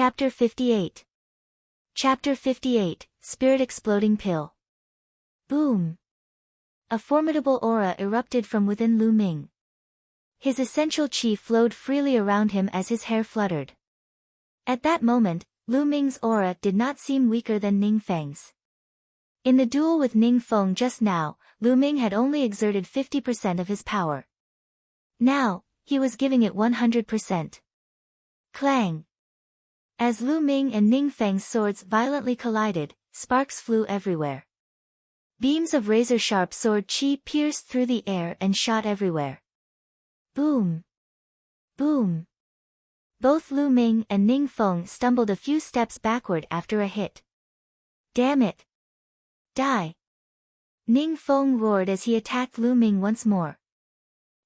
Chapter 58. Chapter 58, Spirit Exploding Pill. Boom! A formidable aura erupted from within Lu Ming. His essential chi flowed freely around him as his hair fluttered. At that moment, Lu Ming's aura did not seem weaker than Ning Feng's. In the duel with Ning Feng just now, Lu Ming had only exerted 50% of his power. Now, he was giving it 100%. Clang! As Lu Ming and Ning Feng's swords violently collided, sparks flew everywhere. Beams of razor-sharp sword chi pierced through the air and shot everywhere. Boom! Boom! Both Lu Ming and Ning Feng stumbled a few steps backward after a hit. Damn it! Die! Ning Feng roared as he attacked Lu Ming once more.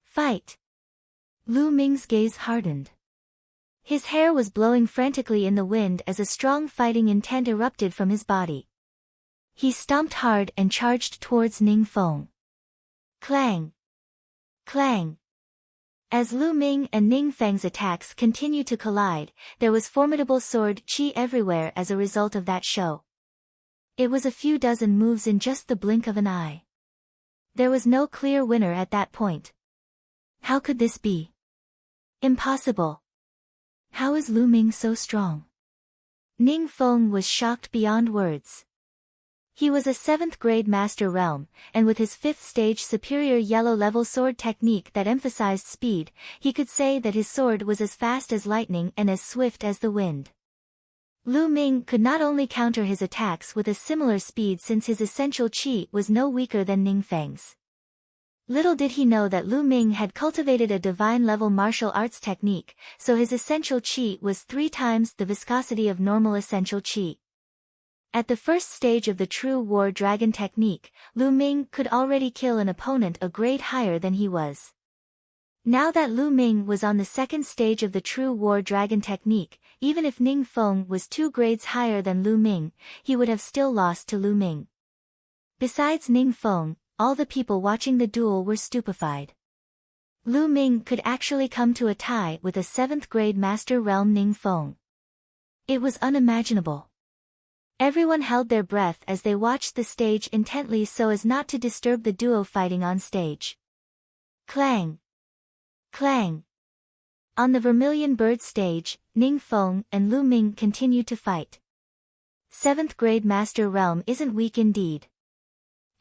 Fight! Lu Ming's gaze hardened. His hair was blowing frantically in the wind as a strong fighting intent erupted from his body. He stomped hard and charged towards Ning Feng. Clang! Clang! As Lu Ming and Ning Feng's attacks continued to collide, there was formidable sword chi everywhere as a result of that show. It was a few dozen moves in just the blink of an eye. There was no clear winner at that point. How could this be? Impossible. How is Lu Ming so strong? Ning Feng was shocked beyond words. He was a 7th grade master realm, and with his 5th stage superior yellow-level sword technique that emphasized speed, he could say that his sword was as fast as lightning and as swift as the wind. Lu Ming could not only counter his attacks with a similar speed since his essential chi was no weaker than Ning Feng's. Little did he know that Lu Ming had cultivated a divine-level martial arts technique, so his essential chi was 3 times the viscosity of normal essential chi. At the first stage of the true war dragon technique, Lu Ming could already kill an opponent a grade higher than he was. Now that Lu Ming was on the 2nd stage of the true war dragon technique, even if Ning Feng was 2 grades higher than Lu Ming, he would have still lost to Lu Ming. Besides Ning Feng, all the people watching the duel were stupefied. Lu Ming could actually come to a tie with a 7th grade master realm Ning Feng. It was unimaginable. Everyone held their breath as they watched the stage intently so as not to disturb the duo fighting on stage. Clang! Clang! On the Vermilion Bird stage, Ning Feng and Lu Ming continued to fight. 7th grade master realm isn't weak indeed.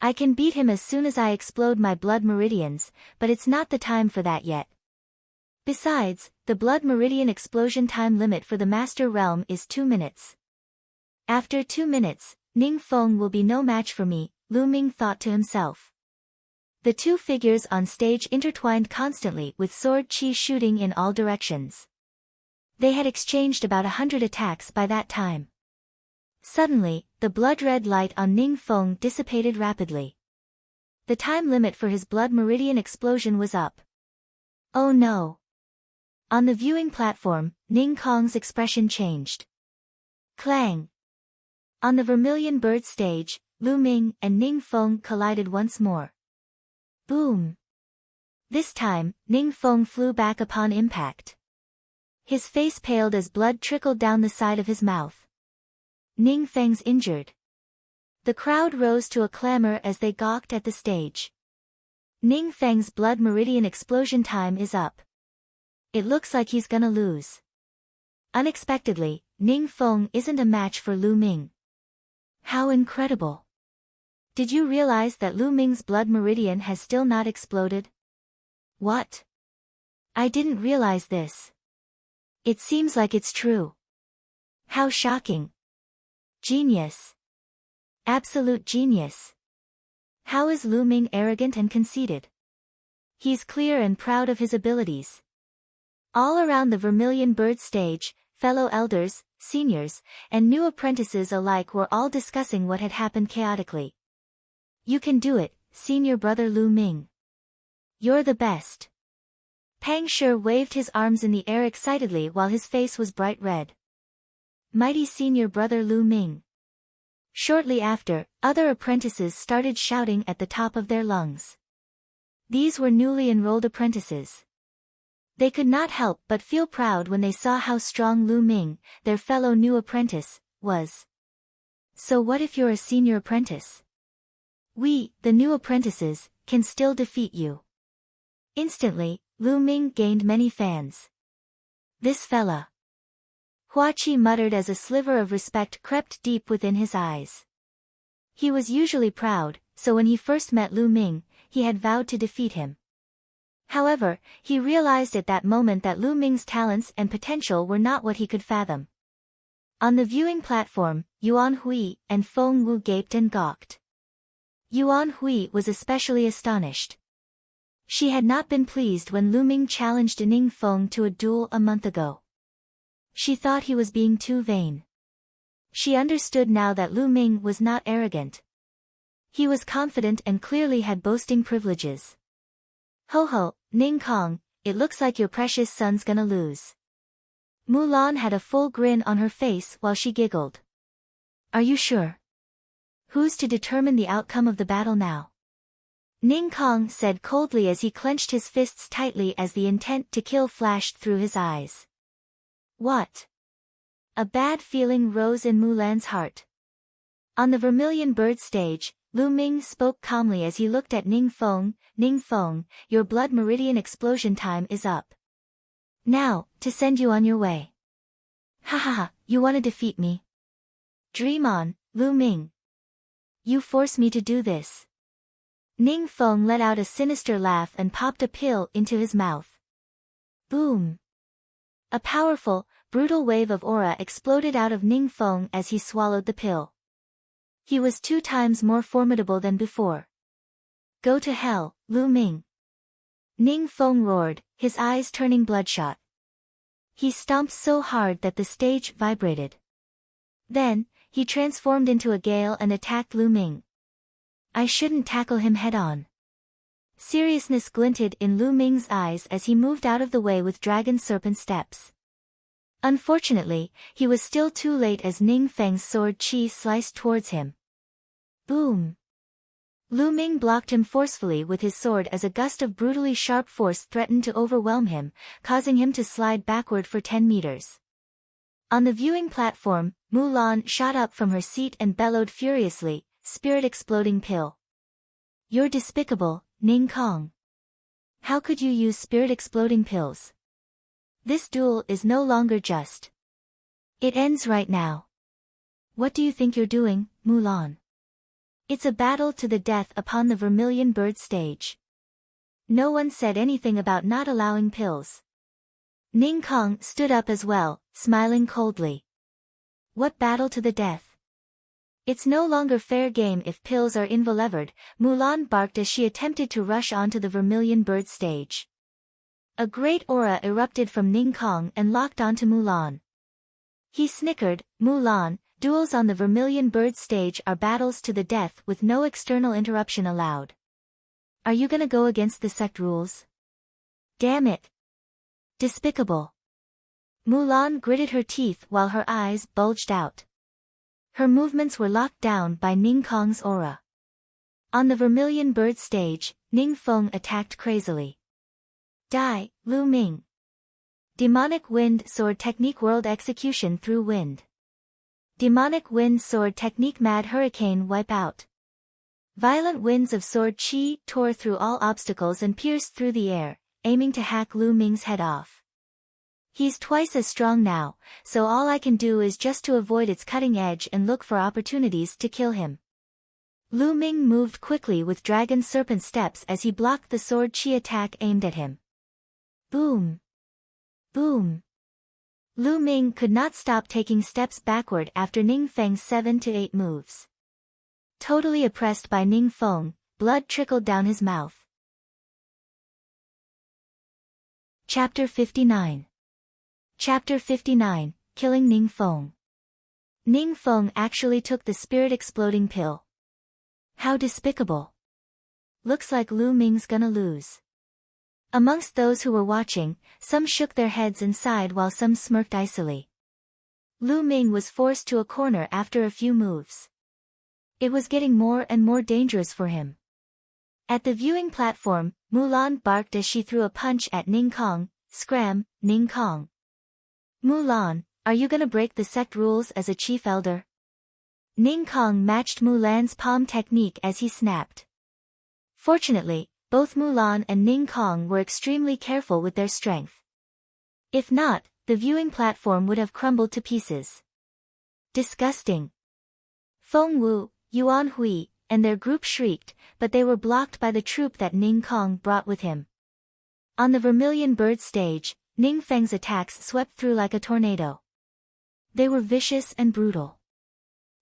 I can beat him as soon as I explode my blood meridians, but it's not the time for that yet. Besides, the blood meridian explosion time limit for the master realm is 2 minutes. After 2 minutes, Ning Feng will be no match for me, Lu Ming thought to himself. The two figures on stage intertwined constantly with sword chi shooting in all directions. They had exchanged about 100 attacks by that time. Suddenly, the blood-red light on Ning Feng dissipated rapidly. The time limit for his blood meridian explosion was up. Oh no! On the viewing platform, Ning Kong's expression changed. Clang! On the Vermilion Bird stage, Lu Ming and Ning Feng collided once more. Boom! This time, Ning Feng flew back upon impact. His face paled as blood trickled down the side of his mouth. Ning Feng's injured. The crowd rose to a clamor as they gawked at the stage. Ning Feng's blood meridian explosion time is up. It looks like he's gonna lose. Unexpectedly, Ning Feng isn't a match for Lu Ming. How incredible! Did you realize that Lu Ming's blood meridian has still not exploded? What? I didn't realize this. It seems like it's true. How shocking! Genius. Absolute genius. How is Lu Ming arrogant and conceited? He's clear and proud of his abilities. All around the Vermilion Bird stage, fellow elders, seniors, and new apprentices alike were all discussing what had happened chaotically. You can do it, senior brother Lu Ming. You're the best. Pang Shi waved his arms in the air excitedly while his face was bright red. Mighty senior brother Lu Ming. Shortly after, other apprentices started shouting at the top of their lungs. These were newly enrolled apprentices. They could not help but feel proud when they saw how strong Lu Ming, their fellow new apprentice, was. So what if you're a senior apprentice? We, the new apprentices, can still defeat you. Instantly, Lu Ming gained many fans. This fella. Hua Qi muttered as a sliver of respect crept deep within his eyes. He was usually proud, so when he first met Lu Ming, he had vowed to defeat him. However, he realized at that moment that Lu Ming's talents and potential were not what he could fathom. On the viewing platform, Yuan Hui and Feng Wu gaped and gawked. Yuan Hui was especially astonished. She had not been pleased when Lu Ming challenged Ning Feng to a duel a month ago. She thought he was being too vain. She understood now that Lu Ming was not arrogant. He was confident and clearly had boasting privileges. Ho ho, Ning Kong, it looks like your precious son's gonna lose. Mulan had a full grin on her face while she giggled. Are you sure? Who's to determine the outcome of the battle now? Ning Kong said coldly as he clenched his fists tightly as the intent to kill flashed through his eyes. What? A bad feeling rose in Mulan's heart. On the Vermilion Bird stage, Lu Ming spoke calmly as he looked at Ning Feng, your blood meridian explosion time is up. Now, to send you on your way. Ha ha ha, you want to defeat me? Dream on, Lu Ming. You force me to do this. Ning Feng let out a sinister laugh and popped a pill into his mouth. Boom. A powerful, brutal wave of aura exploded out of Ning Feng as he swallowed the pill. He was 2 times more formidable than before. Go to hell, Lu Ming. Ning Feng roared, his eyes turning bloodshot. He stomped so hard that the stage vibrated. Then, he transformed into a gale and attacked Lu Ming. I shouldn't tackle him head-on. Seriousness glinted in Lu Ming's eyes as he moved out of the way with dragon serpent steps. Unfortunately, he was still too late as Ning Feng's sword chi sliced towards him. Boom! Lu Ming blocked him forcefully with his sword as a gust of brutally sharp force threatened to overwhelm him, causing him to slide backward for 10 meters. On the viewing platform, Mulan shot up from her seat and bellowed furiously, Spirit exploding pill. You're despicable, Ning Kong. How could you use spirit exploding pills? This duel is no longer just. It ends right now. What do you think you're doing, Mulan? It's a battle to the death upon the Vermilion Bird stage. No one said anything about not allowing pills. Ning Kong stood up as well, smiling coldly. What battle to the death? It's no longer fair game if pills are involvered, Mulan barked as she attempted to rush onto the Vermilion Bird stage. A great aura erupted from Ning Kong and locked onto Mulan. He snickered, Mulan, duels on the Vermilion Bird stage are battles to the death with no external interruption allowed. Are you gonna go against the sect rules? Damn it. Despicable. Mulan gritted her teeth while her eyes bulged out. Her movements were locked down by Ning Kong's aura. On the Vermilion Bird stage, Ning Feng attacked crazily. Die, Lu Ming. Demonic Wind Sword Technique World Execution through Wind. Demonic Wind Sword Technique Mad Hurricane Wipe Out. Violent winds of sword chi tore through all obstacles and pierced through the air, aiming to hack Lu Ming's head off. He's twice as strong now, so all I can do is just to avoid its cutting edge and look for opportunities to kill him. Lu Ming moved quickly with dragon serpent steps as he blocked the sword chi attack aimed at him. Boom! Boom! Lu Ming could not stop taking steps backward after Ning Feng's 7 to 8 moves. Totally oppressed by Ning Feng, blood trickled down his mouth. Chapter 59. Chapter 59, Killing Ning Feng. Ning Feng actually took the spirit exploding pill. How despicable. Looks like Lu Ming's gonna lose. Amongst those who were watching, some shook their heads and sighed while some smirked icily. Lu Ming was forced to a corner after a few moves. It was getting more and more dangerous for him. At the viewing platform, Mulan barked as she threw a punch at Ning Kong, Scram, Ning Kong. Mulan, are you gonna break the sect rules as a chief elder? Ning Kong matched Mulan's palm technique as he snapped. Fortunately, both Mulan and Ning Kong were extremely careful with their strength. If not, the viewing platform would have crumbled to pieces. Disgusting. Feng Wu, Yuan Hui, and their group shrieked, but they were blocked by the troop that Ning Kong brought with him. On the Vermilion Bird stage, Ning Feng's attacks swept through like a tornado. They were vicious and brutal.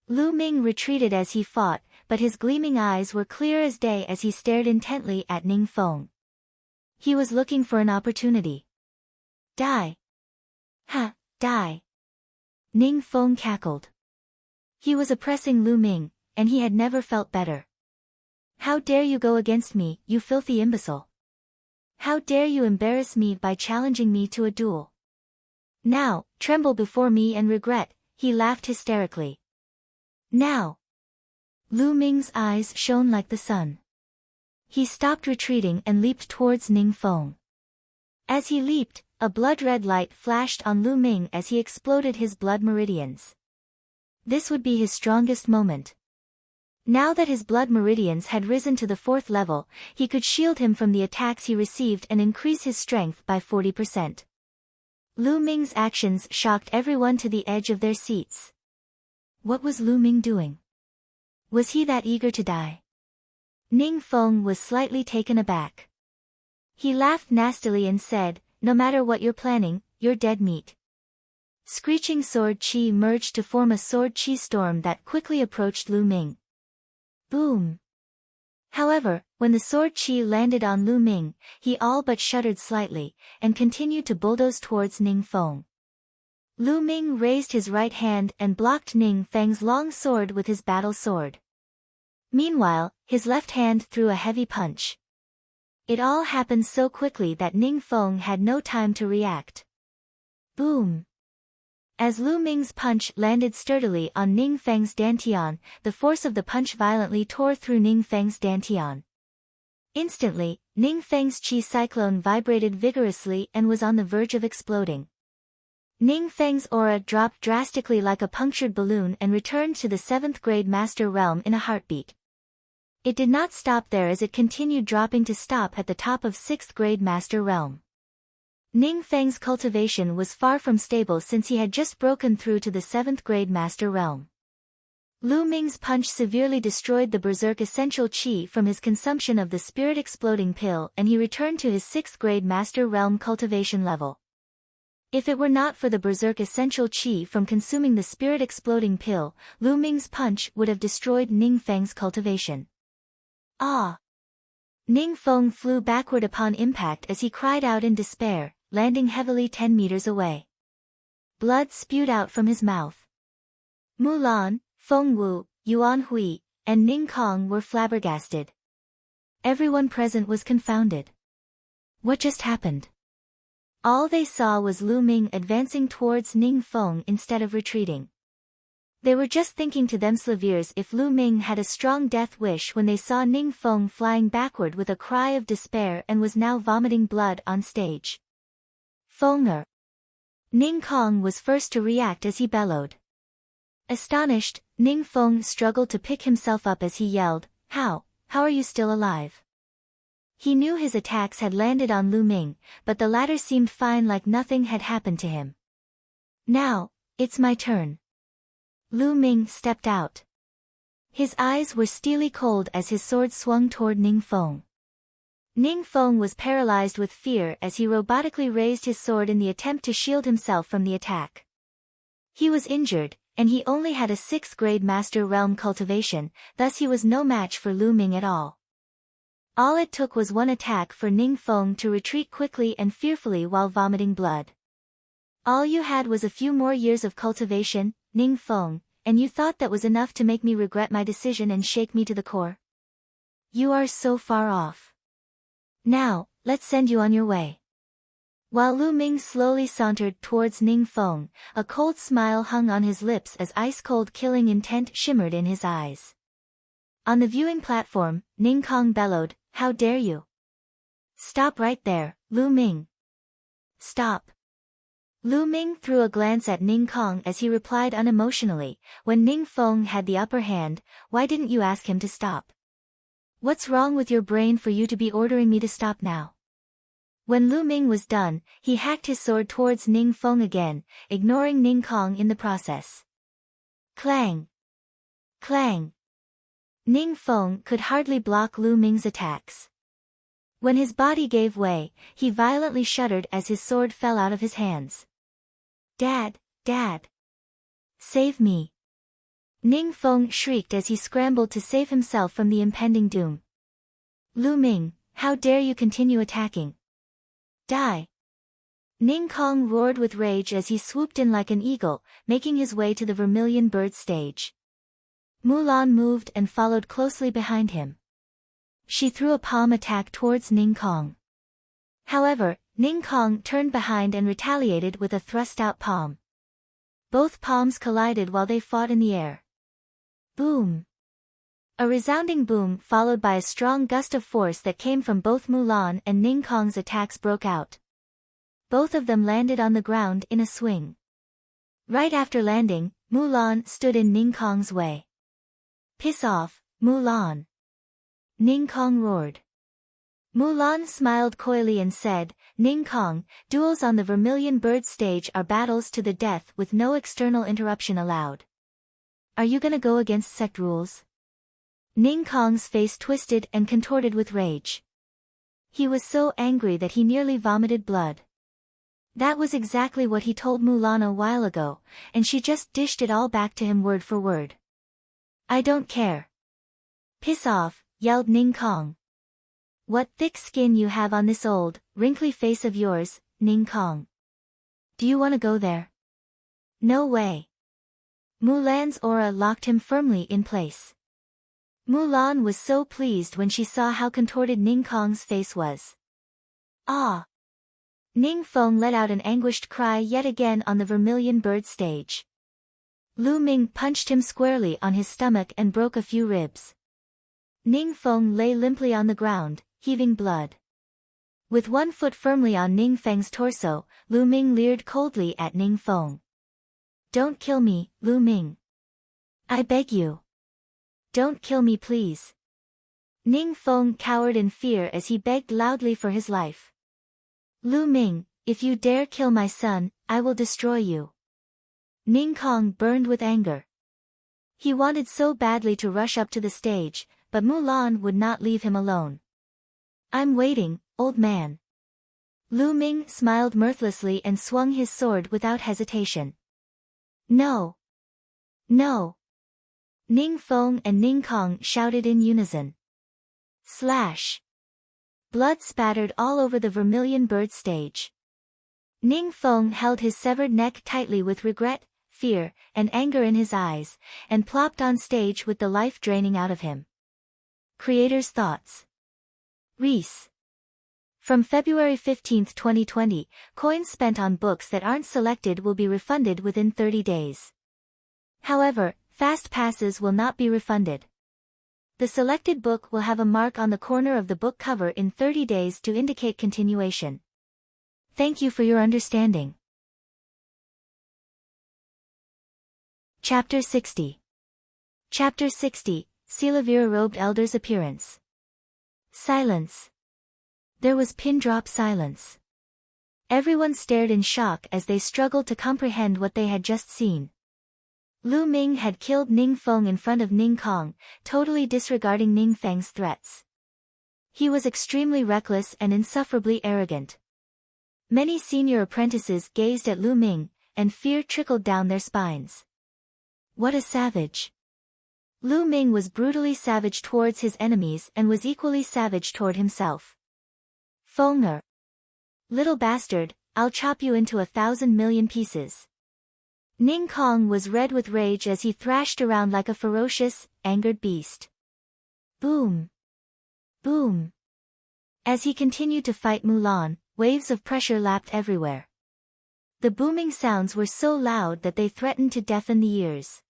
Lu Ming retreated as he fought, but his gleaming eyes were clear as day as he stared intently at Ning Feng. He was looking for an opportunity. Die! Ha! Die! Ning Feng cackled. He was oppressing Lu Ming, and he had never felt better. How dare you go against me, you filthy imbecile! How dare you embarrass me by challenging me to a duel? Now, tremble before me and regret, he laughed hysterically. Now! Lu Ming's eyes shone like the sun. He stopped retreating and leaped towards Ning Feng. As he leaped, a blood-red light flashed on Lu Ming as he exploded his blood meridians. This would be his strongest moment. Now that his blood meridians had risen to the 4th level, he could shield him from the attacks he received and increase his strength by 40%. Lu Ming's actions shocked everyone to the edge of their seats. What was Lu Ming doing? Was he that eager to die? Ning Feng was slightly taken aback. He laughed nastily and said, "No matter what you're planning, you're dead meat." Screeching sword chi merged to form a sword chi storm that quickly approached Lu Ming. Boom! However, when the sword chi landed on Lu Ming, he all but shuddered slightly, and continued to bulldoze towards Ning Feng. Lu Ming raised his right hand and blocked Ning Feng's long sword with his battle sword. Meanwhile, his left hand threw a heavy punch. It all happened so quickly that Ning Feng had no time to react. Boom! As Lu Ming's punch landed sturdily on Ning Feng's dantian, the force of the punch violently tore through Ning Feng's dantian. Instantly, Ning Feng's chi cyclone vibrated vigorously and was on the verge of exploding. Ning Feng's aura dropped drastically like a punctured balloon and returned to the 7th grade master realm in a heartbeat. It did not stop there as it continued dropping to stop at the top of 6th grade master realm. Ning Feng's cultivation was far from stable since he had just broken through to the 7th grade master realm. Lu Ming's punch severely destroyed the berserk essential chi from his consumption of the spirit exploding pill and he returned to his 6th grade master realm cultivation level. If it were not for the berserk essential chi from consuming the spirit exploding pill, Lu Ming's punch would have destroyed Ning Feng's cultivation. Ah! Ning Feng flew backward upon impact as he cried out in despair, landing heavily 10 meters away. Blood spewed out from his mouth. Mulan, Feng Wu, Yuan Hui, and Ning Kong were flabbergasted. Everyone present was confounded. What just happened? All they saw was Lu Ming advancing towards Ning Feng instead of retreating. They were just thinking to themselves if Lu Ming had a strong death wish when they saw Ning Feng flying backward with a cry of despair and was now vomiting blood on stage. Fenger! Ning Kong was first to react as he bellowed. Astonished, Ning Feng struggled to pick himself up as he yelled, How are you still alive? He knew his attacks had landed on Lu Ming, but the latter seemed fine like nothing had happened to him. Now, it's my turn. Lu Ming stepped out. His eyes were steely cold as his sword swung toward Ning Feng. Ning Feng was paralyzed with fear as he robotically raised his sword in the attempt to shield himself from the attack. He was injured, and he only had a 6th grade master realm cultivation, thus he was no match for Lu Ming at all. All it took was one attack for Ning Feng to retreat quickly and fearfully while vomiting blood. All you had was a few more years of cultivation, Ning Feng, and you thought that was enough to make me regret my decision and shake me to the core? You are so far off. Now, let's send you on your way. While Lu Ming slowly sauntered towards Ning Feng, a cold smile hung on his lips as ice-cold killing intent shimmered in his eyes. On the viewing platform, Ning Kong bellowed, How dare you? Stop right there, Lu Ming. Stop. Lu Ming threw a glance at Ning Kong as he replied unemotionally, when Ning Feng had the upper hand, why didn't you ask him to stop? What's wrong with your brain for you to be ordering me to stop now? When Lu Ming was done, he hacked his sword towards Ning Feng again, ignoring Ning Kong in the process. Clang! Clang! Ning Feng could hardly block Lu Ming's attacks. When his body gave way, he violently shuddered as his sword fell out of his hands. Dad, Dad! Save me! Ning Feng shrieked as he scrambled to save himself from the impending doom. Lu Ming, how dare you continue attacking? Die! Ning Kong roared with rage as he swooped in like an eagle, making his way to the vermilion bird stage. Mulan moved and followed closely behind him. She threw a palm attack towards Ning Kong. However, Ning Kong turned behind and retaliated with a thrust-out palm. Both palms collided while they fought in the air. Boom! A resounding boom followed by a strong gust of force that came from both Mulan and Ning Kong's attacks broke out. Both of them landed on the ground in a swing. Right after landing, Mulan stood in Ning Kong's way. Piss off, Mulan! Ning Kong roared. Mulan smiled coyly and said, Ning Kong, duels on the vermilion bird stage are battles to the death with no external interruption allowed. Are you gonna go against sect rules? Ning Kong's face twisted and contorted with rage. He was so angry that he nearly vomited blood. That was exactly what he told Mulan a while ago, and she just dished it all back to him word for word. I don't care. Piss off, yelled Ning Kong. What thick skin you have on this old, wrinkly face of yours, Ning Kong. Do you want to go there? No way. Mulan's aura locked him firmly in place. Mulan was so pleased when she saw how contorted Ning Kong's face was. Ah! Ning Feng let out an anguished cry yet again on the vermilion bird stage. Lu Ming punched him squarely on his stomach and broke a few ribs. Ning Feng lay limply on the ground, heaving blood. With one foot firmly on Ning Feng's torso, Lu Ming leered coldly at Ning Feng. Don't kill me, Lu Ming. I beg you. Don't kill me please. Ning Feng cowered in fear as he begged loudly for his life. Lu Ming, if you dare kill my son, I will destroy you. Ning Kong burned with anger. He wanted so badly to rush up to the stage, but Mulan would not leave him alone. I'm waiting, old man. Lu Ming smiled mirthlessly and swung his sword without hesitation. No. No. Ning Feng and Ning Kong shouted in unison. Slash. Blood spattered all over the vermilion bird stage. Ning Feng held his severed neck tightly with regret, fear, and anger in his eyes, and plopped on stage with the life draining out of him. Creator's thoughts. Reese. From February 15, 2020, coins spent on books that aren't selected will be refunded within 30 days. However, fast passes will not be refunded. The selected book will have a mark on the corner of the book cover in 30 days to indicate continuation. Thank you for your understanding. Chapter 60. Chapter 60, Silavira-robed elder's appearance. Silence. There was pin-drop silence. Everyone stared in shock as they struggled to comprehend what they had just seen. Lu Ming had killed Ning Feng in front of Ning Kong, totally disregarding Ning Feng's threats. He was extremely reckless and insufferably arrogant. Many senior apprentices gazed at Lu Ming, and fear trickled down their spines. What a savage! Lu Ming was brutally savage towards his enemies and was equally savage toward himself. Feng'er. Little bastard, I'll chop you into 1,000 million pieces. Ning Kong was red with rage as he thrashed around like a ferocious, angered beast. Boom! Boom! As he continued to fight Mulan, waves of pressure lapped everywhere. The booming sounds were so loud that they threatened to deafen the ears.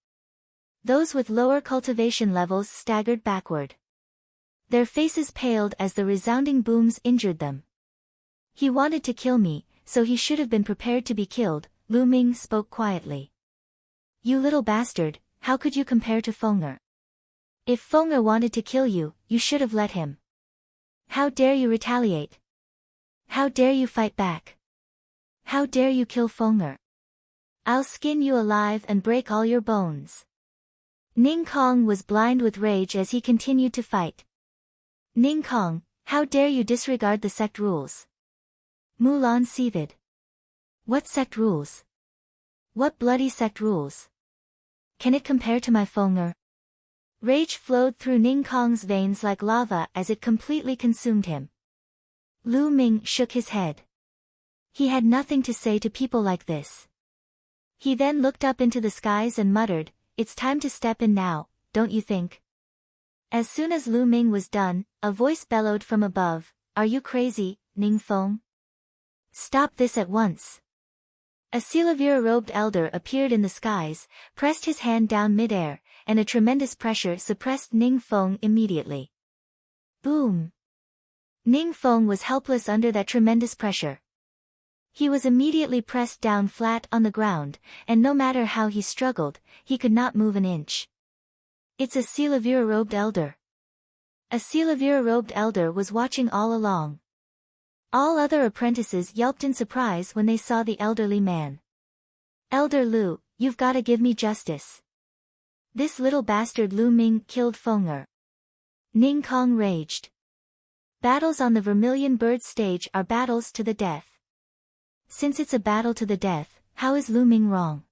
Those with lower cultivation levels staggered backward. Their faces paled as the resounding booms injured them. He wanted to kill me, so he should have been prepared to be killed. Lu Ming spoke quietly. You little bastard, how could you compare to Feng'er? If Feng'er wanted to kill you, you should have let him. How dare you retaliate? How dare you fight back? How dare you kill Feng'er? I'll skin you alive and break all your bones. Ning Kong was blind with rage as he continued to fight. Ning Kong, how dare you disregard the sect rules? Mulan seethed. What sect rules? What bloody sect rules? Can it compare to my Feng'er? Rage flowed through Ning Kong's veins like lava as it completely consumed him. Lu Ming shook his head. He had nothing to say to people like this. He then looked up into the skies and muttered, "It's time to step in now, don't you think?" As soon as Lu Ming was done, a voice bellowed from above, "Are you crazy, Ning Feng? Stop this at once." A Silavira-robed elder appeared in the skies, pressed his hand down mid-air, and a tremendous pressure suppressed Ning Feng immediately. Boom! Ning Feng was helpless under that tremendous pressure. He was immediately pressed down flat on the ground, and no matter how he struggled, he could not move an inch. It's a Silavira-robed elder. A Silavira-robed elder was watching all along. All other apprentices yelped in surprise when they saw the elderly man. "Elder Lu, you've gotta give me justice. This little bastard Lu Ming killed Feng'er." Ning Kong raged. Battles on the Vermilion Bird stage are battles to the death. Since it's a battle to the death, how is Lu Ming wrong?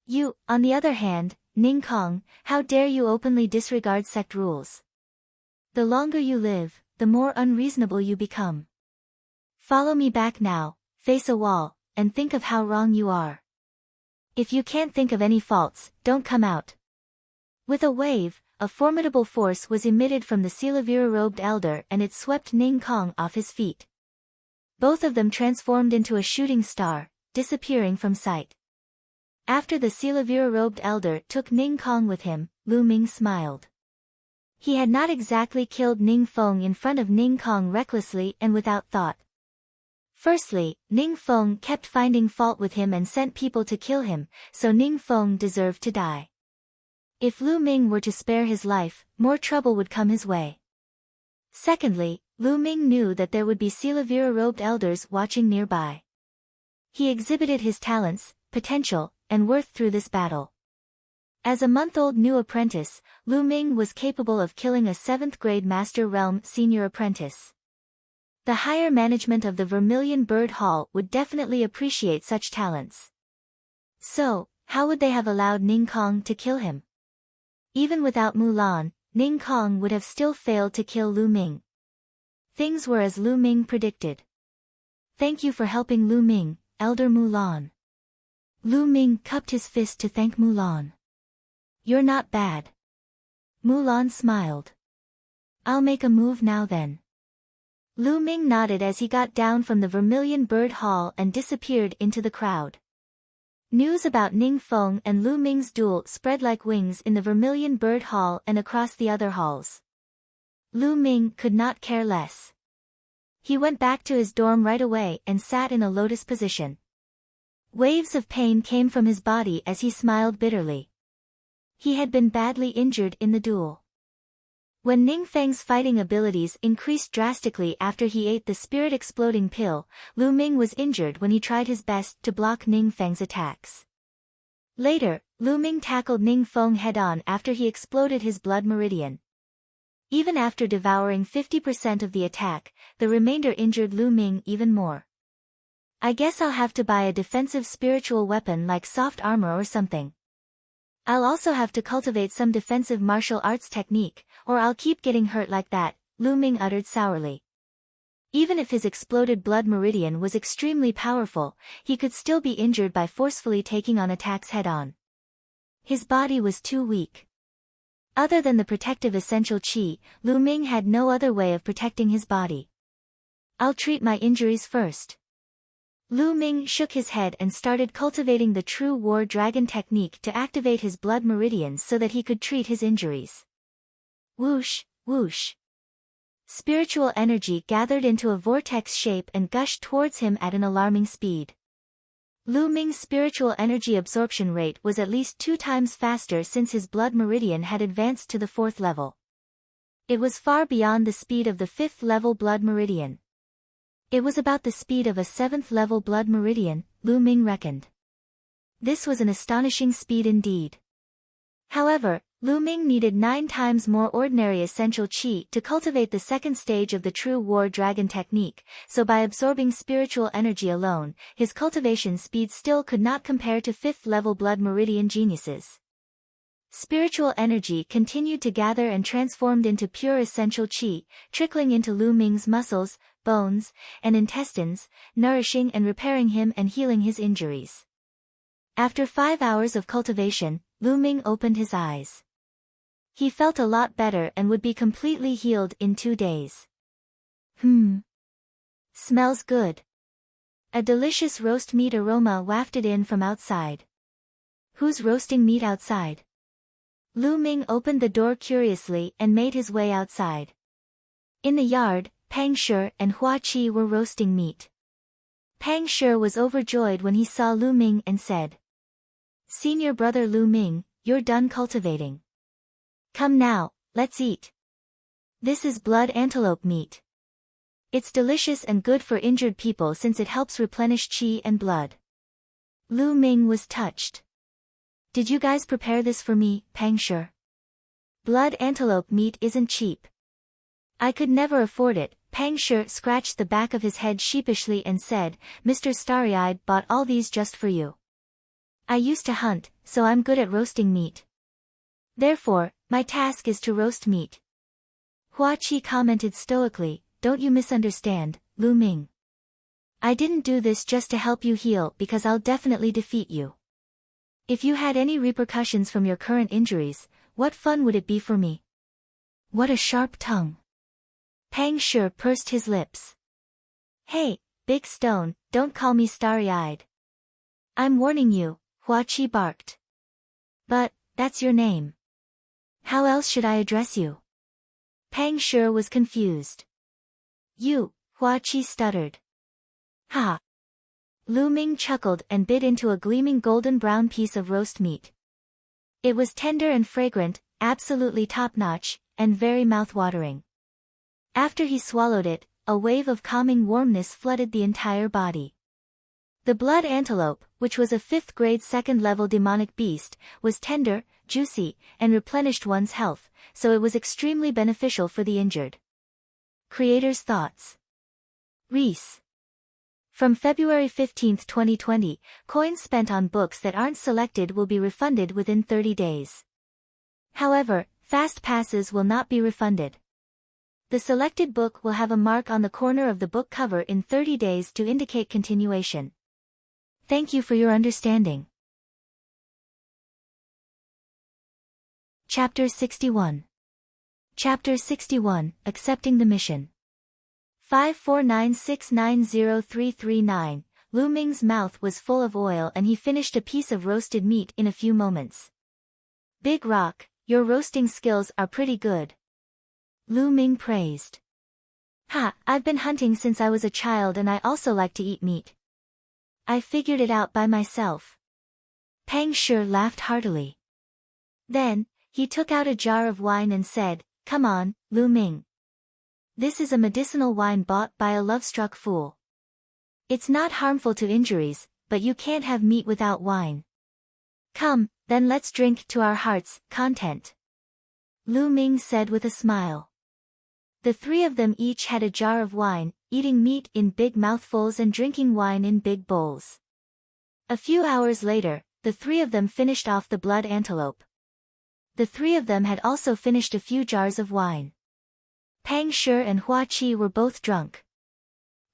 You, on the other hand, Ning Kong, how dare you openly disregard sect rules? The longer you live, the more unreasonable you become. Follow me back now, face a wall, and think of how wrong you are. If you can't think of any faults, don't come out. With a wave, a formidable force was emitted from the Silavira-robed elder and it swept Ning Kong off his feet. Both of them transformed into a shooting star, disappearing from sight. After the Silavira-robed elder took Ning Kong with him, Lu Ming smiled. He had not exactly killed Ning Feng in front of Ning Kong recklessly and without thought. Firstly, Ning Feng kept finding fault with him and sent people to kill him, so Ning Feng deserved to die. If Lu Ming were to spare his life, more trouble would come his way. Secondly, Lu Ming knew that there would be Silavira-robed elders watching nearby. He exhibited his talents, potential, and worth through this battle. As a month-old new apprentice, Lu Ming was capable of killing a 7th-grade Master Realm senior apprentice. The higher management of the Vermilion Bird Hall would definitely appreciate such talents. So, how would they have allowed Ning Kong to kill him? Even without Mulan, Ning Kong would have still failed to kill Lu Ming. Things were as Lu Ming predicted. "Thank you for helping Lu Ming, Elder Mulan." Lu Ming cupped his fist to thank Mulan. "You're not bad." Mulan smiled. "I'll make a move now then." Lu Ming nodded as he got down from the Vermilion Bird Hall and disappeared into the crowd. News about Ning Feng and Lu Ming's duel spread like wings in the Vermilion Bird Hall and across the other halls. Lu Ming could not care less. He went back to his dorm right away and sat in a lotus position. Waves of pain came from his body as he smiled bitterly. He had been badly injured in the duel. When Ning Feng's fighting abilities increased drastically after he ate the spirit-exploding pill, Lu Ming was injured when he tried his best to block Ning Feng's attacks. Later, Lu Ming tackled Ning Feng head-on after he exploded his blood meridian. Even after devouring 50% of the attack, the remainder injured Lu Ming even more. "I guess I'll have to buy a defensive spiritual weapon like soft armor or something. I'll also have to cultivate some defensive martial arts technique, or I'll keep getting hurt like that," Lu Ming uttered sourly. Even if his exploded blood meridian was extremely powerful, he could still be injured by forcefully taking on attacks head-on. His body was too weak. Other than the protective essential qi, Lu Ming had no other way of protecting his body. "I'll treat my injuries first." Lu Ming shook his head and started cultivating the true war dragon technique to activate his blood meridians so that he could treat his injuries. Whoosh, whoosh. Spiritual energy gathered into a vortex shape and gushed towards him at an alarming speed. Lu Ming's spiritual energy absorption rate was at least 2 times faster since his blood meridian had advanced to the 4th level. It was far beyond the speed of the 5th level blood meridian. It was about the speed of a 7th level blood meridian, Lu Ming reckoned. This was an astonishing speed indeed. However, Lu Ming needed 9 times more ordinary essential qi to cultivate the 2nd stage of the true war dragon technique, so by absorbing spiritual energy alone, his cultivation speed still could not compare to 5th level blood meridian geniuses. Spiritual energy continued to gather and transformed into pure essential qi, trickling into Lu Ming's muscles, bones, and intestines, nourishing and repairing him and healing his injuries. After 5 hours of cultivation, Lu Ming opened his eyes. He felt a lot better and would be completely healed in 2 days. Smells good. A delicious roast meat aroma wafted in from outside. Who's roasting meat outside? Lu Ming opened the door curiously and made his way outside. In the yard, Pang Shi and Hua Qi were roasting meat. Pang Shi was overjoyed when he saw Lu Ming and said, "Senior brother Lu Ming, you're done cultivating. Come now, let's eat. This is blood antelope meat. It's delicious and good for injured people since it helps replenish qi and blood." Lu Ming was touched. "Did you guys prepare this for me, Pang Shi? Blood antelope meat isn't cheap. I could never afford it." Pang Shi scratched the back of his head sheepishly and said, "Mr. Starry-Eyed bought all these just for you. I used to hunt, so I'm good at roasting meat. Therefore, my task is to roast meat." Hua Qi commented stoically, "Don't you misunderstand, Lu Ming. I didn't do this just to help you heal because I'll definitely defeat you. If you had any repercussions from your current injuries, what fun would it be for me?" What a sharp tongue. Pang Shi pursed his lips. "Hey, big stone, don't call me starry-eyed. I'm warning you," Hua Qi barked. "But, that's your name. How else should I address you?" Pang Shi was confused. "You," Hua Qi stuttered. "Ha!" Lu Ming chuckled and bit into a gleaming golden-brown piece of roast meat. It was tender and fragrant, absolutely top-notch, and very mouth-watering. After he swallowed it, a wave of calming warmness flooded the entire body. The blood antelope, which was a 5th-grade 2nd-level demonic beast, was tender, juicy, and replenished one's health, so it was extremely beneficial for the injured. Creator's thoughts. Reese. From February 15, 2020, coins spent on books that aren't selected will be refunded within 30 days. However, fast passes will not be refunded. The selected book will have a mark on the corner of the book cover in 30 days to indicate continuation. Thank you for your understanding. Chapter 61. Chapter 61, Accepting the Mission. 549690339, Lu Ming's mouth was full of oil and he finished a piece of roasted meat in a few moments. "Big Rock, your roasting skills are pretty good," Lu Ming praised. "Ha, I've been hunting since I was a child and I also like to eat meat. I figured it out by myself." Pang Shi laughed heartily. Then, he took out a jar of wine and said, "Come on, Lu Ming. This is a medicinal wine bought by a love-struck fool. It's not harmful to injuries, but you can't have meat without wine. Come, then let's drink to our heart's content," Lu Ming said with a smile. The 3 of them each had a jar of wine, eating meat in big mouthfuls and drinking wine in big bowls. A few hours later, the 3 of them finished off the blood antelope. The 3 of them had also finished a few jars of wine. Pang Shi and Hua Qi were both drunk.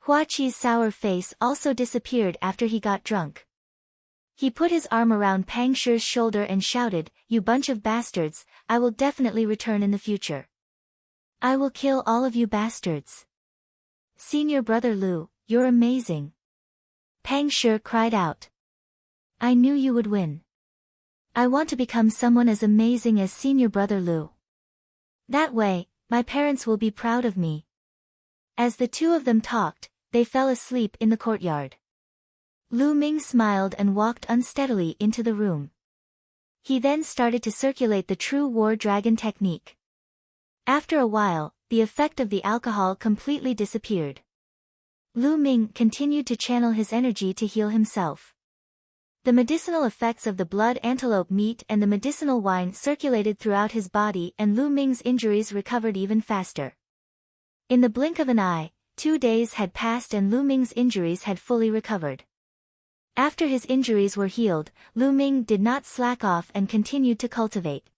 Hua Qi's sour face also disappeared after he got drunk. He put his arm around Pang Shi's shoulder and shouted, "You bunch of bastards, I will definitely return in the future. I will kill all of you bastards. Senior brother Lu, you're amazing." Pang Shi cried out. "I knew you would win. I want to become someone as amazing as senior brother Lu. That way, my parents will be proud of me." As the two of them talked, they fell asleep in the courtyard. Lu Ming smiled and walked unsteadily into the room. He then started to circulate the true war dragon technique. After a while, the effect of the alcohol completely disappeared. Lu Ming continued to channel his energy to heal himself. The medicinal effects of the blood antelope meat and the medicinal wine circulated throughout his body, and Lu Ming's injuries recovered even faster. In the blink of an eye, 2 days had passed and Lu Ming's injuries had fully recovered. After his injuries were healed, Lu Ming did not slack off and continued to cultivate.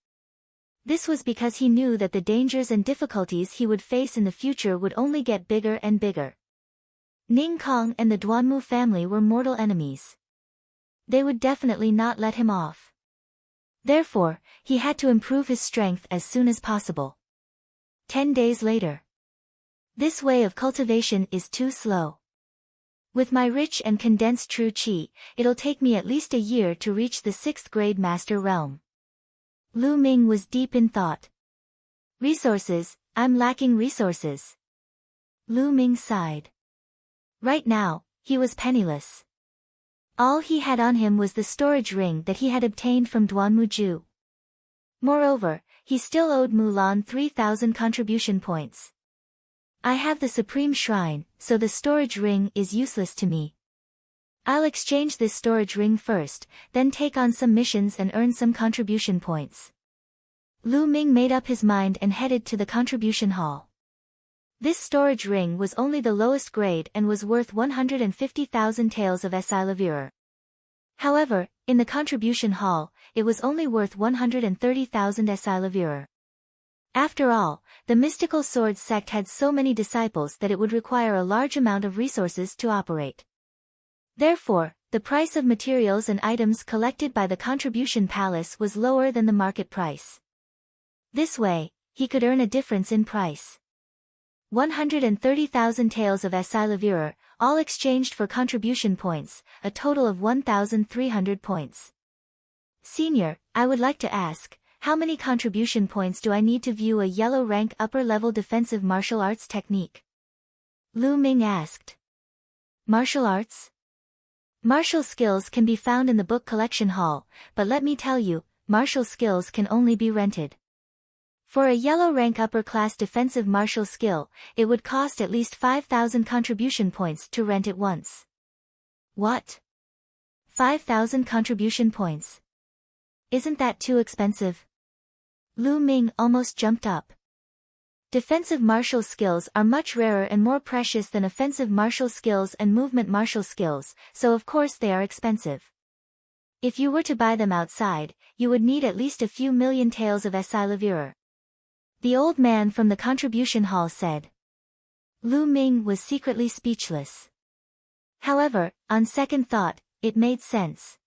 This was because he knew that the dangers and difficulties he would face in the future would only get bigger and bigger. Ning Kong and the Duanmu family were mortal enemies. They would definitely not let him off. Therefore, he had to improve his strength as soon as possible. 10 days later. This way of cultivation is too slow. With my rich and condensed true qi, it'll take me at least a year to reach the 6th grade master realm. Lu Ming was deep in thought. Resources, I'm lacking resources. Lu Ming sighed. Right now, he was penniless. All he had on him was the storage ring that he had obtained from Duanmu Ju. Moreover, he still owed Mulan 3,000 contribution points. I have the Supreme Shrine, so the storage ring is useless to me. I'll exchange this storage ring first, then take on some missions and earn some contribution points. Lu Ming made up his mind and headed to the contribution hall. This storage ring was only the lowest grade and was worth 150,000 taels of Esilavir. However, in the contribution hall, it was only worth 130,000 Esilavir. After all, the mystical swords sect had so many disciples that it would require a large amount of resources to operate. Therefore, the price of materials and items collected by the contribution palace was lower than the market price. This way, he could earn a difference in price. 130,000 taels of Esilavir, all exchanged for contribution points, a total of 1,300 points. Senior, I would like to ask, how many contribution points do I need to view a yellow rank upper-level defensive martial arts technique? Lu Ming asked. Martial arts? Martial skills can be found in the book collection hall, but let me tell you, martial skills can only be rented. For a yellow rank upper-class defensive martial skill, it would cost at least 5,000 contribution points to rent it once. What? 5,000 contribution points? Isn't that too expensive? Lu Ming almost jumped up. Defensive martial skills are much rarer and more precious than offensive martial skills and movement martial skills, so of course they are expensive. If you were to buy them outside, you would need at least a few million taels of Esilavir. The old man from the contribution hall said. Lu Ming was secretly speechless. However, on second thought, it made sense.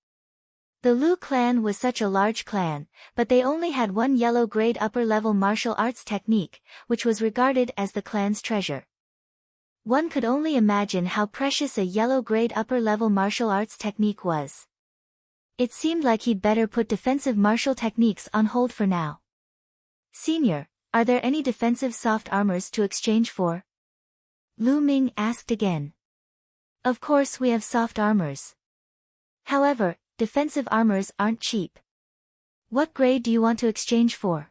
The Lu clan was such a large clan, but they only had one yellow-grade upper-level martial arts technique, which was regarded as the clan's treasure. One could only imagine how precious a yellow-grade upper-level martial arts technique was. It seemed like he'd better put defensive martial techniques on hold for now. Senior, are there any defensive soft armors to exchange for? Lu Ming asked again. Of course we have soft armors. However, defensive armors aren't cheap. What grade do you want to exchange for?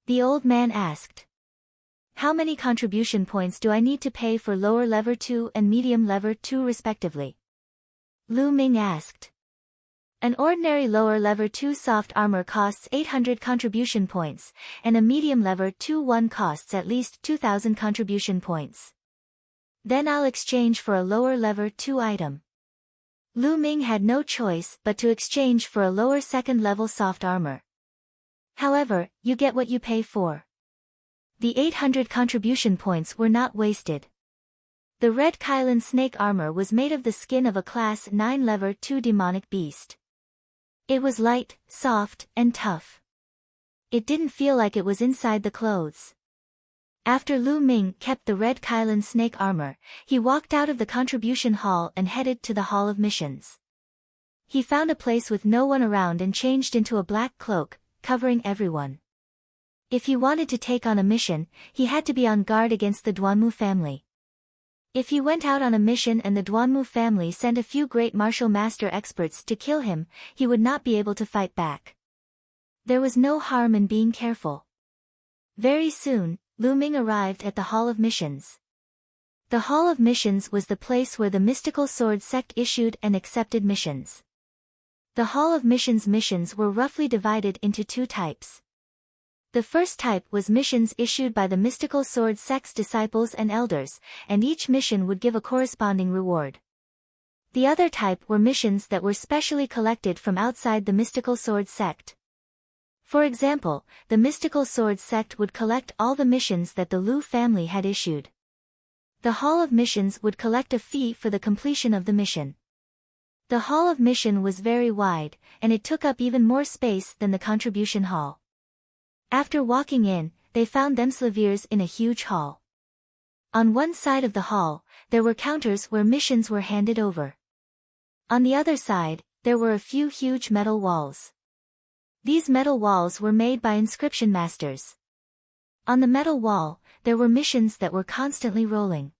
The old man asked. How many contribution points do I need to pay for lower level 2 and medium level 2 respectively? Lu Ming asked. An ordinary lower level 2 soft armor costs 800 contribution points, and a medium level 2 one costs at least 2,000 contribution points. Then I'll exchange for a lower level 2 item. Lu Ming had no choice but to exchange for a lower second-level soft armor. However, you get what you pay for. The 800 contribution points were not wasted. The red Kylan snake armor was made of the skin of a class 9 level 2 demonic beast. It was light, soft, and tough. It didn't feel like it was inside the clothes. After Lu Ming kept the red Kylan snake armor, he walked out of the contribution hall and headed to the Hall of Missions. He found a place with no one around and changed into a black cloak, covering everyone. If he wanted to take on a mission, he had to be on guard against the Duanmu family. If he went out on a mission and the Duanmu family sent a few great martial master experts to kill him, he would not be able to fight back. There was no harm in being careful. Very soon, Lu Ming arrived at the Hall of Missions. The Hall of Missions was the place where the mystical sword sect issued and accepted missions. The Hall of missions were roughly divided into two types. The first type was missions issued by the mystical sword sect's disciples and elders, and each mission would give a corresponding reward. The other type were missions that were specially collected from outside the mystical sword sect. For example, the mystical sword sect would collect all the missions that the Lu family had issued. The Hall of Missions would collect a fee for the completion of the mission. The Hall of Mission was very wide, and it took up even more space than the contribution hall. After walking in, they found themselves in a huge hall. On one side of the hall, there were counters where missions were handed over. On the other side, there were a few huge metal walls. These metal walls were made by inscription masters. On the metal wall, there were missions that were constantly rolling.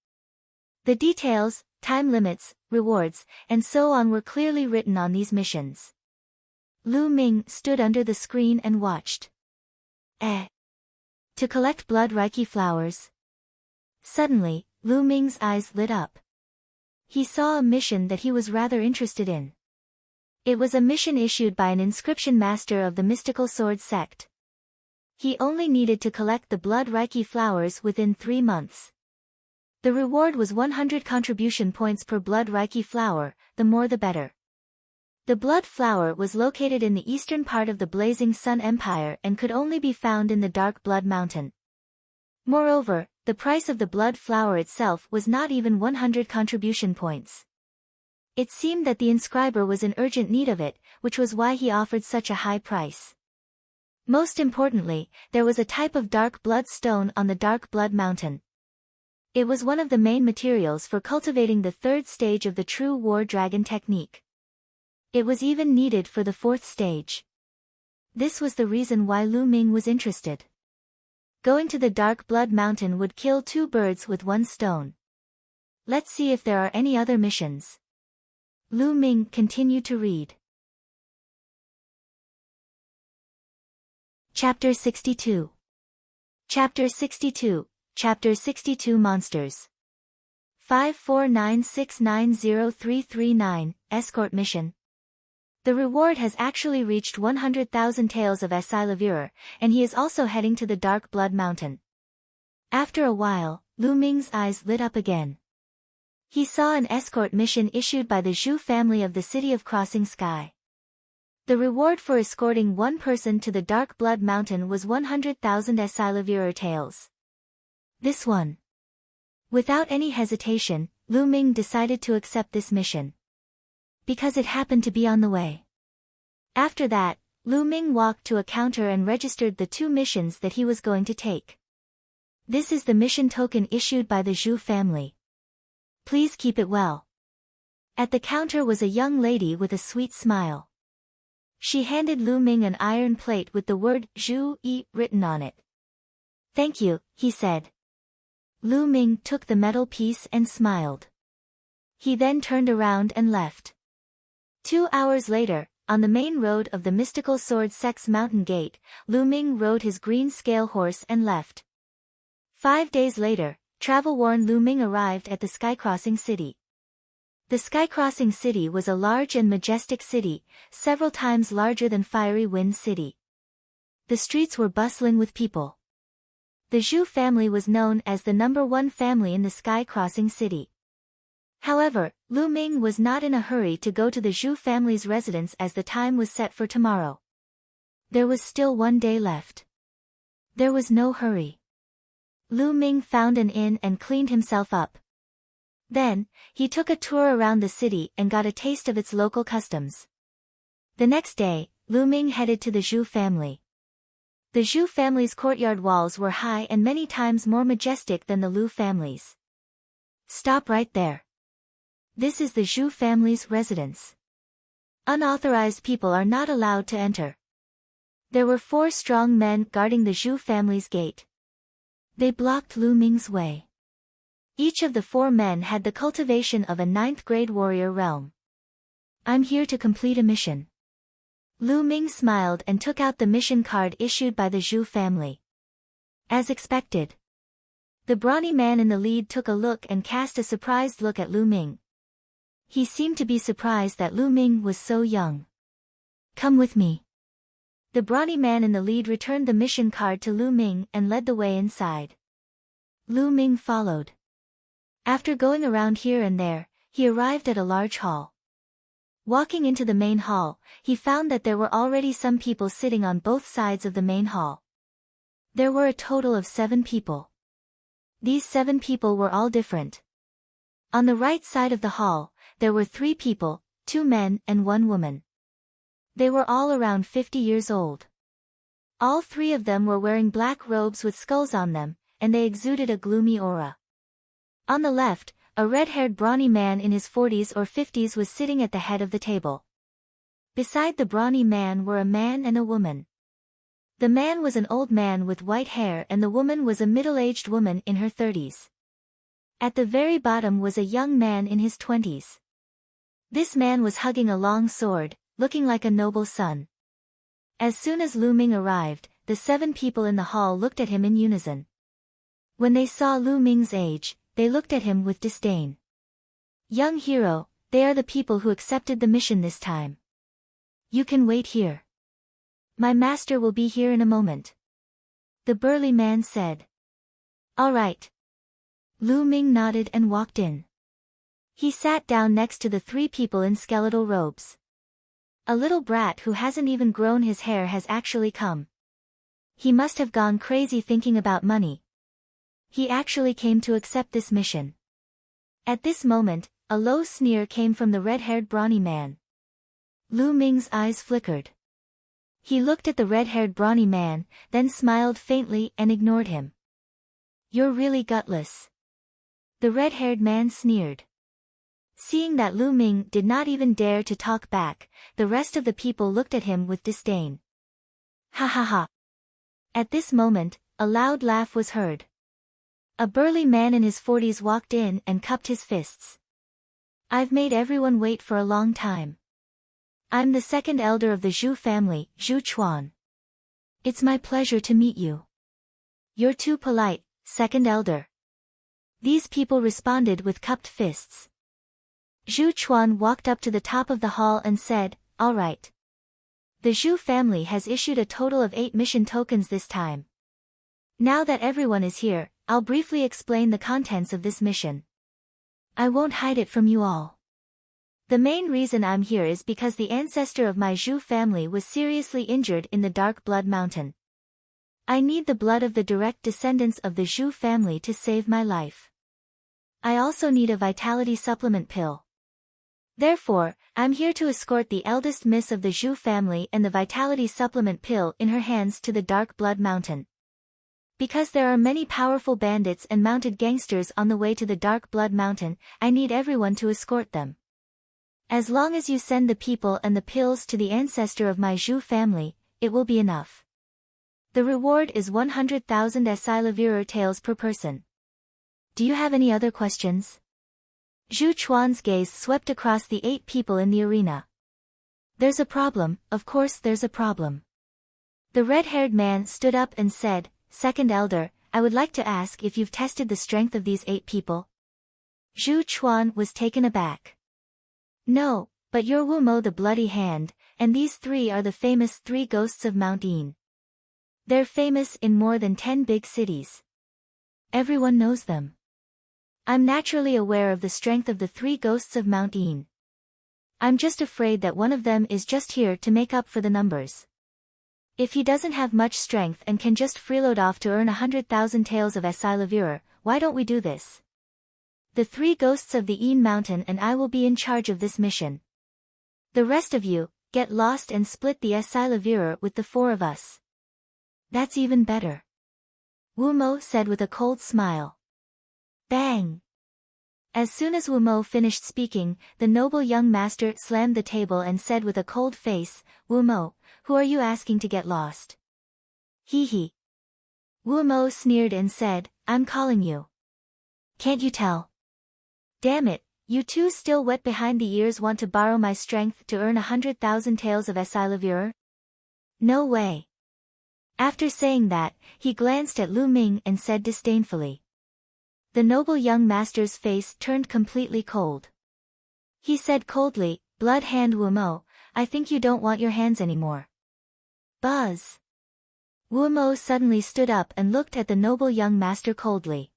The details, time limits, rewards, and so on were clearly written on these missions. Lu Ming stood under the screen and watched. To collect blood reiki flowers. Suddenly, Lu Ming's eyes lit up. He saw a mission that he was rather interested in. It was a mission issued by an inscription master of the mystical sword sect. He only needed to collect the blood reiki flowers within 3 months. The reward was 100 contribution points per blood reiki flower, the more the better. The blood flower was located in the eastern part of the Blazing Sun Empire and could only be found in the Dark Blood Mountain. Moreover, the price of the blood flower itself was not even 100 contribution points. It seemed that the inscriber was in urgent need of it, which was why he offered such a high price. Most importantly, there was a type of dark blood stone on the Dark Blood Mountain. It was one of the main materials for cultivating the third stage of the true war dragon technique. It was even needed for the fourth stage. This was the reason why Lu Ming was interested. Going to the Dark Blood Mountain would kill 2 birds with 1 stone. Let's see if there are any other missions. Lu Ming continued to read. Chapter 62. Chapter 62, Chapter 62 Monsters. 549690339, Escort Mission. The reward has actually reached 100,000 taels of Esilavir, and he is also heading to the Dark Blood Mountain. After a while, Lu Ming's eyes lit up again. He saw an escort mission issued by the Zhu family of the City of Crossing Sky. The reward for escorting one person to the Dark Blood Mountain was 100,000 Esilavir taels. This one. Without any hesitation, Lu Ming decided to accept this mission. Because it happened to be on the way. After that, Lu Ming walked to a counter and registered the 2 missions that he was going to take. This is the mission token issued by the Zhu family. Please keep it well. At the counter was a young lady with a sweet smile. She handed Lu Ming an iron plate with the word Zhu Yi written on it. Thank you, he said. Lu Ming took the metal piece and smiled. He then turned around and left. 2 hours later, on the main road of the mystical sword sect's mountain gate, Lu Ming rode his green scale horse and left. 5 days later, travel-worn Lu Ming arrived at the Skycrossing City. The Skycrossing City was a large and majestic city, several times larger than Fiery Wind City. The streets were bustling with people. The Zhu family was known as the #1 family in the Skycrossing City. However, Lu Ming was not in a hurry to go to the Zhu family's residence as the time was set for tomorrow. There was still 1 day left. There was no hurry. Lu Ming found an inn and cleaned himself up. Then, he took a tour around the city and got a taste of its local customs. The next day, Lu Ming headed to the Zhu family. The Zhu family's courtyard walls were high and many times more majestic than the Lu family's. Stop right there. This is the Zhu family's residence. Unauthorized people are not allowed to enter. There were 4 strong men guarding the Zhu family's gate. They blocked Lu Ming's way. Each of the 4 men had the cultivation of a 9th-grade warrior realm. I'm here to complete a mission. Lu Ming smiled and took out the mission card issued by the Zhu family. As expected. The brawny man in the lead took a look and cast a surprised look at Lu Ming. He seemed to be surprised that Lu Ming was so young. Come with me. The brawny man in the lead returned the mission card to Lu Ming and led the way inside. Lu Ming followed. After going around here and there, he arrived at a large hall. Walking into the main hall, he found that there were already some people sitting on both sides of the main hall. There were a total of 7 people. These 7 people were all different. On the right side of the hall, there were 3 people, 2 men and 1 woman. They were all around 50 years old. All 3 of them were wearing black robes with skulls on them, and they exuded a gloomy aura. On the left, a red-haired brawny man in his 40s or 50s was sitting at the head of the table. Beside the brawny man were a man and a woman. The man was an old man with white hair and the woman was a middle-aged woman in her 30s. At the very bottom was a young man in his 20s. This man was hugging a long sword, looking like a noble son. As soon as Lu Ming arrived, the 7 people in the hall looked at him in unison. When they saw Lu Ming's age, they looked at him with disdain. Young hero, they are the people who accepted the mission this time. You can wait here. My master will be here in a moment. The burly man said. All right. Lu Ming nodded and walked in. He sat down next to the 3 people in skeletal robes. A little brat who hasn't even grown his hair has actually come. He must have gone crazy thinking about money. He actually came to accept this mission. At this moment, a low sneer came from the red-haired brawny man. Lu Ming's eyes flickered. He looked at the red-haired brawny man, then smiled faintly and ignored him. You're really gutless. The red-haired man sneered. Seeing that Lu Ming did not even dare to talk back, the rest of the people looked at him with disdain. Ha ha ha. At this moment, a loud laugh was heard. A burly man in his 40s walked in and cupped his fists. I've made everyone wait for a long time. I'm the 2nd elder of the Zhu family, Zhu Chuan. It's my pleasure to meet you. You're too polite, 2nd elder. These people responded with cupped fists. Zhu Chuan walked up to the top of the hall and said, all right. The Zhu family has issued a total of 8 mission tokens this time. Now that everyone is here, I'll briefly explain the contents of this mission. I won't hide it from you all. The main reason I'm here is because the ancestor of my Zhu family was seriously injured in the Dark Blood Mountain. I need the blood of the direct descendants of the Zhu family to save my life. I also need a vitality supplement pill. Therefore, I'm here to escort the eldest miss of the Zhu family and the vitality supplement pill in her hands to the Dark Blood Mountain. Because there are many powerful bandits and mounted gangsters on the way to the Dark Blood Mountain, I need everyone to escort them. As long as you send the people and the pills to the ancestor of my Zhu family, it will be enough. The reward is 100,000 Esilavirer taels per person. Do you have any other questions? Zhu Chuan's gaze swept across the 8 people in the arena. There's a problem, of course there's a problem. The red-haired man stood up and said, 2nd elder, I would like to ask if you've tested the strength of these 8 people. Zhu Chuan was taken aback. No, but you're Wu Mo the Bloody Hand, and these 3 are the famous 3 ghosts of Mount Yin. They're famous in more than 10 big cities. Everyone knows them. I'm naturally aware of the strength of the 3 ghosts of Mount Yin. I'm just afraid that one of them is just here to make up for the numbers. If he doesn't have much strength and can just freeload off to earn 100,000 taels of Esilavirer, why don't we do this? The 3 ghosts of the Yin Mountain and I will be in charge of this mission. The rest of you, get lost and split the Esilavirer with the 4 of us. That's even better. Wu Mo said with a cold smile. Bang! As soon as Wu Mo finished speaking, the noble young master slammed the table and said with a cold face, Wu Mo, who are you asking to get lost? Hee hee. Wu Mo sneered and said, I'm calling you. Can't you tell? Damn it, you two still wet behind the ears want to borrow my strength to earn 100,000 taels of Esilavure? No way. After saying that, he glanced at Lu Ming and said disdainfully. The noble young master's face turned completely cold. He said coldly, Blood Hand Wu Mo, I think you don't want your hands anymore. Buzz. Wu Mo suddenly stood up and looked at the noble young master coldly.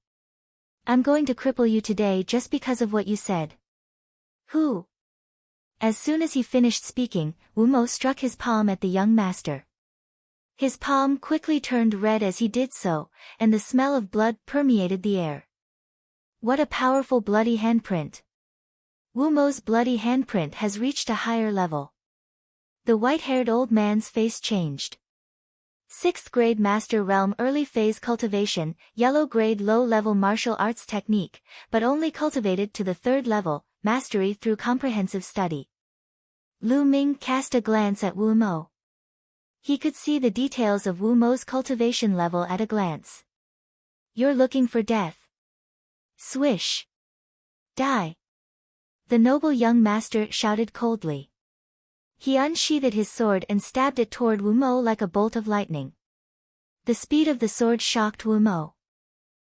I'm going to cripple you today just because of what you said. Who? As soon as he finished speaking, Wu Mo struck his palm at the young master. His palm quickly turned red as he did so, and the smell of blood permeated the air. What a powerful bloody handprint. Wu Mo's bloody handprint has reached a higher level. The white-haired old man's face changed. 6th grade Master Realm Early Phase Cultivation, Yellow Grade Low-Level Martial Arts Technique, but only cultivated to the 3rd level, Mastery through Comprehensive Study. Lu Ming cast a glance at Wu Mo. He could see the details of Wu Mo's cultivation level at a glance. You're looking for death. Swish. Die. The noble young master shouted coldly. He unsheathed his sword and stabbed it toward Wu Mo like a bolt of lightning. The speed of the sword shocked Wu Mo.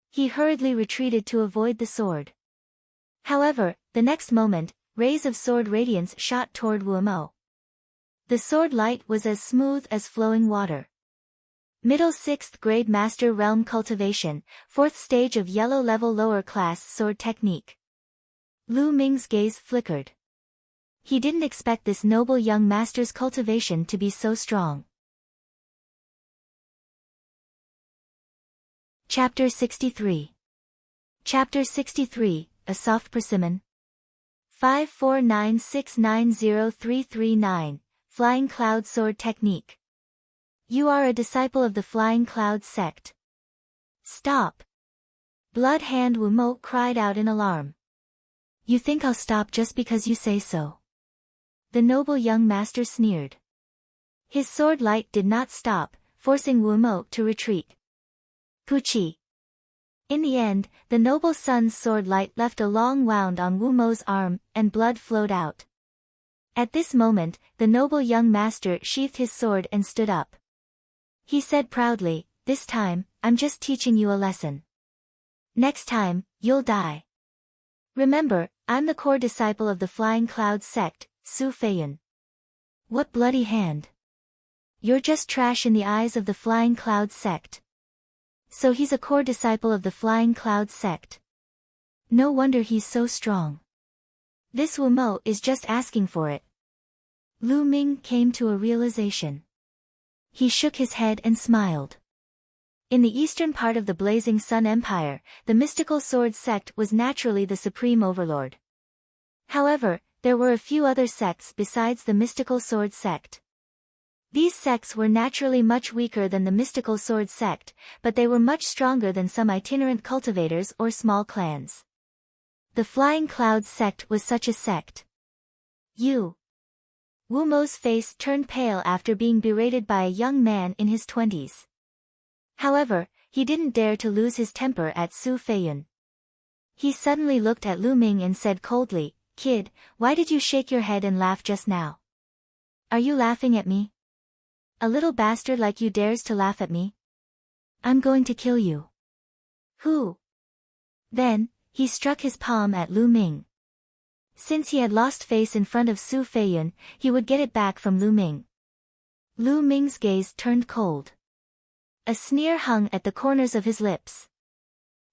He hurriedly retreated to avoid the sword. However, the next moment, rays of sword radiance shot toward Wu Mo. The sword light was as smooth as flowing water. Middle 6th grade Master Realm Cultivation, 4th stage of Yellow Level Lower Class Sword Technique. Lu Ming's gaze flickered. He didn't expect this noble young master's cultivation to be so strong. Chapter 63. Chapter 63, A Soft Persimmon. 549690339, Flying Cloud Sword Technique. You are a disciple of the Flying Cloud sect. Stop! Blood Hand Wu Mo cried out in alarm. You think I'll stop just because you say so? The noble young master sneered. His sword light did not stop, forcing Wu Mo to retreat. Puchi. In the end, the noble son's sword light left a long wound on Wu Mo's arm, and blood flowed out. At this moment, the noble young master sheathed his sword and stood up. He said proudly, This time, I'm just teaching you a lesson. Next time, you'll die. Remember, I'm the core disciple of the Flying Cloud sect, Su Feiyun. What bloody hand! You're just trash in the eyes of the Flying Cloud sect. So he's a core disciple of the Flying Cloud sect. No wonder he's so strong. This Wu Mo is just asking for it. Lu Ming came to a realization. He shook his head and smiled. In the eastern part of the Blazing Sun Empire, the mystical sword sect was naturally the supreme overlord. However, there were a few other sects besides the mystical sword sect. These sects were naturally much weaker than the mystical sword sect, but they were much stronger than some itinerant cultivators or small clans. The Flying Cloud sect was such a sect. Wu Mo's face turned pale after being berated by a young man in his 20s. However, he didn't dare to lose his temper at Su Feiyun. He suddenly looked at Lu Ming and said coldly, Kid, why did you shake your head and laugh just now? Are you laughing at me? A little bastard like you dares to laugh at me? I'm going to kill you. Who? Then, he struck his palm at Lu Ming. Since he had lost face in front of Su Feiyun, he would get it back from Lu Ming. Lu Ming's gaze turned cold. A sneer hung at the corners of his lips.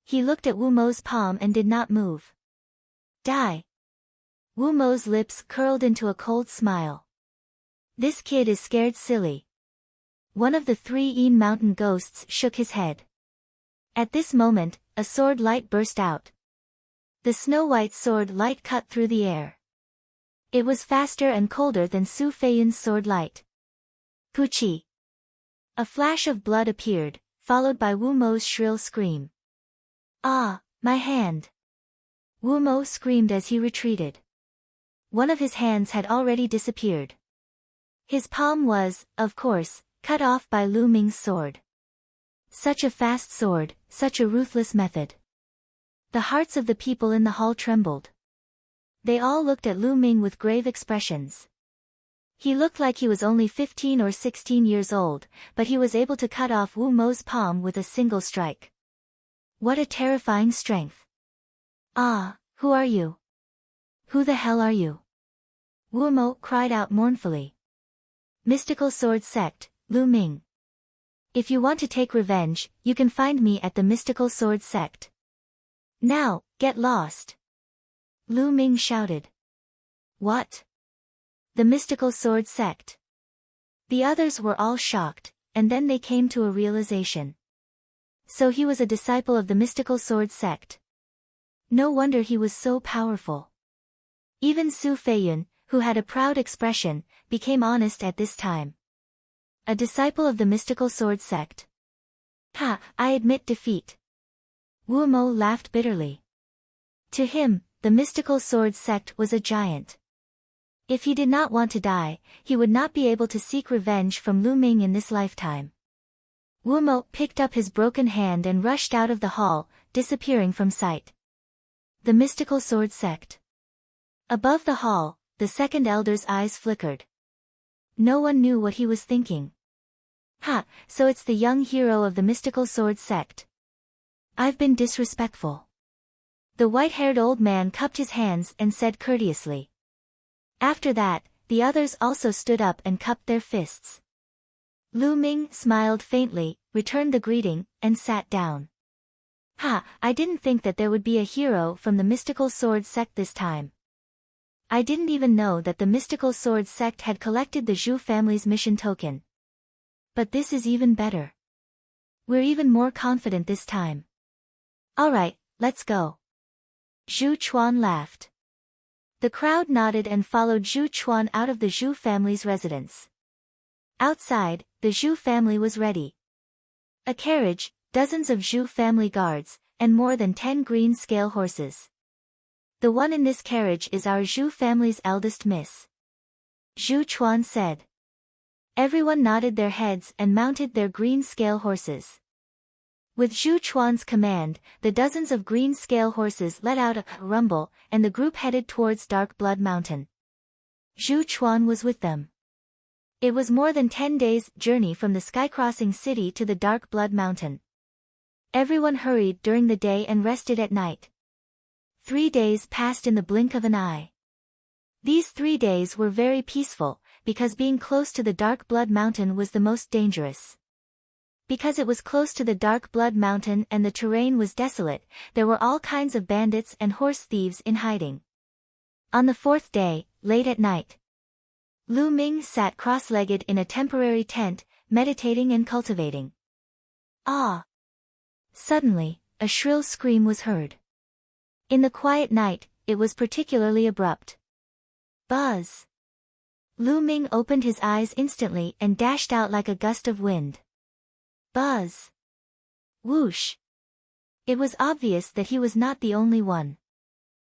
He looked at Wu Mo's palm and did not move. Die. Wu Mo's lips curled into a cold smile. This kid is scared silly. One of the 3 Yin mountain ghosts shook his head. At this moment, a sword light burst out. The snow-white sword light cut through the air. It was faster and colder than Su Feiyun's sword light. Puchi. A flash of blood appeared, followed by Wu Mo's shrill scream. Ah, my hand! Wu Mo screamed as he retreated. One of his hands had already disappeared. His palm was, of course, cut off by Lu Ming's sword. Such a fast sword, such a ruthless method. The hearts of the people in the hall trembled. They all looked at Lu Ming with grave expressions. He looked like he was only 15 or 16 years old, but he was able to cut off Wu Mo's palm with a single strike. What a terrifying strength. Ah, who are you? Who the hell are you? Wu Mo cried out mournfully. Mystical Sword Sect, Lu Ming. If you want to take revenge, you can find me at the Mystical Sword Sect. Now, get lost. Lu Ming shouted. What? The Mystical Sword Sect. The others were all shocked, and then they came to a realization. So he was a disciple of the Mystical Sword Sect. No wonder he was so powerful. Even Su Feiyun, who had a proud expression, became honest at this time. A disciple of the Mystical Sword Sect. Ha, I admit defeat. Wu Mo laughed bitterly. To him, the Mystical Sword Sect was a giant. If he did not want to die, he would not be able to seek revenge from Lu Ming in this lifetime. Wu Mo picked up his broken hand and rushed out of the hall, disappearing from sight. The Mystical Sword Sect. Above the hall, the second elder's eyes flickered. No one knew what he was thinking. Ha, so it's the young hero of the Mystical Sword Sect. I've been disrespectful. The white-haired old man cupped his hands and said courteously. After that, the others also stood up and cupped their fists. Lu Ming smiled faintly, returned the greeting, and sat down. Ha, I didn't think that there would be a hero from the Mystical Sword Sect this time. I didn't even know that the Mystical Sword Sect had collected the Zhu family's mission token. But this is even better. We're even more confident this time. Alright, let's go. Zhu Chuan laughed. The crowd nodded and followed Zhu Chuan out of the Zhu family's residence. Outside, the Zhu family was ready. A carriage, dozens of Zhu family guards, and more than 10 green scale horses. The one in this carriage is our Zhu family's eldest miss. Zhu Chuan said. Everyone nodded their heads and mounted their green scale horses. With Zhu Chuan's command, the dozens of green scale horses let out a rumble, and the group headed towards Dark Blood Mountain. Zhu Chuan was with them. It was more than 10 days' journey from the skycrossing city to the Dark Blood Mountain. Everyone hurried during the day and rested at night. 3 days passed in the blink of an eye. These 3 days were very peaceful, because being close to the Dark Blood Mountain was the most dangerous. Because it was close to the Dark Blood Mountain and the terrain was desolate, there were all kinds of bandits and horse thieves in hiding. On the 4th day, late at night, Lu Ming sat cross-legged in a temporary tent, meditating and cultivating. Ah! Suddenly, a shrill scream was heard. In the quiet night, it was particularly abrupt. Buzz! Lu Ming opened his eyes instantly and dashed out like a gust of wind. Buzz! Whoosh! It was obvious that he was not the only one.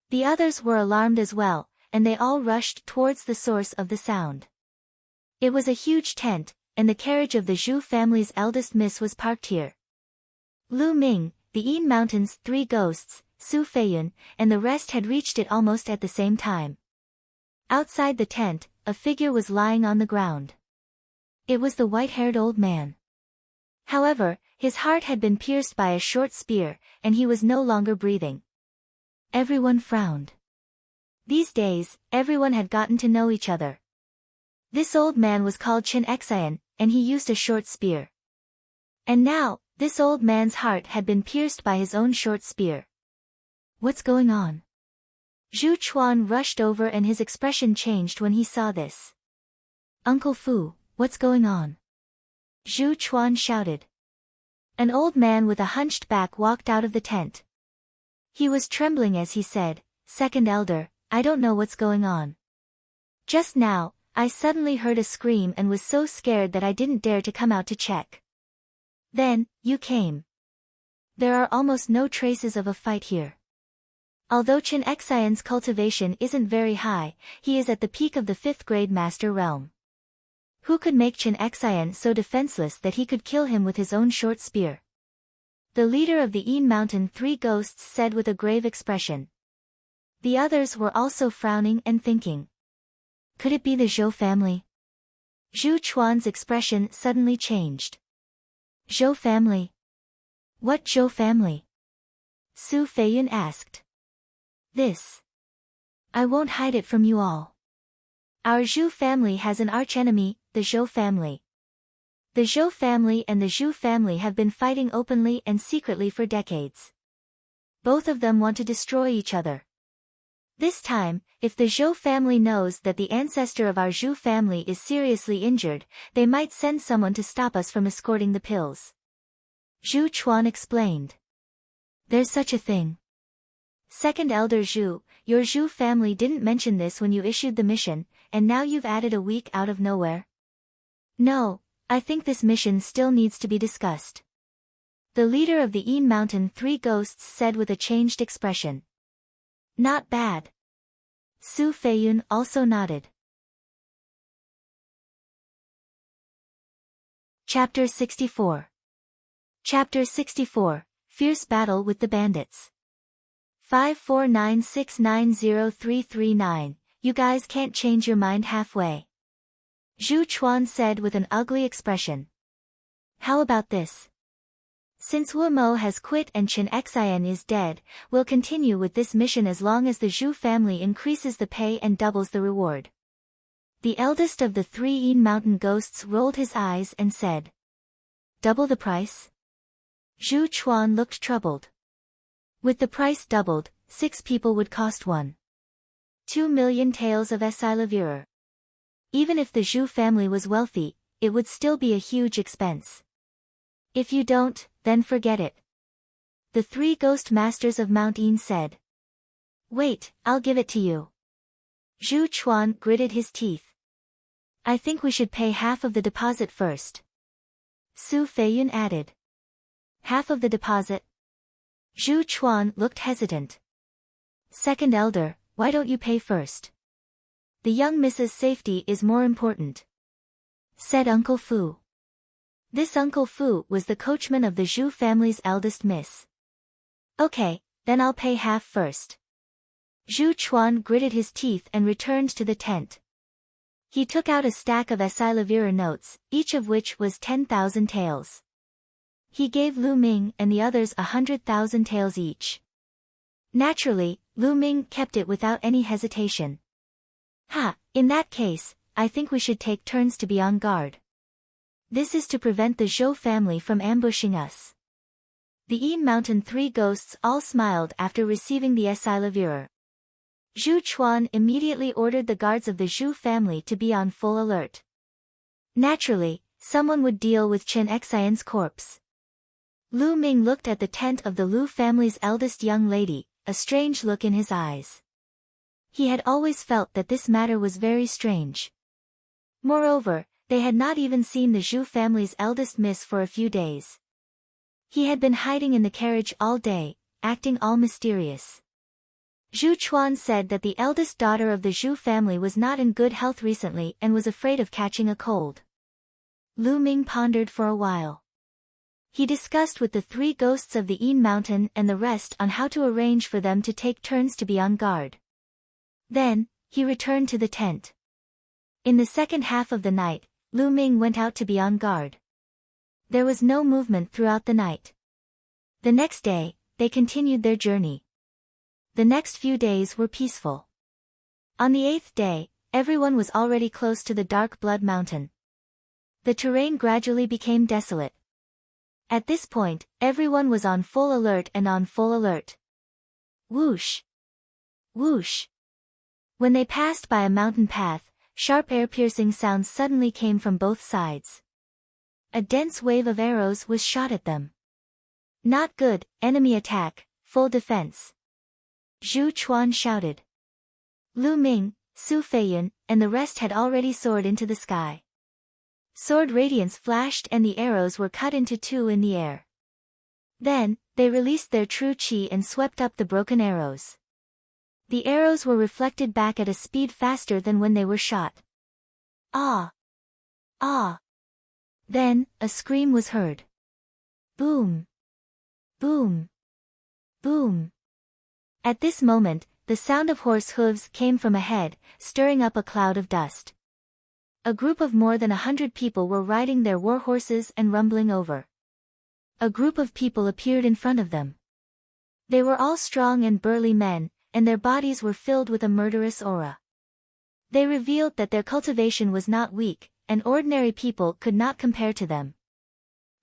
The others were alarmed as well, and they all rushed towards the source of the sound. It was a huge tent, and the carriage of the Zhu family's eldest miss was parked here. Lu Ming, the Yin Mountain's 3 ghosts, Su Feiyun, and the rest had reached it almost at the same time. Outside the tent, a figure was lying on the ground. It was the white-haired old man. However, his heart had been pierced by a short spear, and he was no longer breathing. Everyone frowned. These days, everyone had gotten to know each other. This old man was called Chen Xian, and he used a short spear. And now, this old man's heart had been pierced by his own short spear. What's going on? Zhu Chuan rushed over and his expression changed when he saw this. Uncle Fu, what's going on? Zhu Chuan shouted. An old man with a hunched back walked out of the tent. He was trembling as he said, Second Elder, I don't know what's going on. Just now, I suddenly heard a scream and was so scared that I didn't dare to come out to check. Then, you came. There are almost no traces of a fight here. Although Chen Xian's cultivation isn't very high, he is at the peak of the 5th grade master realm. Who could make Chen Xian so defenseless that he could kill him with his own short spear? The leader of the Yin Mountain Three Ghosts said with a grave expression. The others were also frowning and thinking. Could it be the Zhou family? Zhu Chuan's expression suddenly changed. Zhou family? What Zhou family? Su Feiyun asked. This. I won't hide it from you all. Our Zhu family has an archenemy, the Zhou family. The Zhou family and the Zhu family have been fighting openly and secretly for decades. Both of them want to destroy each other. This time, if the Zhou family knows that the ancestor of our Zhu family is seriously injured, they might send someone to stop us from escorting the pills. Zhu Chuan explained. There's such a thing. Second Elder Zhu, your Zhu family didn't mention this when you issued the mission, and now you've added a week out of nowhere? No, I think this mission still needs to be discussed. The leader of the Yin Mountain Three Ghosts said with a changed expression. Not bad. Su Feiyun also nodded. Chapter 64. Chapter 64, Fierce Battle with the Bandits. 549690339, you guys can't change your mind halfway. Zhu Chuan said with an ugly expression. How about this? Since Wu Mo has quit and Chen Xian is dead, we'll continue with this mission as long as the Zhu family increases the pay and doubles the reward. The eldest of the three Yin Mountain ghosts rolled his eyes and said. Double the price? Zhu Chuan looked troubled. With the price doubled, 6 people would cost 1.2 million taels of Esilavir. Even if the Zhu family was wealthy, it would still be a huge expense. If you don't, then forget it. The 3 ghost masters of Mount Yin said. Wait, I'll give it to you. Zhu Chuan gritted his teeth. I think we should pay half of the deposit first. Su Feiyun added. Half of the deposit? Zhu Chuan looked hesitant. Second Elder, why don't you pay first? The young Mrs.'s safety is more important. Said Uncle Fu. This Uncle Fu was the coachman of the Zhu family's eldest miss. Okay, then I'll pay half first. Zhu Chuan gritted his teeth and returned to the tent. He took out a stack of Esilavira notes, each of which was 10,000 taels. He gave Lu Ming and the others 100,000 taels each. Naturally, Lu Ming kept it without any hesitation. In that case, I think we should take turns to be on guard. This is to prevent the Zhou family from ambushing us. The Yin Mountain Three Ghosts all smiled after receiving the Esilavira. Zhu Chuan immediately ordered the guards of the Zhu family to be on full alert. Naturally, someone would deal with Chen Xian's corpse. Lu Ming looked at the tent of the Lu family's eldest young lady, a strange look in his eyes. He had always felt that this matter was very strange. Moreover, they had not even seen the Zhu family's eldest miss for a few days. He had been hiding in the carriage all day, acting all mysterious. Zhu Chuan said that the eldest daughter of the Zhu family was not in good health recently and was afraid of catching a cold. Lu Ming pondered for a while. He discussed with the 3 ghosts of the Yin Mountain and the rest on how to arrange for them to take turns to be on guard. Then, he returned to the tent. In the second half of the night, Lu Ming went out to be on guard. There was no movement throughout the night. The next day, they continued their journey. The next few days were peaceful. On the 8th day, everyone was already close to the Dark Blood Mountain. The terrain gradually became desolate. At this point, everyone was on full alert and on full alert. Whoosh! Whoosh! When they passed by a mountain path, sharp air-piercing sounds suddenly came from both sides. A dense wave of arrows was shot at them. Not good, enemy attack, full defense. Zhu Chuan shouted. Lu Ming, Su Feiyun, and the rest had already soared into the sky. Sword radiance flashed and the arrows were cut into 2 in the air. Then, they released their true qi and swept up the broken arrows. The arrows were reflected back at a speed faster than when they were shot. Ah! Ah! Then, a scream was heard. Boom! Boom! Boom! At this moment, the sound of horse hooves came from ahead, stirring up a cloud of dust. A group of more than 100 people were riding their war horses and rumbling over. A group of people appeared in front of them. They were all strong and burly men, and their bodies were filled with a murderous aura. They revealed that their cultivation was not weak, and ordinary people could not compare to them.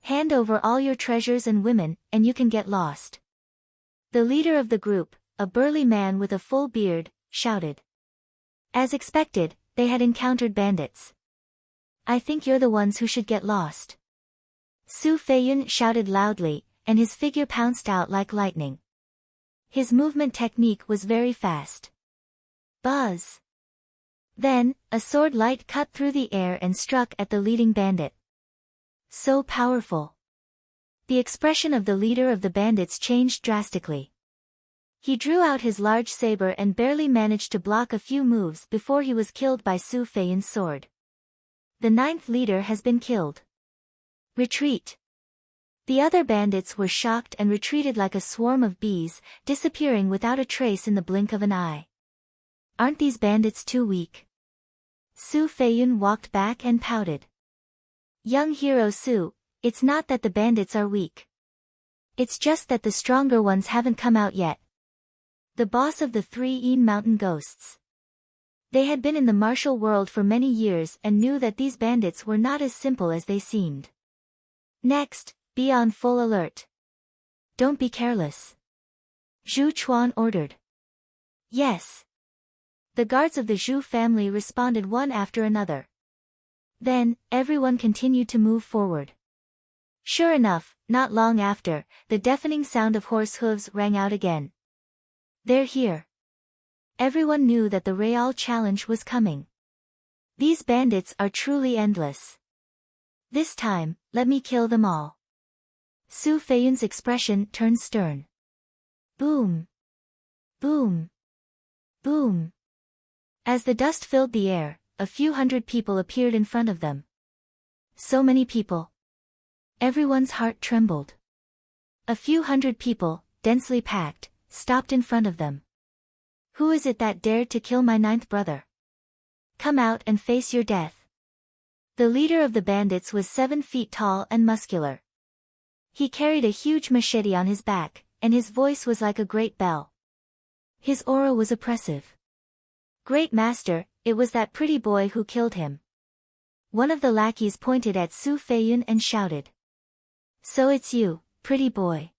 Hand over all your treasures and women, and you can get lost. The leader of the group, a burly man with a full beard, shouted. As expected, they had encountered bandits. I think you're the ones who should get lost. Su Feiyun shouted loudly, and his figure pounced out like lightning. His movement technique was very fast. Buzz! Then, a sword light cut through the air and struck at the leading bandit. So powerful. The expression of the leader of the bandits changed drastically. He drew out his large saber and barely managed to block a few moves before he was killed by Su Feiyun's sword. The 9th leader has been killed. Retreat. The other bandits were shocked and retreated like a swarm of bees, disappearing without a trace in the blink of an eye. Aren't these bandits too weak? Su Feiyun walked back and pouted. Young hero Su, it's not that the bandits are weak. It's just that the stronger ones haven't come out yet. The boss of the 3 mountain ghosts. They had been in the martial world for many years and knew that these bandits were not as simple as they seemed. Next, be on full alert. Don't be careless. Zhu Chuan ordered. Yes. The guards of the Zhu family responded one after another. Then, everyone continued to move forward. Sure enough, not long after, the deafening sound of horse hooves rang out again. They're here. Everyone knew that the Real challenge was coming. These bandits are truly endless. This time, let me kill them all. Su Feiyun's expression turned stern. Boom! Boom! Boom! As the dust filled the air, a few hundred people appeared in front of them. So many people. Everyone's heart trembled. A few hundred people, densely packed, stopped in front of them. Who is it that dared to kill my 9th brother? Come out and face your death. The leader of the bandits was 7 feet tall and muscular. He carried a huge machete on his back, and his voice was like a great bell. His aura was oppressive. Great Master, it was that pretty boy who killed him. One of the lackeys pointed at Su Feiyun and shouted. So it's you, pretty boy.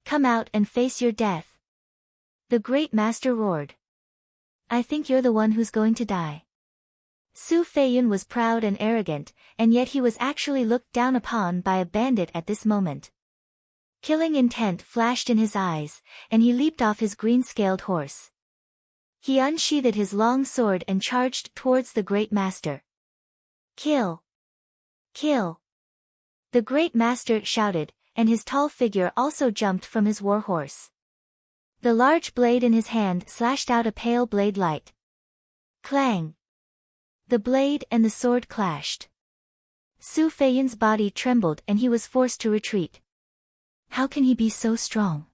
Come out and face your death. The Great Master roared. I think you're the one who's going to die. Su Feiyun was proud and arrogant, and yet he was actually looked down upon by a bandit at this moment. Killing intent flashed in his eyes, and he leaped off his green-scaled horse. He unsheathed his long sword and charged towards the Great Master. Kill! Kill! The Great Master shouted, and his tall figure also jumped from his war horse. The large blade in his hand slashed out a pale blade light. Clang! The blade and the sword clashed. Su Feiyun's body trembled and he was forced to retreat. How can he be so strong?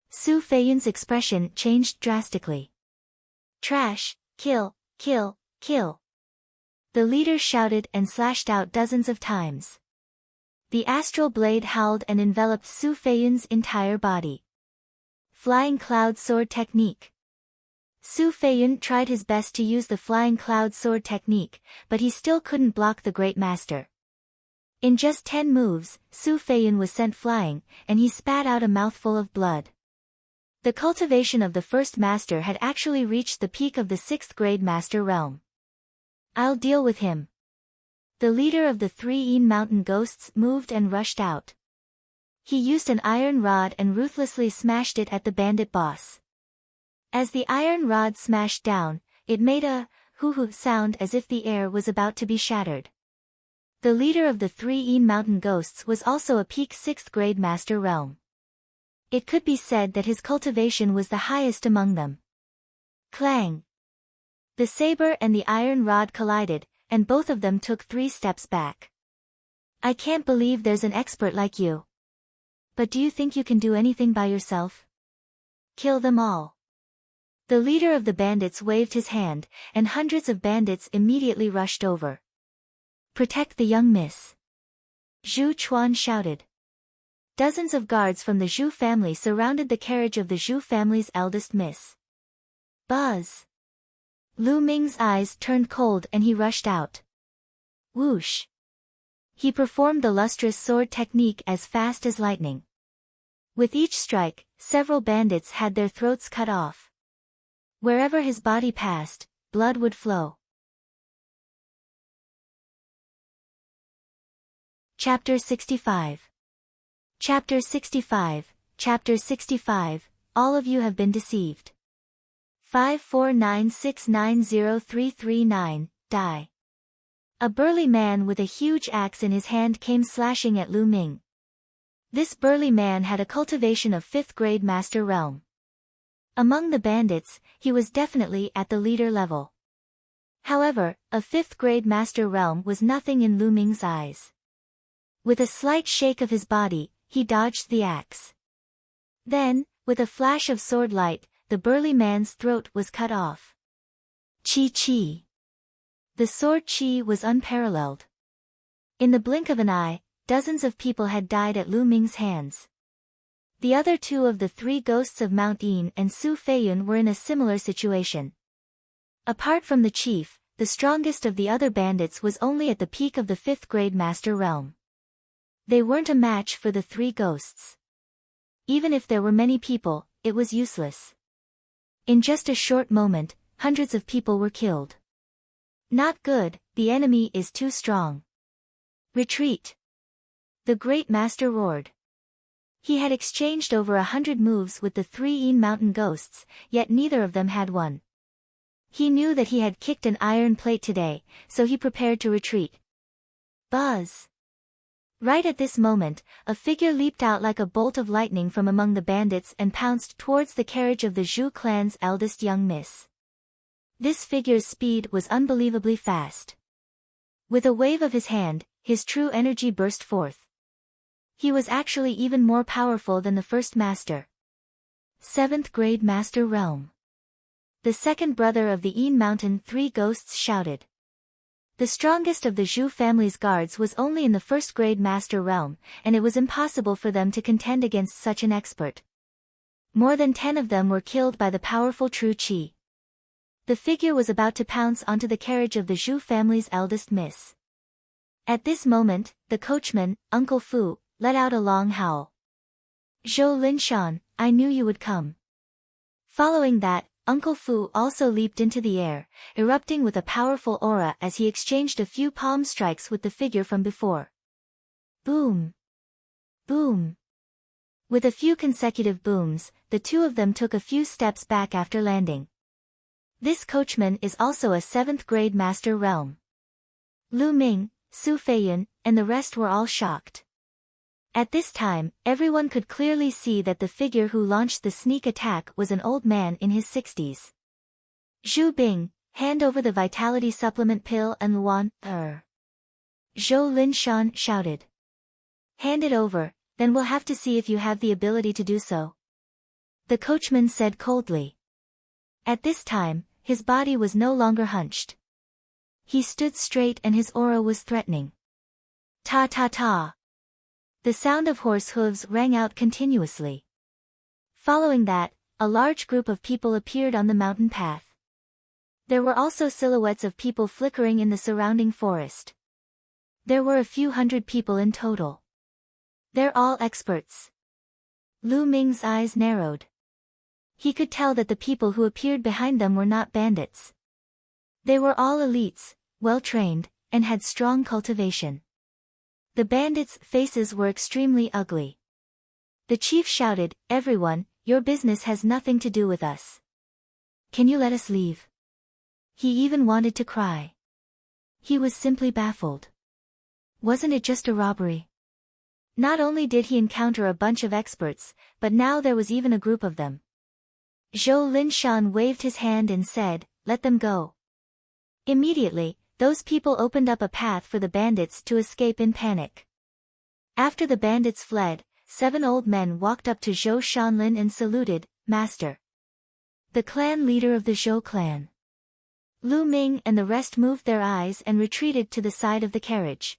Su Feiyun's expression changed drastically. Trash, kill, kill, kill. The leader shouted and slashed out dozens of times. The astral blade howled and enveloped Su Feiyun's entire body. Flying Cloud Sword Technique. Su Feiyun tried his best to use the Flying Cloud Sword technique, but he still couldn't block the Great Master. In just 10 moves, Su Feiyun was sent flying, and he spat out a mouthful of blood. The cultivation of the first master had actually reached the peak of the 6th grade master realm. I'll deal with him. The leader of the 3 mountain ghosts moved and rushed out. He used an iron rod and ruthlessly smashed it at the bandit boss. As the iron rod smashed down, it made a hoo-hoo sound as if the air was about to be shattered. The leader of the 3 mountain ghosts was also a peak 6th grade master realm. It could be said that his cultivation was the highest among them. Clang! The saber and the iron rod collided, and both of them took 3 steps back. I can't believe there's an expert like you. But do you think you can do anything by yourself? Kill them all. The leader of the bandits waved his hand, and hundreds of bandits immediately rushed over. Protect the young miss. Zhu Chuan shouted. Dozens of guards from the Zhu family surrounded the carriage of the Zhu family's eldest miss. Buzz! Lu Ming's eyes turned cold and he rushed out. Whoosh! He performed the lustrous sword technique as fast as lightning. With each strike, several bandits had their throats cut off. Wherever his body passed, blood would flow. Chapter 65. Chapter 65, Chapter 65, All of you have been deceived. 549690339, die. A burly man with a huge axe in his hand came slashing at Lu Ming. This burly man had a cultivation of 5th grade master realm. Among the bandits, he was definitely at the leader level. However, a 5th grade master realm was nothing in Lu Ming's eyes. With a slight shake of his body, he dodged the axe. Then, with a flash of sword light, the burly man's throat was cut off. Chi. The sword chi was unparalleled. In the blink of an eye, dozens of people had died at Lu Ming's hands. The other two of the 3 ghosts of Mount Yin and Su Feiyun were in a similar situation. Apart from the chief, the strongest of the other bandits was only at the peak of the 5th grade master realm. They weren't a match for the 3 ghosts. Even if there were many people, it was useless. In just a short moment, hundreds of people were killed. Not good, the enemy is too strong. Retreat! The great master roared. He had exchanged over 100 moves with the 3 Yin mountain ghosts, yet neither of them had won. He knew that he had kicked an iron plate today, so he prepared to retreat. Buzz! Right at this moment, a figure leaped out like a bolt of lightning from among the bandits and pounced towards the carriage of the Zhu clan's eldest young miss. This figure's speed was unbelievably fast. With a wave of his hand, his true energy burst forth. He was actually even more powerful than the first master. 7th grade master realm. The second brother of the Yin mountain 3 ghosts shouted. The strongest of the Zhu family's guards was only in the 1st grade master realm, and it was impossible for them to contend against such an expert. More than 10 of them were killed by the powerful true chi. The figure was about to pounce onto the carriage of the Zhu family's eldest miss. At this moment, the coachman, Uncle Fu, let out a long howl. Zhou Linshan, I knew you would come. Following that, Uncle Fu also leaped into the air, erupting with a powerful aura as he exchanged a few palm strikes with the figure from before. Boom! Boom! With a few consecutive booms, the two of them took a few steps back after landing. This coachman is also a 7th grade master realm. Lu Ming, Su Feiyun, and the rest were all shocked. At this time, everyone could clearly see that the figure who launched the sneak attack was an old man in his 60s. Zhu Bing, hand over the vitality supplement pill and Luan, Zhou Linshan shouted. Hand it over, then we'll have to see if you have the ability to do so. The coachman said coldly. At this time, his body was no longer hunched. He stood straight and his aura was threatening. Ta ta ta. The sound of horse hooves rang out continuously. Following that, a large group of people appeared on the mountain path. There were also silhouettes of people flickering in the surrounding forest. There were a few hundred people in total. They're all experts. Lu Ming's eyes narrowed. He could tell that the people who appeared behind them were not bandits. They were all elites, well-trained, and had strong cultivation. The bandits' faces were extremely ugly. The chief shouted, Everyone, your business has nothing to do with us. Can you let us leave? He even wanted to cry. He was simply baffled. Wasn't it just a robbery? Not only did he encounter a bunch of experts, but now there was even a group of them. Zhou Linshan waved his hand and said, Let them go. Immediately, those people opened up a path for the bandits to escape in panic. After the bandits fled, 7 old men walked up to Zhou Shanlin and saluted, "Master." The clan leader of the Zhou clan. Lu Ming and the rest moved their eyes and retreated to the side of the carriage.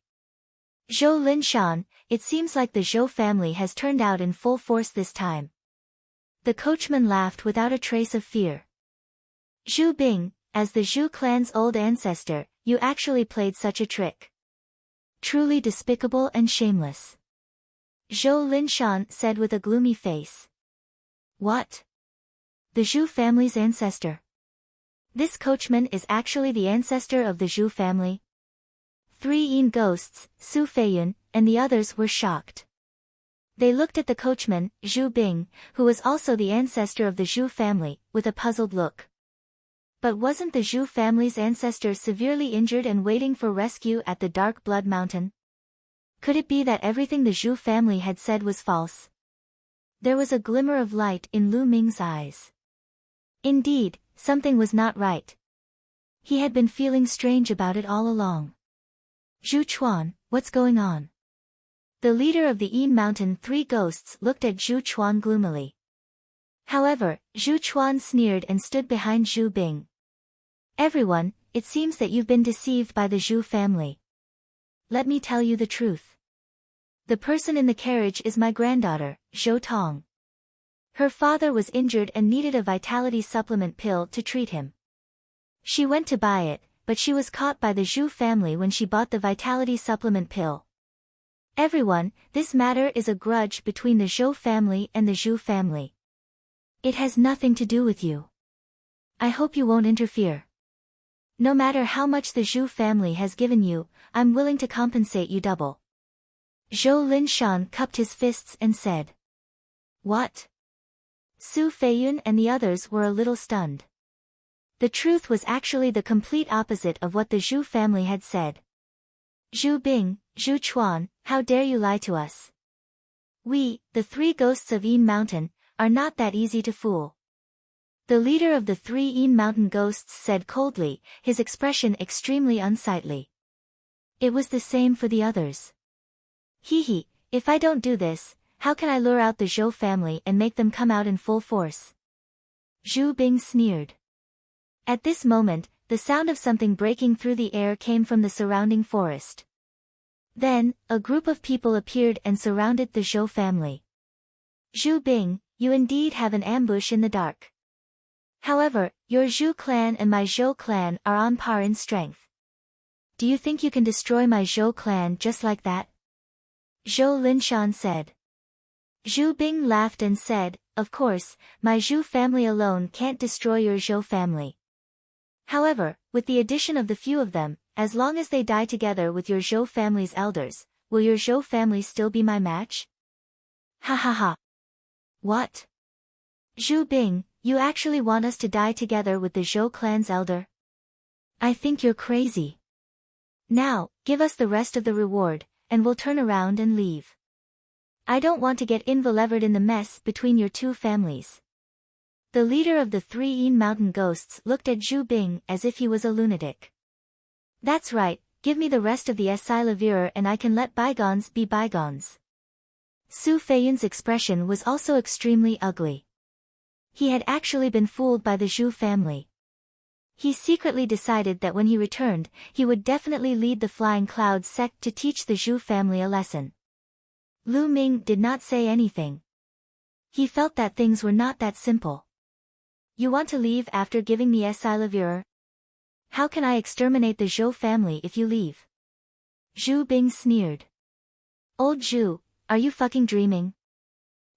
"Zhou Linshan, it seems like the Zhou family has turned out in full force this time." The coachman laughed without a trace of fear. "Zhu Bing, as the Zhu clan's old ancestor, you actually played such a trick. Truly despicable and shameless." Zhou Linshan said with a gloomy face. "What? The Zhu family's ancestor? This coachman is actually the ancestor of the Zhu family?" 3 Yin ghosts, Su Feiyun, and the others were shocked. They looked at the coachman, Zhu Bing, who was also the ancestor of the Zhu family, with a puzzled look. But wasn't the Zhu family's ancestor severely injured and waiting for rescue at the Dark Blood Mountain? Could it be that everything the Zhu family had said was false? There was a glimmer of light in Lu Ming's eyes. Indeed, something was not right. He had been feeling strange about it all along. "Zhu Chuan, what's going on?" The leader of the Yin Mountain 3 ghosts looked at Zhu Chuan gloomily. However, Zhu Chuan sneered and stood behind Zhu Bing. "Everyone, it seems that you've been deceived by the Zhu family. Let me tell you the truth. The person in the carriage is my granddaughter, Zhou Tong. Her father was injured and needed a vitality supplement pill to treat him. She went to buy it, but she was caught by the Zhu family when she bought the vitality supplement pill. Everyone, this matter is a grudge between the Zhou family and the Zhu family. It has nothing to do with you. I hope you won't interfere. No matter how much the Zhu family has given you, I'm willing to compensate you double." Zhou Linshan cupped his fists and said. "What?" Su Feiyun and the others were a little stunned. The truth was actually the complete opposite of what the Zhu family had said. "Zhu Bing, Zhu Chuan, how dare you lie to us? We, the 3 ghosts of Yin Mountain, are not that easy to fool." The leader of the 3 Yin Mountain ghosts said coldly, his expression extremely unsightly. It was the same for the others. "Hee, if I don't do this, how can I lure out the Zhou family and make them come out in full force?" Zhu Bing sneered. At this moment, the sound of something breaking through the air came from the surrounding forest. Then, a group of people appeared and surrounded the Zhou family. "Zhu Bing, you indeed have an ambush in the dark. However, your Zhu clan and my Zhou clan are on par in strength. Do you think you can destroy my Zhou clan just like that?" Zhou Linshan said. Zhu Bing laughed and said, "Of course, my Zhu family alone can't destroy your Zhou family. However, with the addition of the few of them, as long as they die together with your Zhou family's elders, will your Zhou family still be my match?" "Ha ha ha. What? Zhu Bing, you actually want us to die together with the Zhou clan's elder? I think you're crazy. Now, give us the rest of the reward, and we'll turn around and leave. I don't want to get involved in the mess between your 2 families." The leader of the 3 Yin Mountain ghosts looked at Zhu Bing as if he was a lunatic. "That's right, give me the rest of the Esilavir and I can let bygones be bygones." Su Feiyun's expression was also extremely ugly. He had actually been fooled by the Zhu family. He secretly decided that when he returned, he would definitely lead the Flying Cloud sect to teach the Zhu family a lesson. Lu Ming did not say anything. He felt that things were not that simple. "You want to leave after giving me Esilavir? How can I exterminate the Zhou family if you leave?" Zhu Bing sneered. "Old Zhu, are you fucking dreaming?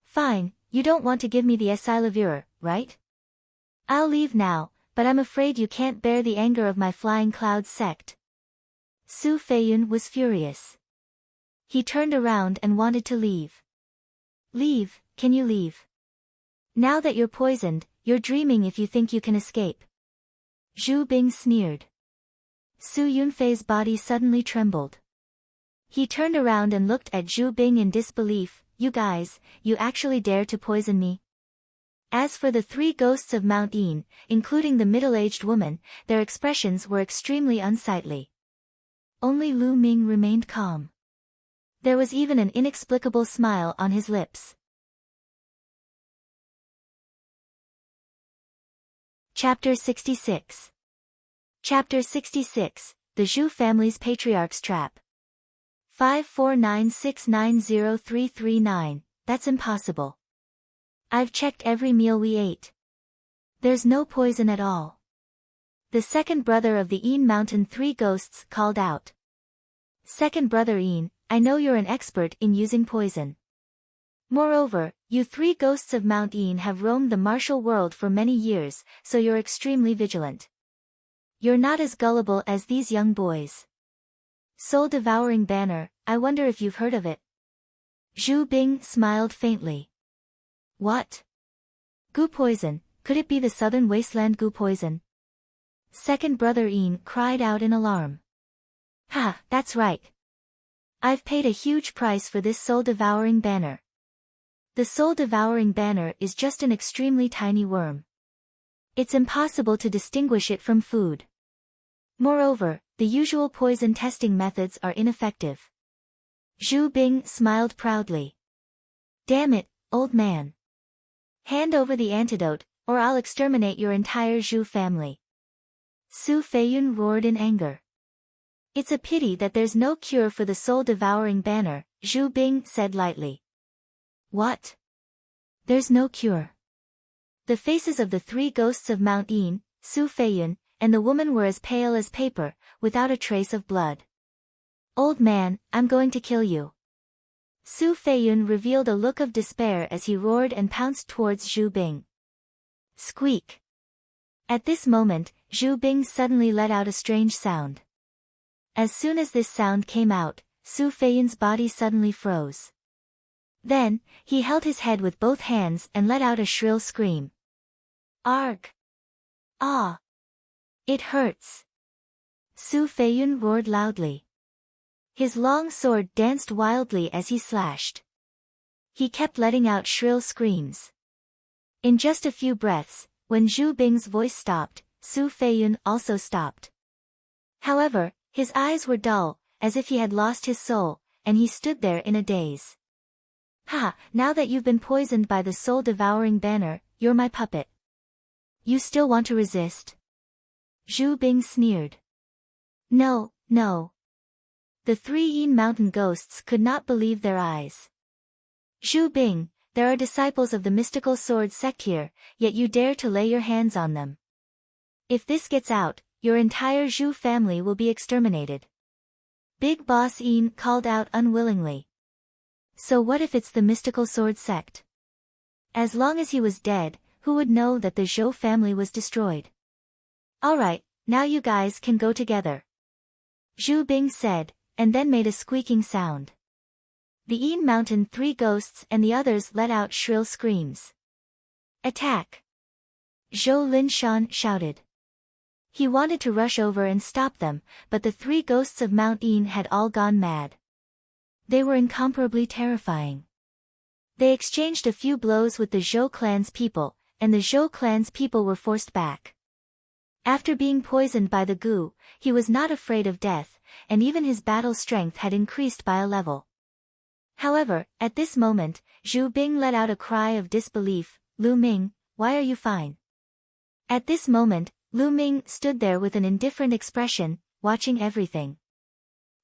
Fine, you don't want to give me the Esilavir, right? I'll leave now, but I'm afraid you can't bear the anger of my Flying Cloud sect." Su Feiyun was furious. He turned around and wanted to leave. "Leave, can you leave? Now that you're poisoned, you're dreaming if you think you can escape." Zhu Bing sneered. Su Yunfei's body suddenly trembled. He turned around and looked at Zhu Bing in disbelief. "You guys, you actually dare to poison me?" As for the 3 ghosts of Mount Yin, including the middle-aged woman, their expressions were extremely unsightly. Only Lu Ming remained calm. There was even an inexplicable smile on his lips. Chapter 66. Chapter 66, The Zhu Family's Patriarch's Trap. 549690339, that's impossible. I've checked every meal we ate. There's no poison at all. The second brother of the Een Mountain Three Ghosts called out. Second brother Een, I know you're an expert in using poison. Moreover, you three ghosts of Mount Een have roamed the martial world for many years, so you're extremely vigilant. You're not as gullible as these young boys. Soul-devouring banner, I wonder if you've heard of it. Zhu Bing smiled faintly. What? Goo poison, could it be the southern wasteland goo poison? Second brother Een cried out in alarm. Ha, that's right. I've paid a huge price for this soul-devouring banner. The soul-devouring banner is just an extremely tiny worm. It's impossible to distinguish it from food. Moreover, the usual poison testing methods are ineffective. Zhu Bing smiled proudly. Damn it, old man. Hand over the antidote, or I'll exterminate your entire Zhu family. Su Feiyun roared in anger. It's a pity that there's no cure for the soul-devouring banner, Zhu Bing said lightly. What? There's no cure. The faces of the three ghosts of Mount Een, Su Feiyun, and the woman were as pale as paper, without a trace of blood. Old man, I'm going to kill you. Su Feiyun revealed a look of despair as he roared and pounced towards Zhu Bing. Squeak. At this moment, Zhu Bing suddenly let out a strange sound. As soon as this sound came out, Su Feiyun's body suddenly froze. Then, he held his head with both hands and let out a shrill scream. Arg! Ah! It hurts! Su Feiyun roared loudly. His long sword danced wildly as he slashed. He kept letting out shrill screams. In just a few breaths, when Zhu Bing's voice stopped, Su Feiyun also stopped. However, his eyes were dull, as if he had lost his soul, and he stood there in a daze. Ha, now that you've been poisoned by the soul-devouring banner, you're my puppet. You still want to resist? Zhu Bing sneered. No, no. The three Een Mountain ghosts could not believe their eyes. Zhu Bing, there are disciples of the mystical sword sect here, yet you dare to lay your hands on them. If this gets out, your entire Zhu family will be exterminated. Big Boss Een called out unwillingly. So what if it's the mystical sword sect? As long as he was dead, who would know that the Zhou family was destroyed? Alright, now you guys can go together. Zhu Bing said, and then made a squeaking sound. The Een Mountain Three Ghosts and the others let out shrill screams. Attack! Zhou Linshan shouted. He wanted to rush over and stop them, but the three ghosts of Mount Een had all gone mad. They were incomparably terrifying. They exchanged a few blows with the Zhou clan's people, and the Zhou clan's people were forced back. After being poisoned by the goo, he was not afraid of death, and even his battle strength had increased by a level. However, at this moment, Zhu Bing let out a cry of disbelief. Lu Ming, why are you fine? At this moment, Lu Ming stood there with an indifferent expression, watching everything.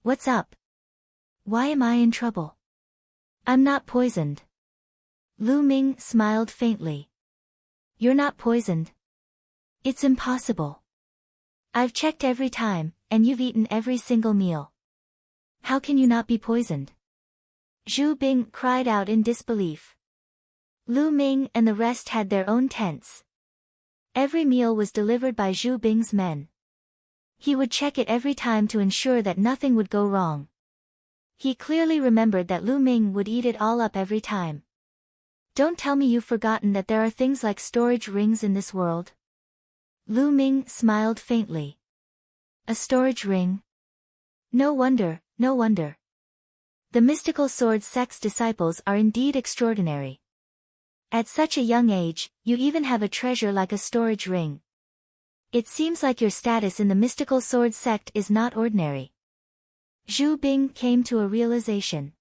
What's up? Why am I in trouble? I'm not poisoned. Lu Ming smiled faintly. You're not poisoned. It's impossible. I've checked every time, and you've eaten every single meal. How can you not be poisoned? Zhu Bing cried out in disbelief. Lu Ming and the rest had their own tents. Every meal was delivered by Zhu Bing's men. He would check it every time to ensure that nothing would go wrong. He clearly remembered that Lu Ming would eat it all up every time. Don't tell me you've forgotten that there are things like storage rings in this world. Lu Ming smiled faintly. A storage ring? No wonder, no wonder. The mystical sword sect's disciples are indeed extraordinary. At such a young age, you even have a treasure like a storage ring. It seems like your status in the mystical sword sect is not ordinary. Zhu Bing came to a realization.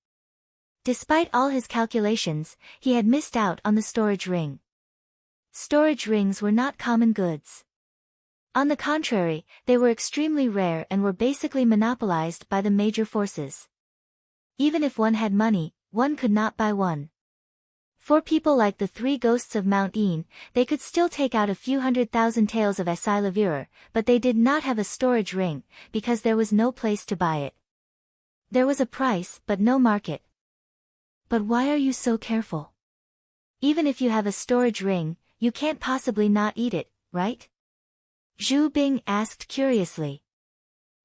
Despite all his calculations, he had missed out on the storage ring. Storage rings were not common goods. On the contrary, they were extremely rare and were basically monopolized by the major forces. Even if one had money, one could not buy one. For people like the three ghosts of Mount Een, they could still take out a few 100,000 taels of Asylevira, but they did not have a storage ring, because there was no place to buy it. There was a price, but no market. But why are you so careful? Even if you have a storage ring, you can't possibly not eat it, right? Zhu Bing asked curiously.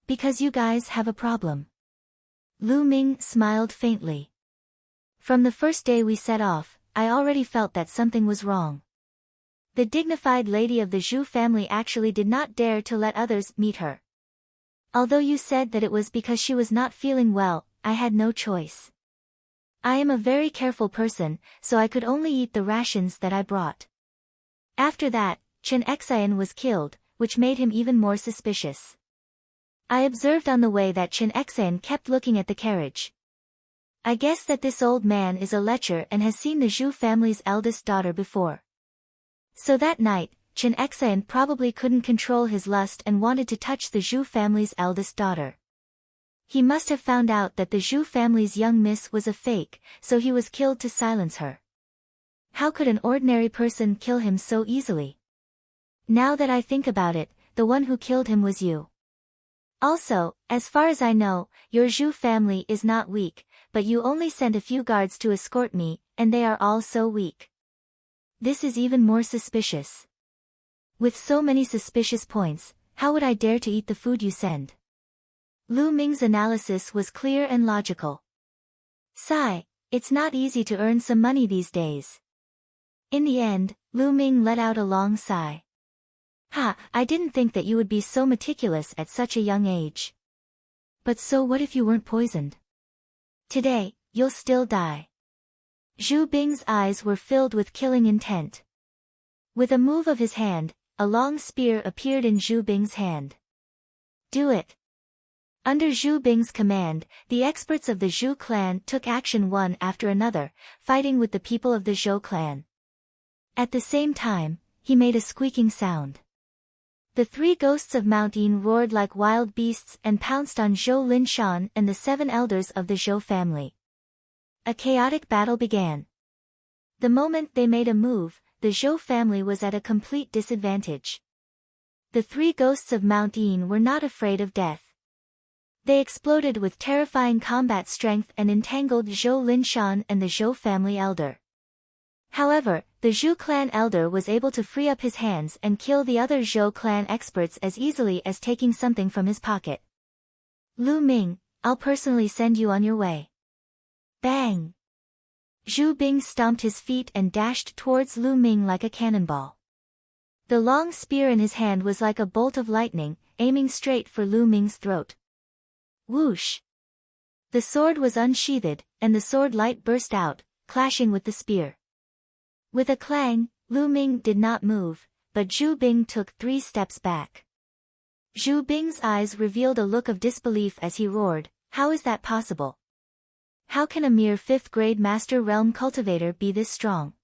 Because you guys have a problem. Lu Ming smiled faintly. From the first day we set off, I already felt that something was wrong. The dignified lady of the Zhu family actually did not dare to let others meet her. Although you said that it was because she was not feeling well, I had no choice. I am a very careful person, so I could only eat the rations that I brought. After that, Chen Xian was killed, which made him even more suspicious. I observed on the way that Chen Xian kept looking at the carriage. I guess that this old man is a lecher and has seen the Zhu family's eldest daughter before. So that night, Chen Xian probably couldn't control his lust and wanted to touch the Zhu family's eldest daughter. He must have found out that the Zhu family's young miss was a fake, so he was killed to silence her. How could an ordinary person kill him so easily? Now that I think about it, the one who killed him was you. Also, as far as I know, your Zhu family is not weak, but you only sent a few guards to escort me, and they are all so weak. This is even more suspicious. With so many suspicious points, how would I dare to eat the food you send? Lu Ming's analysis was clear and logical. Sigh, it's not easy to earn some money these days. In the end, Lu Ming let out a long sigh. Ha, I didn't think that you would be so meticulous at such a young age. But so what if you weren't poisoned? Today, you'll still die. Zhu Bing's eyes were filled with killing intent. With a move of his hand, a long spear appeared in Zhu Bing's hand. Do it. Under Zhu Bing's command, the experts of the Zhu clan took action one after another, fighting with the people of the Zhou clan. At the same time, he made a squeaking sound. The three ghosts of Mount Een roared like wild beasts and pounced on Zhou Linshan and the 7 elders of the Zhou family. A chaotic battle began. The moment they made a move, the Zhou family was at a complete disadvantage. The three ghosts of Mount Een were not afraid of death. They exploded with terrifying combat strength and entangled Zhou Linshan and the Zhou family elder. However, the Zhu clan elder was able to free up his hands and kill the other Zhou clan experts as easily as taking something from his pocket. Lu Ming, I'll personally send you on your way. Bang! Zhu Bing stomped his feet and dashed towards Lu Ming like a cannonball. The long spear in his hand was like a bolt of lightning, aiming straight for Lu Ming's throat. Whoosh! The sword was unsheathed, and the sword light burst out, clashing with the spear. With a clang, Lu Ming did not move, but Zhu Bing took 3 steps back. Zhu Bing's eyes revealed a look of disbelief as he roared, "How is that possible? How can a mere 5th-grade Master Realm Cultivator be this strong?"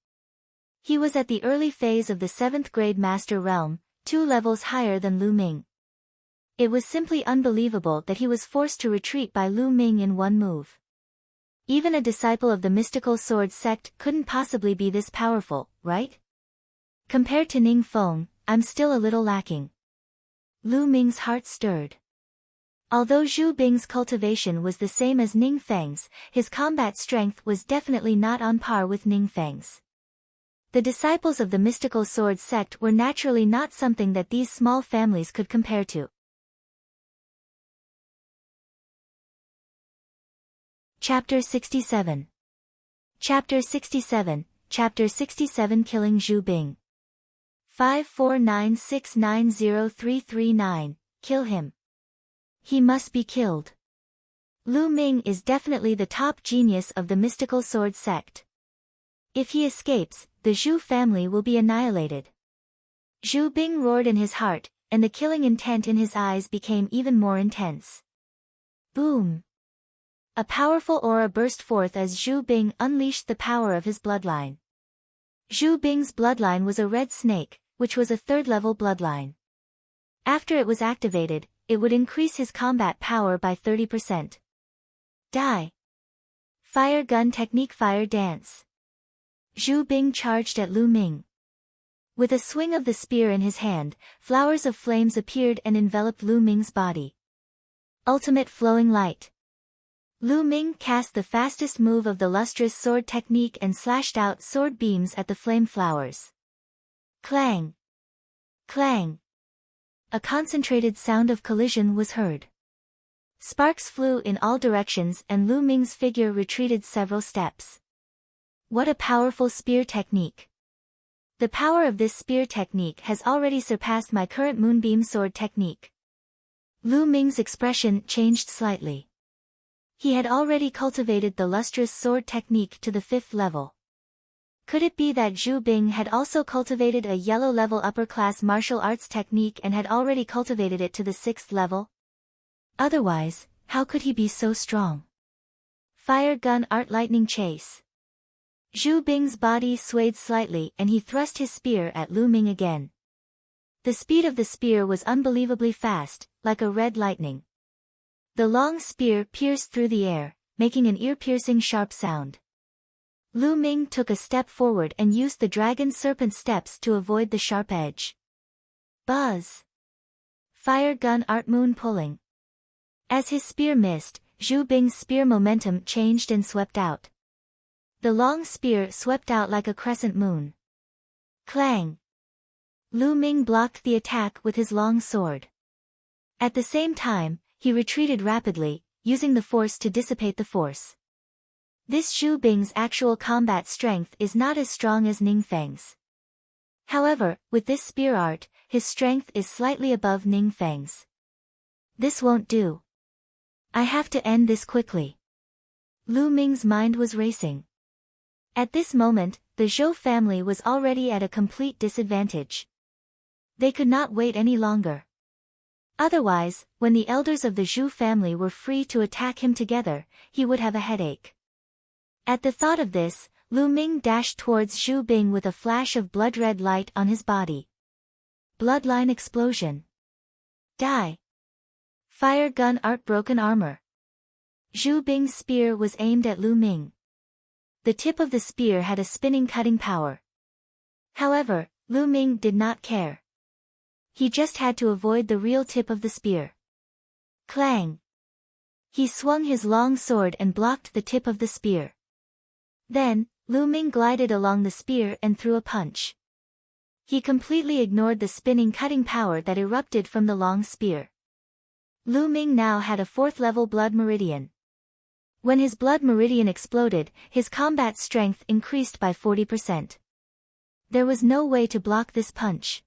He was at the early phase of the 7th-grade Master Realm, 2 levels higher than Lu Ming. It was simply unbelievable that he was forced to retreat by Lu Ming in one move. Even a disciple of the mystical sword sect couldn't possibly be this powerful, right? Compared to Ning Feng, I'm still a little lacking. Lu Ming's heart stirred. Although Zhu Bing's cultivation was the same as Ning Feng's, his combat strength was definitely not on par with Ning Feng's. The disciples of the mystical sword sect were naturally not something that these small families could compare to. Chapter 67. Chapter 67, Chapter 67 Killing Zhu Bing. 549690339, kill him. He must be killed. Lu Ming is definitely the top genius of the mystical sword sect. If he escapes, the Zhu family will be annihilated. Zhu Bing roared in his heart, and the killing intent in his eyes became even more intense. Boom! A powerful aura burst forth as Zhu Bing unleashed the power of his bloodline. Zhu Bing's bloodline was a red snake, which was a third-level bloodline. After it was activated, it would increase his combat power by 30%. Die. Fire gun technique fire dance. Zhu Bing charged at Lu Ming. With a swing of the spear in his hand, flowers of flames appeared and enveloped Lu Ming's body. Ultimate flowing light. Lu Ming cast the fastest move of the lustrous sword technique and slashed out sword beams at the flame flowers. Clang! Clang! A concentrated sound of collision was heard. Sparks flew in all directions and Lu Ming's figure retreated several steps. What a powerful spear technique! The power of this spear technique has already surpassed my current moonbeam sword technique. Lu Ming's expression changed slightly. He had already cultivated the lustrous sword technique to the 5th level. Could it be that Zhu Bing had also cultivated a yellow-level upper-class martial arts technique and had already cultivated it to the 6th level? Otherwise, how could he be so strong? Fire gun art lightning chase. Zhu Bing's body swayed slightly and he thrust his spear at Lu Ming again. The speed of the spear was unbelievably fast, like a red lightning. The long spear pierced through the air, making an ear-piercing sharp sound. Lu Ming took a step forward and used the dragon serpent steps to avoid the sharp edge. Buzz! Fire gun art moon pulling. As his spear missed, Zhu Bing's spear momentum changed and swept out. The long spear swept out like a crescent moon. Clang! Lu Ming blocked the attack with his long sword. At the same time, he retreated rapidly, using the force to dissipate the force. This Zhu Bing's actual combat strength is not as strong as Ning Feng's. However, with this spear art, his strength is slightly above Ning Feng's. This won't do. I have to end this quickly. Lu Ming's mind was racing. At this moment, the Zhou family was already at a complete disadvantage. They could not wait any longer. Otherwise, when the elders of the Zhu family were free to attack him together, he would have a headache. At the thought of this, Lu Ming dashed towards Zhu Bing with a flash of blood-red light on his body. Bloodline explosion. Die. Fire gun art broken armor. Zhu Bing's spear was aimed at Lu Ming. The tip of the spear had a spinning cutting power. However, Lu Ming did not care. He just had to avoid the real tip of the spear. Clang! He swung his long sword and blocked the tip of the spear. Then, Lu Ming glided along the spear and threw a punch. He completely ignored the spinning cutting power that erupted from the long spear. Lu Ming now had a 4th-level blood meridian. When his blood meridian exploded, his combat strength increased by 40%. There was no way to block this punch.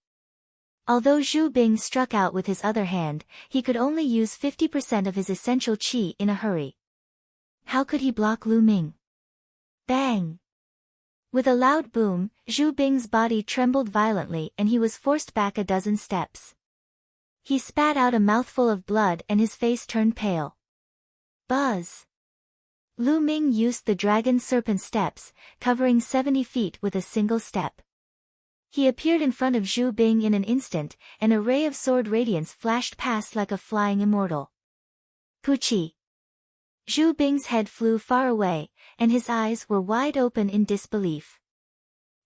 Although Zhu Bing struck out with his other hand, he could only use 50% of his essential qi in a hurry. How could he block Lu Ming? Bang! With a loud boom, Zhu Bing's body trembled violently and he was forced back a dozen steps. He spat out a mouthful of blood and his face turned pale. Buzz! Lu Ming used the dragon serpent steps, covering 70 feet with a single step. He appeared in front of Zhu Bing in an instant, and a ray of sword radiance flashed past like a flying immortal. Puchi! Zhu Bing's head flew far away, and his eyes were wide open in disbelief.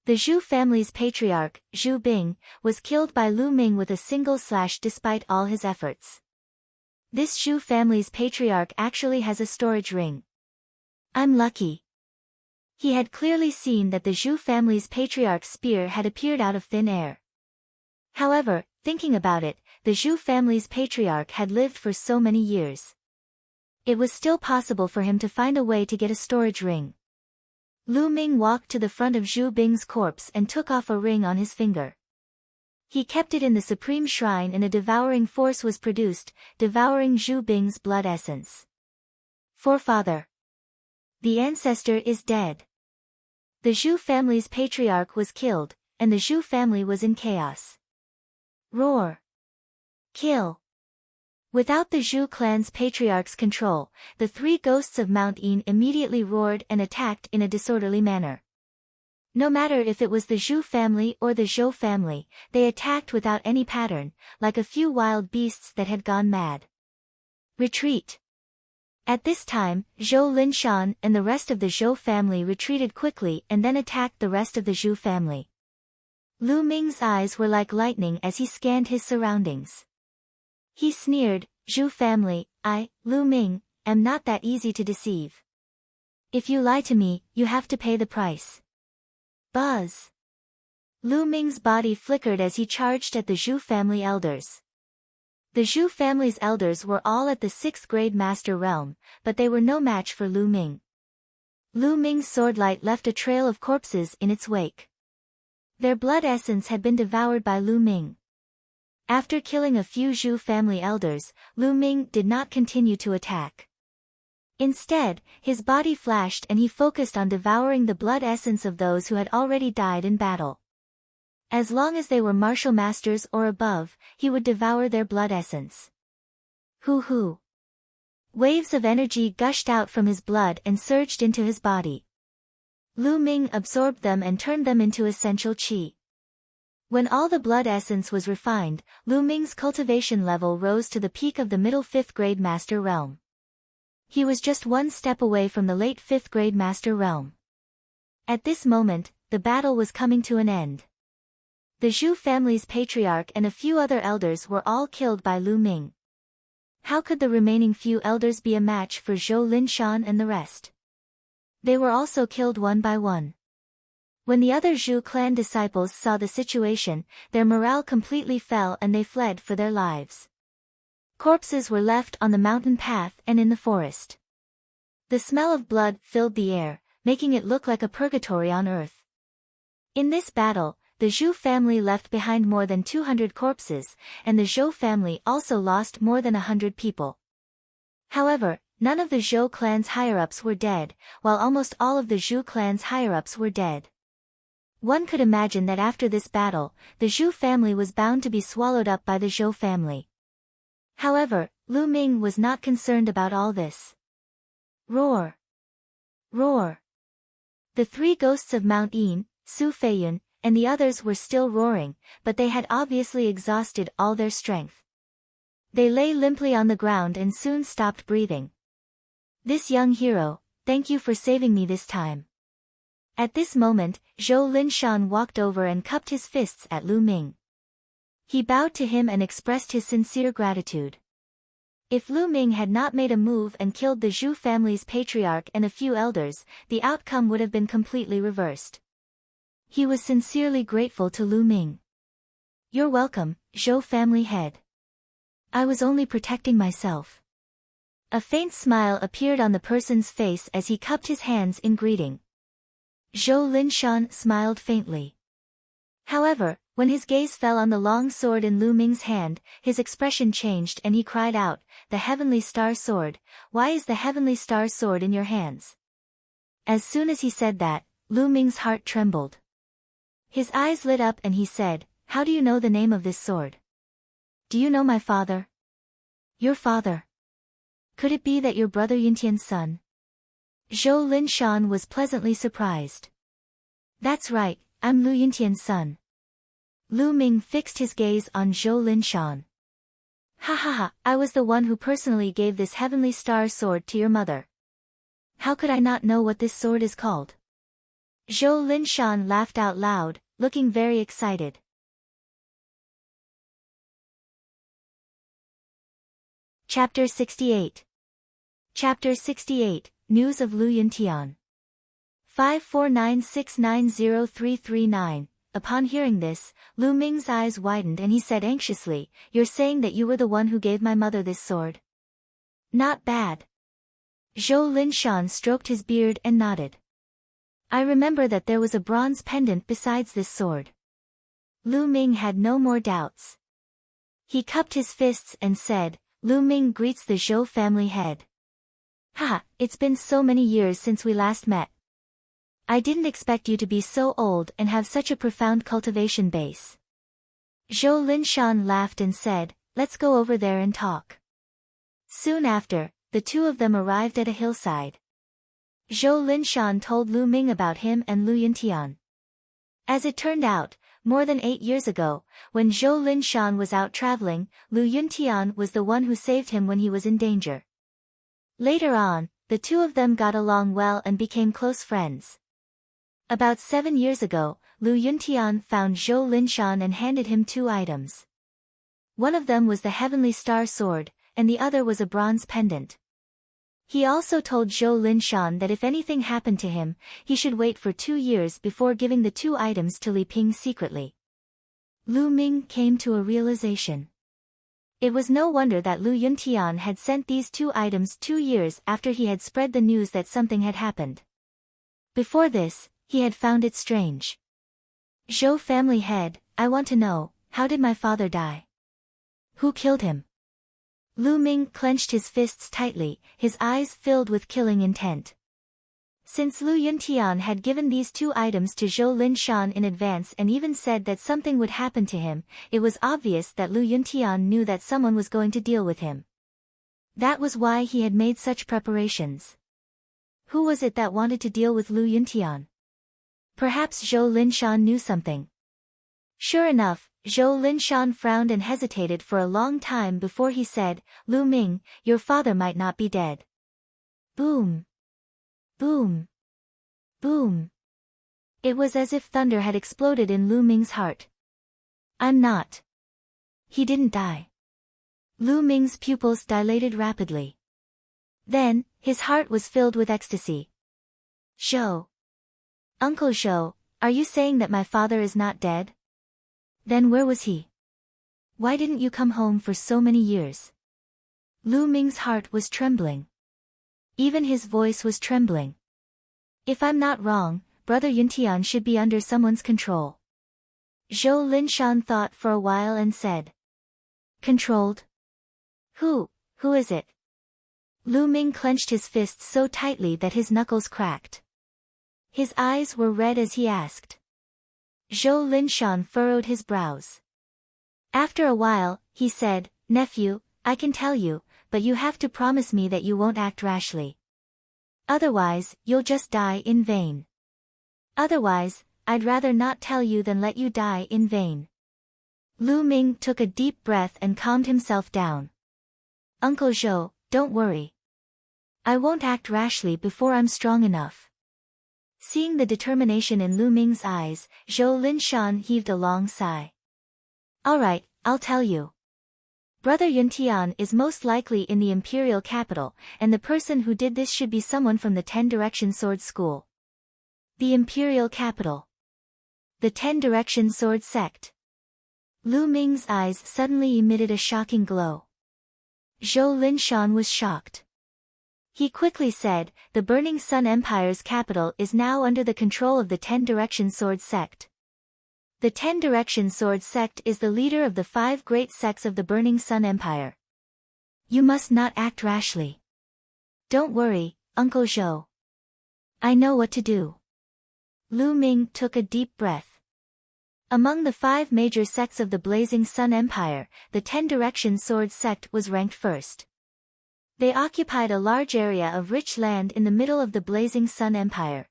The Zhu family's patriarch, Zhu Bing, was killed by Lu Ming with a single slash despite all his efforts. This Zhu family's patriarch actually has a storage ring. I'm lucky. He had clearly seen that the Zhu family's patriarch's spear had appeared out of thin air. However, thinking about it, the Zhu family's patriarch had lived for so many years. It was still possible for him to find a way to get a storage ring. Lu Ming walked to the front of Zhu Bing's corpse and took off a ring on his finger. He kept it in the supreme shrine and a devouring force was produced, devouring Zhu Bing's blood essence. Forefather. The ancestor is dead. The Zhu family's patriarch was killed, and the Zhu family was in chaos. Roar! Kill! Without the Zhou clan's patriarch's control, the three ghosts of Mount Yin immediately roared and attacked in a disorderly manner. No matter if it was the Zhou family or the Zhou family, they attacked without any pattern, like a few wild beasts that had gone mad. Retreat. At this time, Zhou Linshan and the rest of the Zhou family retreated quickly and then attacked the rest of the Zhou family. Lu Ming's eyes were like lightning as he scanned his surroundings. He sneered, "Zhou family, I, Lu Ming, am not that easy to deceive. If you lie to me, you have to pay the price." Buzz. Lu Ming's body flickered as he charged at the Zhou family elders. The Zhou family's elders were all at the 6th grade master realm, but they were no match for Lu Ming. Lu Ming's swordlight left a trail of corpses in its wake. Their blood essence had been devoured by Lu Ming. After killing a few Zhou family elders, Lu Ming did not continue to attack. Instead, his body flashed and he focused on devouring the blood essence of those who had already died in battle. As long as they were martial masters or above, he would devour their blood essence. Hoo. Waves of energy gushed out from his blood and surged into his body. Lu Ming absorbed them and turned them into essential qi. When all the blood essence was refined, Lu Ming's cultivation level rose to the peak of the middle 5th grade master realm. He was just one step away from the late 5th grade master realm. At this moment, the battle was coming to an end. The Zhou family's patriarch and a few other elders were all killed by Lu Ming. How could the remaining few elders be a match for Zhou Linshan and the rest? They were also killed one by one. When the other Zhou clan disciples saw the situation, their morale completely fell and they fled for their lives. Corpses were left on the mountain path and in the forest. The smell of blood filled the air, making it look like a purgatory on earth. In this battle, the Zhou family left behind more than 200 corpses, and the Zhou family also lost more than 100 people. However, none of the Zhou clan's higher-ups were dead, while almost all of the Zhou clan's higher-ups were dead. One could imagine that after this battle, the Zhou family was bound to be swallowed up by the Zhou family. However, Lu Ming was not concerned about all this. Roar! Roar! The three ghosts of Mount Yin, Su Feiyun, and the others were still roaring, but they had obviously exhausted all their strength. They lay limply on the ground and soon stopped breathing. "This young hero, thank you for saving me this time." At this moment, Zhou Linshan walked over and cupped his fists at Lu Ming. He bowed to him and expressed his sincere gratitude. If Lu Ming had not made a move and killed the Zhou family's patriarch and a few elders, the outcome would have been completely reversed. He was sincerely grateful to Lu Ming. "You're welcome, Zhou family head. I was only protecting myself." A faint smile appeared on the person's face as he cupped his hands in greeting. Zhou Linshan smiled faintly. However, when his gaze fell on the long sword in Lu Ming's hand, his expression changed and he cried out, "The Heavenly Star Sword, why is the Heavenly Star Sword in your hands?" As soon as he said that, Lu Ming's heart trembled. His eyes lit up and he said, "How do you know the name of this sword? Do you know my father?" "Your father? Could it be that your brother Yintian's son?" Zhou Linshan was pleasantly surprised. "That's right, I'm Lu Yintian's son." Lu Ming fixed his gaze on Zhou Linshan. "Ha, I was the one who personally gave this Heavenly Star Sword to your mother. How could I not know what this sword is called?" Zhou Linshan laughed out loud, looking very excited. Chapter 68. Chapter 68, News of Lu Yintian. 549690339. Upon hearing this, Lu Ming's eyes widened and he said anxiously, "You're saying that you were the one who gave my mother this sword?" "Not bad." Zhou Linshan stroked his beard and nodded. "I remember that there was a bronze pendant besides this sword." Lu Ming had no more doubts. He cupped his fists and said, "Lu Ming greets the Zhou family head. Ha, it's been so many years since we last met. I didn't expect you to be so old and have such a profound cultivation base." Zhou Linshan laughed and said, "Let's go over there and talk." Soon after, the two of them arrived at a hillside. Zhou Linshan told Lu Ming about him and Lu Yuntian. As it turned out, more than 8 years ago, when Zhou Linshan was out traveling, Lu Yuntian was the one who saved him when he was in danger. Later on, the two of them got along well and became close friends. About 7 years ago, Lu Yuntian found Zhou Linshan and handed him 2 items. One of them was the Heavenly Star Sword, and the other was a bronze pendant. He also told Zhou Linshan that if anything happened to him, he should wait for 2 years before giving the 2 items to Li Ping secretly. Lu Ming came to a realization. It was no wonder that Lu Yuntian had sent these 2 items 2 years after he had spread the news that something had happened. Before this, he had found it strange. Zhou family head, I want to know, how did my father die? Who killed him? Lu Ming clenched his fists tightly, his eyes filled with killing intent. Since Lu Yuntian had given these 2 items to Zhou Linshan in advance and even said that something would happen to him, it was obvious that Lu Yuntian knew that someone was going to deal with him. That was why he had made such preparations. Who was it that wanted to deal with Lu Yuntian? Perhaps Zhou Linshan knew something. Sure enough, Zhou Linshan frowned and hesitated for a long time before he said, Lu Ming, your father might not be dead. Boom. Boom. Boom. It was as if thunder had exploded in Lu Ming's heart. I'm not. He didn't die. Lu Ming's pupils dilated rapidly. Then, his heart was filled with ecstasy. Zhou. Uncle Zhou, are you saying that my father is not dead? Then where was he? Why didn't you come home for so many years? Lu Ming's heart was trembling. Even his voice was trembling. If I'm not wrong, Brother Yuntian should be under someone's control. Zhou Linshan thought for a while and said. Controlled? Who is it? Lu Ming clenched his fists so tightly that his knuckles cracked. His eyes were red as he asked. Zhou Linshan furrowed his brows. After a while, he said, Nephew, I can tell you, but you have to promise me that you won't act rashly. Otherwise, you'll just die in vain. Otherwise, I'd rather not tell you than let you die in vain. Lu Ming took a deep breath and calmed himself down. Uncle Zhou, don't worry. I won't act rashly before I'm strong enough. Seeing the determination in Lu Ming's eyes, Zhou Linshan heaved a long sigh. All right, I'll tell you. Brother Yuntian is most likely in the imperial capital, and the person who did this should be someone from the 10 Direction Sword School. The imperial capital. The 10 Direction Sword Sect. Lu Ming's eyes suddenly emitted a shocking glow. Zhou Linshan was shocked. He quickly said, the Burning Sun Empire's capital is now under the control of the 10 Direction Sword Sect. The 10 Direction Sword Sect is the leader of the 5 great sects of the Burning Sun Empire. You must not act rashly. Don't worry, Uncle Zhou. I know what to do. Lu Ming took a deep breath. Among the 5 major sects of the Blazing Sun Empire, the 10 Direction Sword Sect was ranked first. They occupied a large area of rich land in the middle of the Blazing Sun Empire.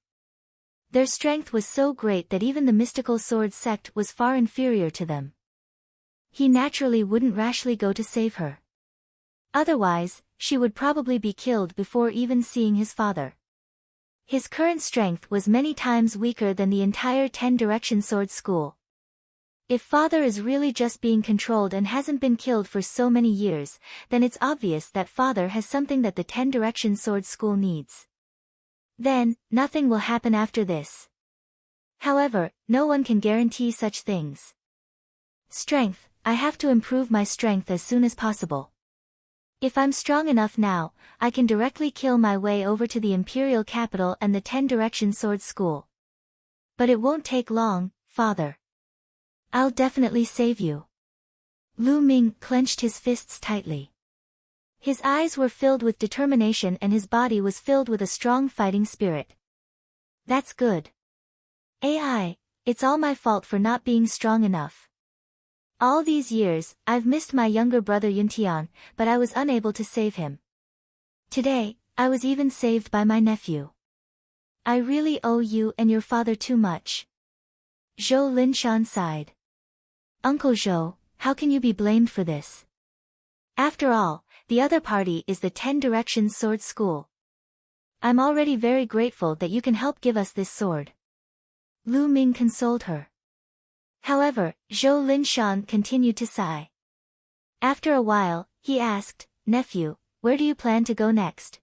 Their strength was so great that even the mystical sword sect was far inferior to them. He naturally wouldn't rashly go to save her. Otherwise, she would probably be killed before even seeing his father. His current strength was many times weaker than the entire 10 Direction Sword School. If father is really just being controlled and hasn't been killed for so many years, then it's obvious that father has something that the 10 Direction Sword School needs. Then, nothing will happen after this. However, no one can guarantee such things. Strength, I have to improve my strength as soon as possible. If I'm strong enough now, I can directly kill my way over to the Imperial Capital and the 10 Direction Sword School. But it won't take long, father. I'll definitely save you. Lu Ming clenched his fists tightly. His eyes were filled with determination and his body was filled with a strong fighting spirit. That's good. It's all my fault for not being strong enough. All these years, I've missed my younger brother Yuntian, but I was unable to save him. Today, I was even saved by my nephew. I really owe you and your father too much. Zhou Linshan sighed. Uncle Zhou, how can you be blamed for this? After all, the other party is the 10 Directions Sword School. I'm already very grateful that you can help give us this sword. Lu Ming consoled her. However, Zhou Linshan continued to sigh. After a while, he asked, Nephew, where do you plan to go next?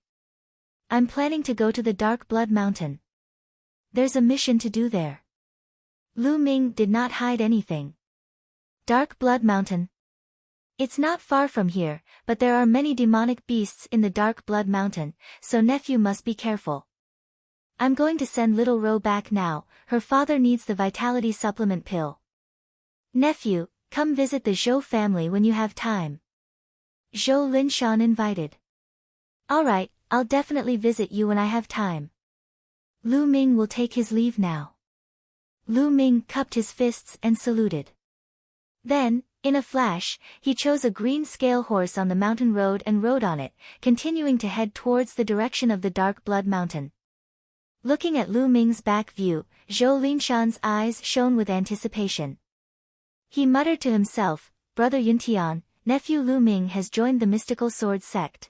I'm planning to go to the Dark Blood Mountain. There's a mission to do there. Lu Ming did not hide anything. Dark Blood Mountain. It's not far from here, but there are many demonic beasts in the Dark Blood Mountain, so nephew must be careful. I'm going to send little Ro back now, her father needs the vitality supplement pill. Nephew, come visit the Zhou family when you have time. Zhou Linshan invited. Alright, I'll definitely visit you when I have time. Lu Ming will take his leave now. Lu Ming cupped his fists and saluted. Then, in a flash, he chose a green scale horse on the mountain road and rode on it, continuing to head towards the direction of the Dark Blood Mountain. Looking at Lu Ming's back view, Zhou Linshan's eyes shone with anticipation. He muttered to himself, Brother Yuntian, nephew Lu Ming has joined the mystical sword sect.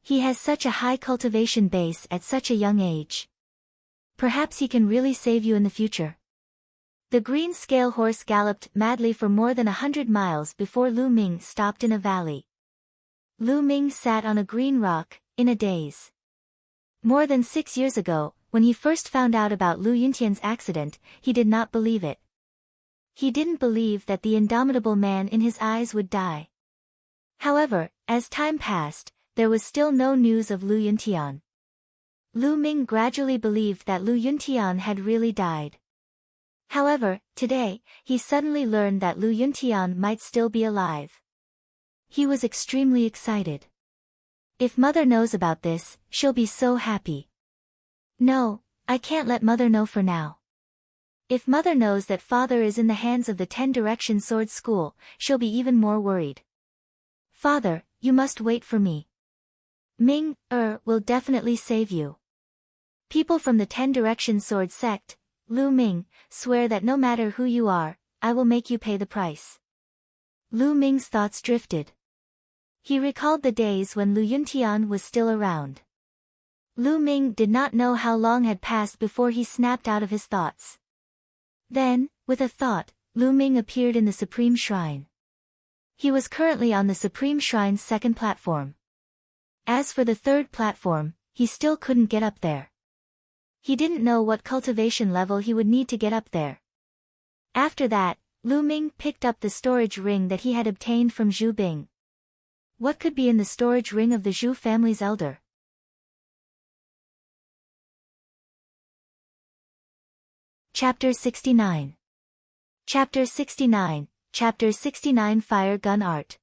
He has such a high cultivation base at such a young age. Perhaps he can really save you in the future. The green scale horse galloped madly for more than 100 miles before Lu Ming stopped in a valley. Lu Ming sat on a green rock, in a daze. More than 6 years ago, when he first found out about Lu Yuntian's accident, he did not believe it. He didn't believe that the indomitable man in his eyes would die. However, as time passed, there was still no news of Lu Yuntian. Lu Ming gradually believed that Lu Yuntian had really died. However, today, he suddenly learned that Lu Yuntian might still be alive. He was extremely excited. If mother knows about this, she'll be so happy. No, I can't let mother know for now. If mother knows that father is in the hands of the 10 Direction Sword School, she'll be even more worried. Father, you must wait for me. Ming, will definitely save you. People from the 10 Direction Sword sect, Lu Ming, swear that no matter who you are, I will make you pay the price. Lu Ming's thoughts drifted. He recalled the days when Lu Yuntian was still around. Lu Ming did not know how long had passed before he snapped out of his thoughts. Then, with a thought, Lu Ming appeared in the Supreme Shrine. He was currently on the Supreme Shrine's second platform. As for the third platform, he still couldn't get up there. He didn't know what cultivation level he would need to get up there. After that, Lu Ming picked up the storage ring that he had obtained from Zhu Bing. What could be in the storage ring of the Zhu family's elder? Chapter 69. Chapter 69, Chapter 69 Fire Gun Art.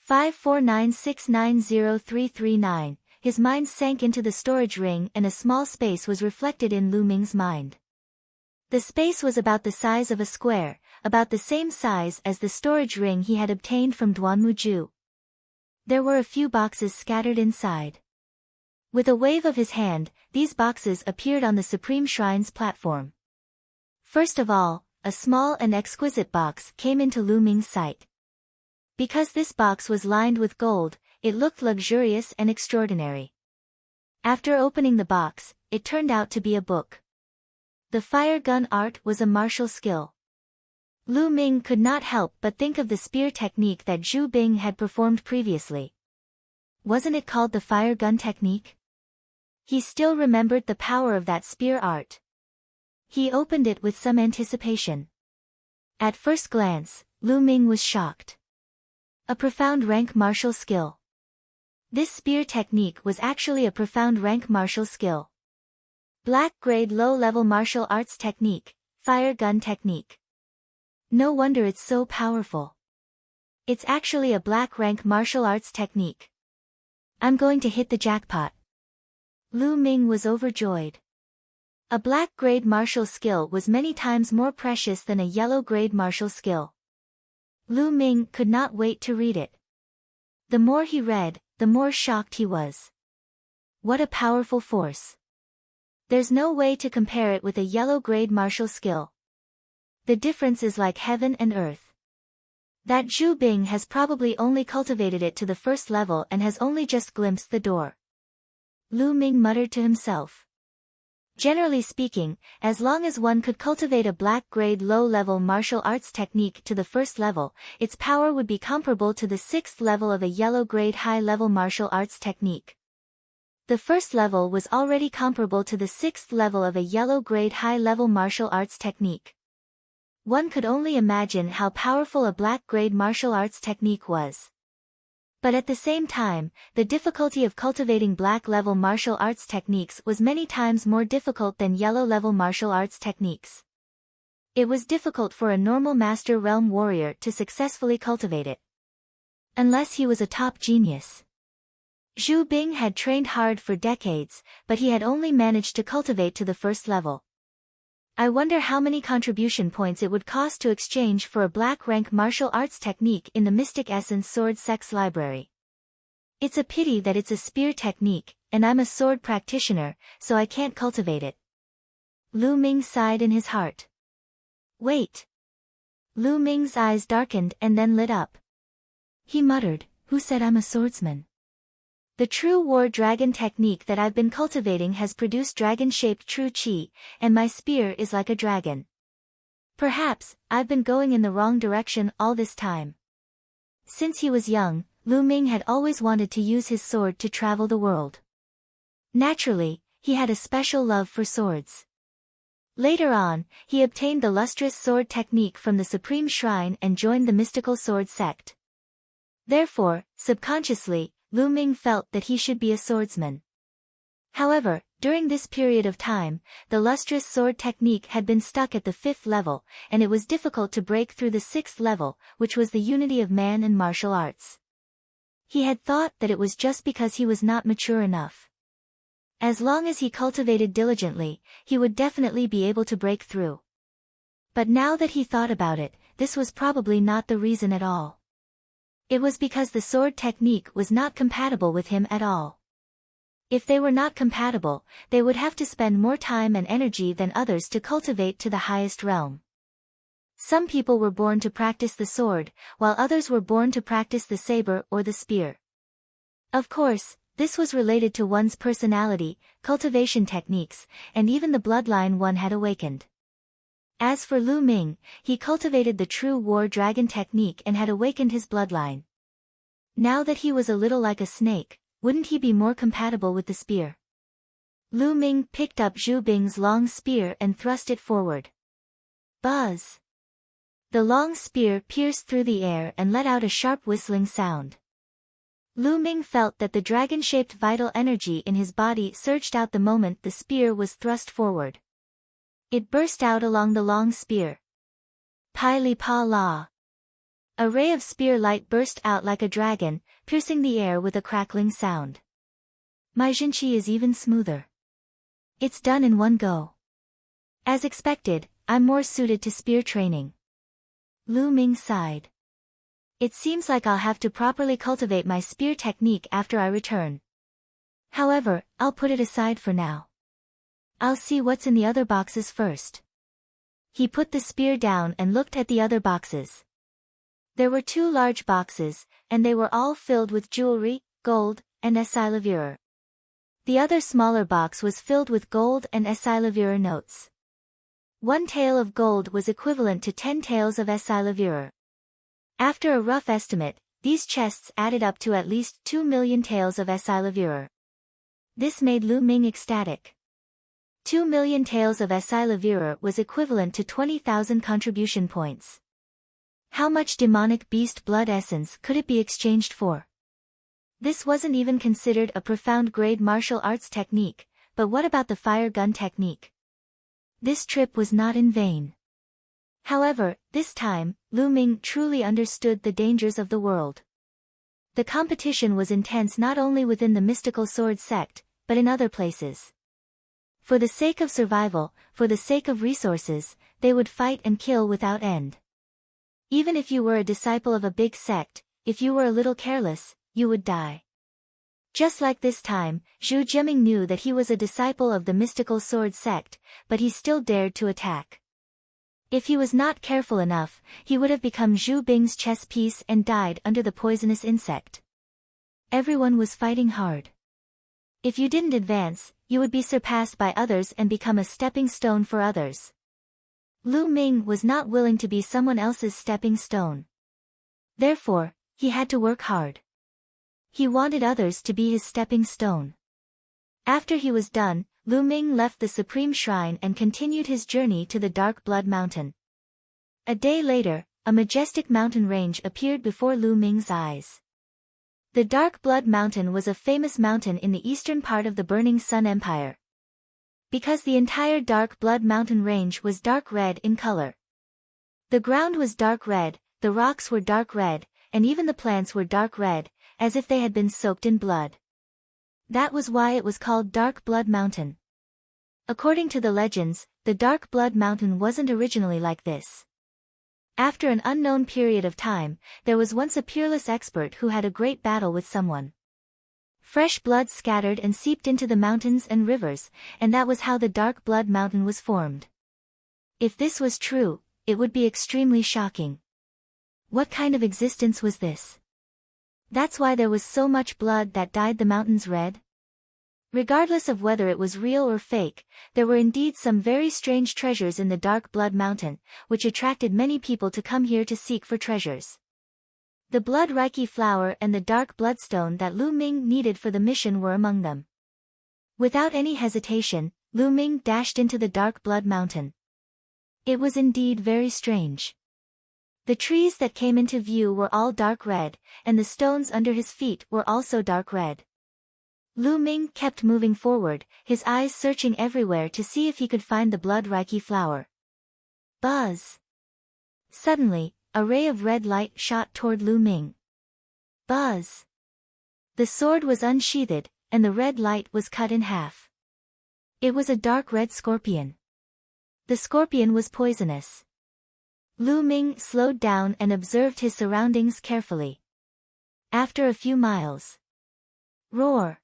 549690339, his mind sank into the storage ring and a small space was reflected in Lu Ming's mind. The space was about the size of a square, about the same size as the storage ring he had obtained from Duanmuju. There were a few boxes scattered inside. With a wave of his hand, these boxes appeared on the Supreme Shrine's platform. First of all, a small and exquisite box came into Lu Ming's sight. Because this box was lined with gold, it looked luxurious and extraordinary. After opening the box, it turned out to be a book. The fire gun art was a martial skill. Lu Ming could not help but think of the spear technique that Zhu Bing had performed previously. Wasn't it called the fire gun technique? He still remembered the power of that spear art. He opened it with some anticipation. At first glance, Lu Ming was shocked. A profound rank martial skill. This spear technique was actually a profound rank martial skill. Black grade low-level martial arts technique, fire gun technique. No wonder it's so powerful. It's actually a black rank martial arts technique. I'm going to hit the jackpot. Lu Ming was overjoyed. A black grade martial skill was many times more precious than a yellow grade martial skill. Lu Ming could not wait to read it. The more he read, the more shocked he was. What a powerful force. There's no way to compare it with a yellow-grade martial skill. The difference is like heaven and earth. That Zhu Bing has probably only cultivated it to the first level and has only just glimpsed the door. Lu Ming muttered to himself. Generally speaking, as long as one could cultivate a black-grade low-level martial arts technique to the first level, its power would be comparable to the sixth level of a yellow-grade high-level martial arts technique. The first level was already comparable to the sixth level of a yellow-grade high-level martial arts technique. One could only imagine how powerful a black-grade martial arts technique was. But at the same time, the difficulty of cultivating black-level martial arts techniques was many times more difficult than yellow-level martial arts techniques. It was difficult for a normal Master Realm warrior to successfully cultivate it. Unless he was a top genius. Zhu Bing had trained hard for decades, but he had only managed to cultivate to the first level. I wonder how many contribution points it would cost to exchange for a black rank martial arts technique in the Mystic Essence Sword Sex Library. It's a pity that it's a spear technique, and I'm a sword practitioner, so I can't cultivate it. Lu Ming sighed in his heart. Wait. Lu Ming's eyes darkened and then lit up. He muttered, "Who said I'm a swordsman? The true war dragon technique that I've been cultivating has produced dragon-shaped true chi, and my spear is like a dragon. Perhaps, I've been going in the wrong direction all this time." Since he was young, Lu Ming had always wanted to use his sword to travel the world. Naturally, he had a special love for swords. Later on, he obtained the lustrous sword technique from the Supreme Shrine and joined the mystical sword sect. Therefore, subconsciously, Lu Ming felt that he should be a swordsman. However, during this period of time, the lustrous sword technique had been stuck at the 5th level, and it was difficult to break through the 6th level, which was the unity of man and martial arts. He had thought that it was just because he was not mature enough. As long as he cultivated diligently, he would definitely be able to break through. But now that he thought about it, this was probably not the reason at all. It was because the sword technique was not compatible with him at all. If they were not compatible, they would have to spend more time and energy than others to cultivate to the highest realm. Some people were born to practice the sword, while others were born to practice the saber or the spear. Of course, this was related to one's personality, cultivation techniques, and even the bloodline one had awakened. As for Lu Ming, he cultivated the true war dragon technique and had awakened his bloodline. Now that he was a little like a snake, wouldn't he be more compatible with the spear? Lu Ming picked up Zhu Bing's long spear and thrust it forward. Buzz! The long spear pierced through the air and let out a sharp whistling sound. Lu Ming felt that the dragon-shaped vital energy in his body surged out the moment the spear was thrust forward. It burst out along the long spear. Pai Li Pa La. A ray of spear light burst out like a dragon, piercing the air with a crackling sound. My Jinqi is even smoother. It's done in one go. As expected, I'm more suited to spear training. Lu Ming sighed. It seems like I'll have to properly cultivate my spear technique after I return. However, I'll put it aside for now. I'll see what's in the other boxes first. He put the spear down and looked at the other boxes. There were 2 large boxes, and they were all filled with jewelry, gold, and essilivure. The other smaller box was filled with gold and essilivure notes. 1 tael of gold was equivalent to 10 taels of essilivure. After a rough estimate, these chests added up to at least 2 million taels of essilivure. This made Lu Ming ecstatic. 2 million taels of essilivure was equivalent to 20,000 contribution points. How much demonic beast blood essence could it be exchanged for? This wasn't even considered a profound grade martial arts technique, but what about the fire gun technique? This trip was not in vain. However, this time, Lu Ming truly understood the dangers of the world. The competition was intense not only within the mystical sword sect, but in other places. For the sake of survival, for the sake of resources, they would fight and kill without end. Even if you were a disciple of a big sect, if you were a little careless, you would die. Just like this time, Zhu Jiaming knew that he was a disciple of the mystical sword sect, but he still dared to attack. If he was not careful enough, he would have become Zhu Bing's chess piece and died under the poisonous insect. Everyone was fighting hard. If you didn't advance, you would be surpassed by others and become a stepping stone for others. Lu Ming was not willing to be someone else's stepping stone. Therefore, he had to work hard. He wanted others to be his stepping stone. After he was done, Lu Ming left the Supreme Shrine and continued his journey to the Dark Blood Mountain. A day later, a majestic mountain range appeared before Lu Ming's eyes. The Dark Blood Mountain was a famous mountain in the eastern part of the Burning Sun Empire. Because the entire Dark Blood Mountain range was dark red in color. The ground was dark red, the rocks were dark red, and even the plants were dark red, as if they had been soaked in blood. That was why it was called Dark Blood Mountain. According to the legends, the Dark Blood Mountain wasn't originally like this. After an unknown period of time, there was once a peerless expert who had a great battle with someone. Fresh blood scattered and seeped into the mountains and rivers, and that was how the Dark Blood Mountain was formed. If this was true, it would be extremely shocking. What kind of existence was this? That's why there was so much blood that dyed the mountains red? Regardless of whether it was real or fake, there were indeed some very strange treasures in the Dark Blood Mountain, which attracted many people to come here to seek for treasures. The blood Reiki flower and the dark bloodstone that Lu Ming needed for the mission were among them. Without any hesitation, Lu Ming dashed into the Dark Blood Mountain. It was indeed very strange. The trees that came into view were all dark red, and the stones under his feet were also dark red. Lu Ming kept moving forward, his eyes searching everywhere to see if he could find the blood Reiki flower. Buzz! Suddenly, a ray of red light shot toward Lu Ming. Buzz! The sword was unsheathed, and the red light was cut in half. It was a dark red scorpion. The scorpion was poisonous. Lu Ming slowed down and observed his surroundings carefully. After a few miles. Roar!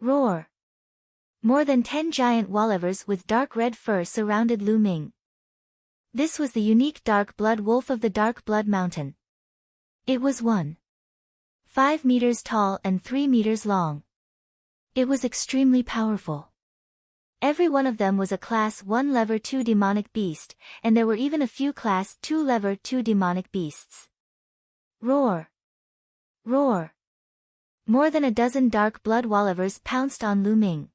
Roar! More than 10 giant wolvers with dark red fur surrounded Lu Ming. This was the unique dark blood wolf of the Dark Blood Mountain. It was 1.5 meters tall and 3 meters long. It was extremely powerful. Every one of them was a Class 1 Level 2 demonic beast, and there were even a few Class 2 Level 2 demonic beasts. Roar! Roar! More than a dozen dark blood wolvers pounced on Lu Ming.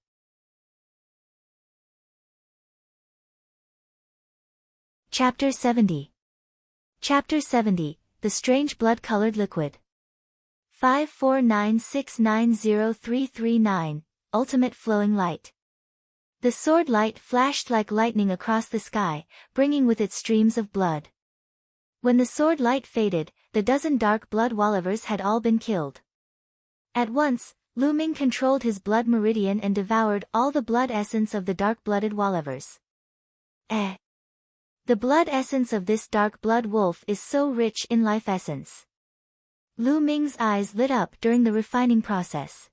Chapter 70. Chapter 70, The Strange Blood-Colored Liquid. 549690339, Ultimate Flowing Light. The sword light flashed like lightning across the sky, bringing with it streams of blood. When the sword light faded, the dozen dark blood wolvers had all been killed. At once, Lu Ming controlled his blood meridian and devoured all the blood essence of the dark-blooded wolvers. The blood essence of this dark blood wolf is so rich in life essence. Lu Ming's eyes lit up during the refining process.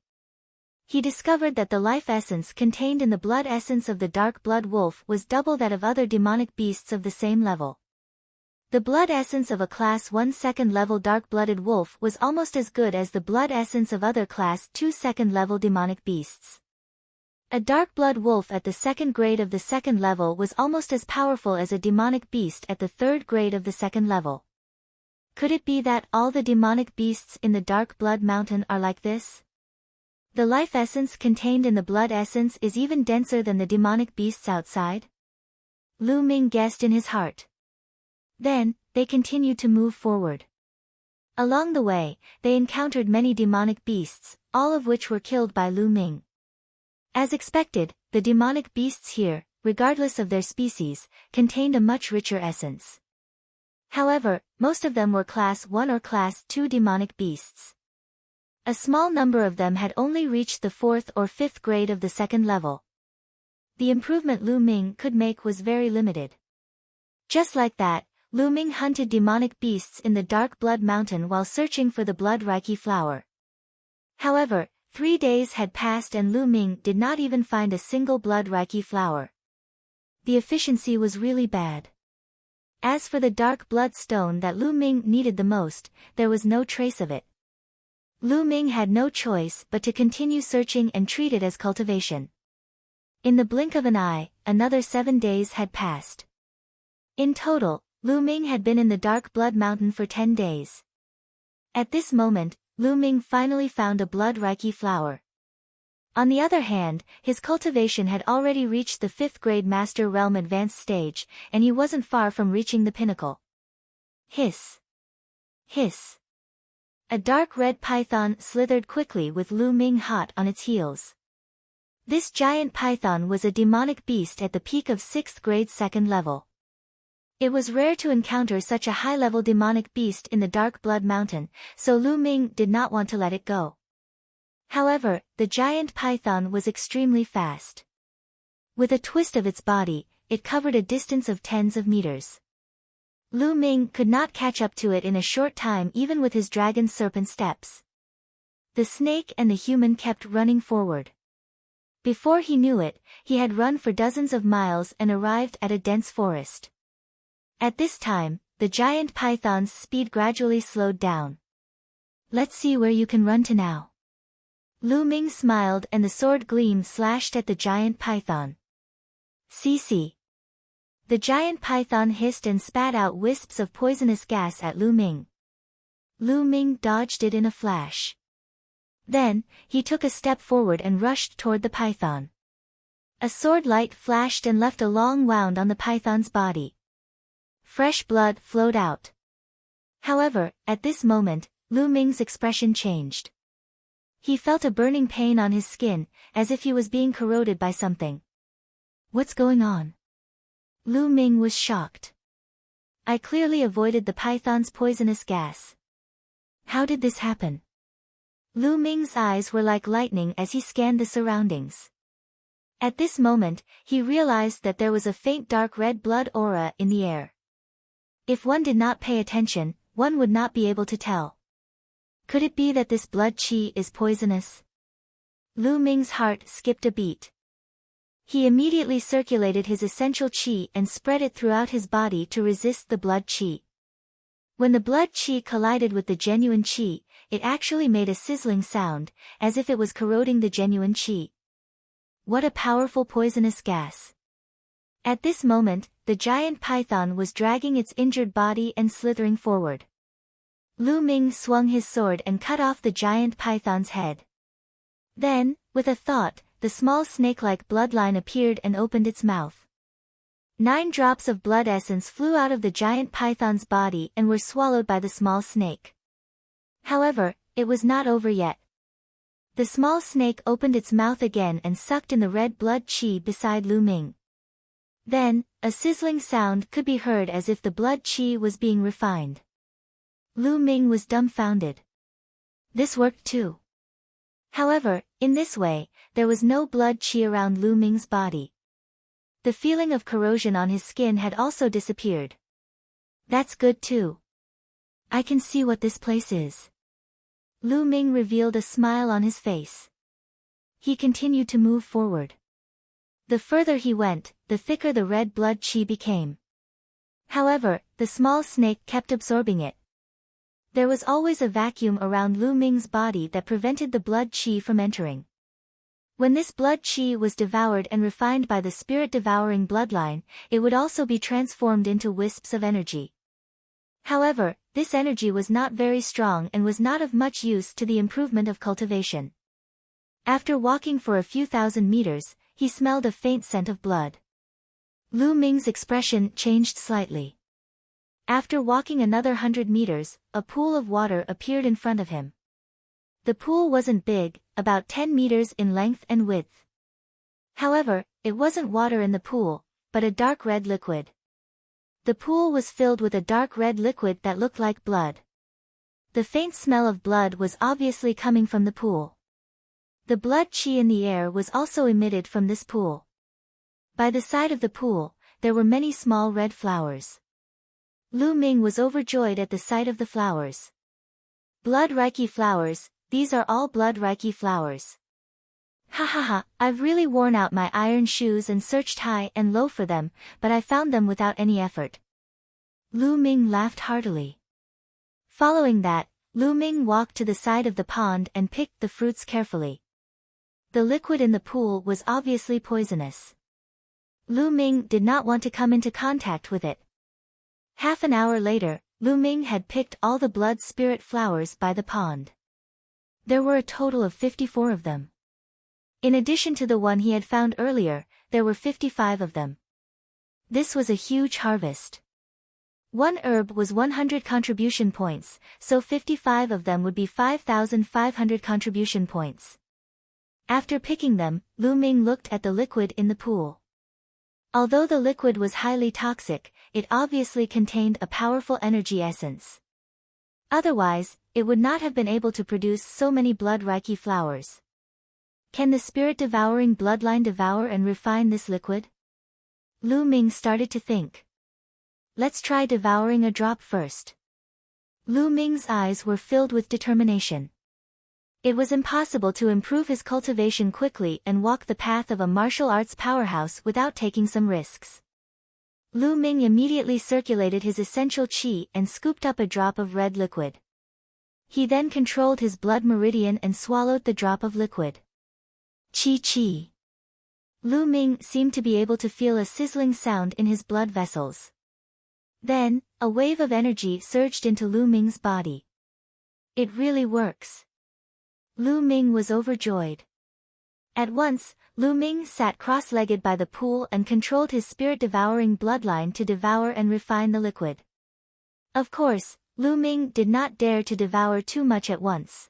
He discovered that the life essence contained in the blood essence of the dark blood wolf was double that of other demonic beasts of the same level. The blood essence of a Class 1 second-level dark-blooded wolf was almost as good as the blood essence of other Class 2 second-level demonic beasts. A dark blood wolf at the second grade of the second level was almost as powerful as a demonic beast at the third grade of the second level. Could it be that all the demonic beasts in the Dark Blood Mountain are like this? The life essence contained in the blood essence is even denser than the demonic beasts outside? Lu Ming guessed in his heart. Then, they continued to move forward. Along the way, they encountered many demonic beasts, all of which were killed by Lu Ming. As expected, the demonic beasts here, regardless of their species, contained a much richer essence. However, most of them were Class 1 or Class 2 demonic beasts. A small number of them had only reached the 4th or 5th grade of the second level. The improvement Lu Ming could make was very limited. Just like that, Lu Ming hunted demonic beasts in the dark blood mountain while searching for the blood reiki flower. However, 3 days had passed and Lu Ming did not even find a single blood reiki flower. The efficiency was really bad. As for the dark blood stone that Lu Ming needed the most, there was no trace of it. Lu Ming had no choice but to continue searching and treat it as cultivation. In the blink of an eye, another 7 days had passed. In total, Lu Ming had been in the dark blood mountain for 10 days. At this moment, Lu Ming finally found a blood reiki flower. On the other hand, his cultivation had already reached the 5th grade Master Realm advanced stage, and he wasn't far from reaching the pinnacle. Hiss! Hiss! A dark red python slithered quickly with Lu Ming hot on its heels. This giant python was a demonic beast at the peak of 6th grade 2nd level. It was rare to encounter such a high-level demonic beast in the Dark Blood Mountain, so Lu Ming did not want to let it go. However, the giant python was extremely fast. With a twist of its body, it covered a distance of tens of meters. Lu Ming could not catch up to it in a short time even with his dragon serpent steps. The snake and the human kept running forward. Before he knew it, he had run for dozens of miles and arrived at a dense forest. At this time, the giant python's speed gradually slowed down. "Let's see where you can run to now." Lu Ming smiled and the sword gleam slashed at the giant python. "CC." The giant python hissed and spat out wisps of poisonous gas at Lu Ming. Lu Ming dodged it in a flash. Then, he took a step forward and rushed toward the python. A sword light flashed and left a long wound on the python's body. Fresh blood flowed out. However, at this moment, Lu Ming's expression changed. He felt a burning pain on his skin, as if he was being corroded by something. "What's going on?" Lu Ming was shocked. "I clearly avoided the python's poisonous gas. How did this happen?" Lu Ming's eyes were like lightning as he scanned the surroundings. At this moment, he realized that there was a faint dark red blood aura in the air. If one did not pay attention, one would not be able to tell. Could it be that this blood qi is poisonous? Lu Ming's heart skipped a beat. He immediately circulated his essential qi and spread it throughout his body to resist the blood qi. When the blood qi collided with the genuine qi, it actually made a sizzling sound, as if it was corroding the genuine qi. What a powerful poisonous gas! At this moment, the giant python was dragging its injured body and slithering forward. Lu Ming swung his sword and cut off the giant python's head. Then, with a thought, the small snake-like bloodline appeared and opened its mouth. 9 drops of blood essence flew out of the giant python's body and were swallowed by the small snake. However, it was not over yet. The small snake opened its mouth again and sucked in the red blood qi beside Lu Ming. Then, a sizzling sound could be heard as if the blood qi was being refined. Lu Ming was dumbfounded. This worked too. However, in this way, there was no blood qi around Lu Ming's body. The feeling of corrosion on his skin had also disappeared. That's good too. I can see what this place is. Lu Ming revealed a smile on his face. He continued to move forward. The further he went, the thicker the red blood qi became. However, the small snake kept absorbing it. There was always a vacuum around Lu Ming's body that prevented the blood qi from entering. When this blood qi was devoured and refined by the spirit-devouring bloodline, it would also be transformed into wisps of energy. However, this energy was not very strong and was not of much use to the improvement of cultivation. After walking for a few thousand meters, he smelled a faint scent of blood. Lu Ming's expression changed slightly. After walking another 100 meters, a pool of water appeared in front of him. The pool wasn't big, about 10 meters in length and width. However, it wasn't water in the pool, but a dark red liquid. The pool was filled with a dark red liquid that looked like blood. The faint smell of blood was obviously coming from the pool. The blood qi in the air was also emitted from this pool. By the side of the pool, there were many small red flowers. Lu Ming was overjoyed at the sight of the flowers. Blood Reiki flowers, these are all blood Reiki flowers. Ha ha ha, I've really worn out my iron shoes and searched high and low for them, but I found them without any effort. Lu Ming laughed heartily. Following that, Lu Ming walked to the side of the pond and picked the fruits carefully. The liquid in the pool was obviously poisonous. Lu Ming did not want to come into contact with it. Half an hour later, Lu Ming had picked all the blood spirit flowers by the pond. There were a total of 54 of them. In addition to the one he had found earlier, there were 55 of them. This was a huge harvest. One herb was 100 contribution points, so 55 of them would be 5,500 contribution points. After picking them, Lu Ming looked at the liquid in the pool. Although the liquid was highly toxic, it obviously contained a powerful energy essence. Otherwise, it would not have been able to produce so many blood Reiki flowers. Can the spirit-devouring bloodline devour and refine this liquid? Lu Ming started to think. Let's try devouring a drop first. Lu Ming's eyes were filled with determination. It was impossible to improve his cultivation quickly and walk the path of a martial arts powerhouse without taking some risks. Lu Ming immediately circulated his essential qi and scooped up a drop of red liquid. He then controlled his blood meridian and swallowed the drop of liquid. Qi. Lu Ming seemed to be able to feel a sizzling sound in his blood vessels. Then, a wave of energy surged into Lu Ming's body. It really works. Lu Ming was overjoyed. At once, Lu Ming sat cross-legged by the pool and controlled his spirit-devouring bloodline to devour and refine the liquid. Of course, Lu Ming did not dare to devour too much at once.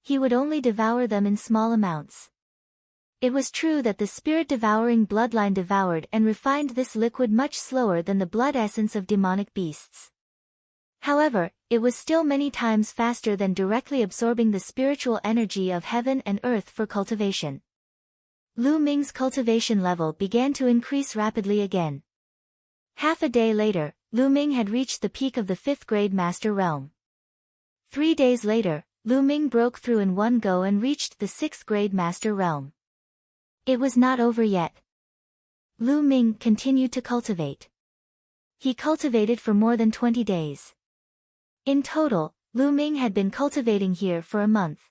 He would only devour them in small amounts. It was true that the spirit-devouring bloodline devoured and refined this liquid much slower than the blood essence of demonic beasts. However, it was still many times faster than directly absorbing the spiritual energy of heaven and earth for cultivation. Lu Ming's cultivation level began to increase rapidly again. Half a day later, Lu Ming had reached the peak of the 5th grade master realm. 3 days later, Lu Ming broke through in one go and reached the 6th grade master realm. It was not over yet. Lu Ming continued to cultivate. He cultivated for more than 20 days. In total, Lu Ming had been cultivating here for a month.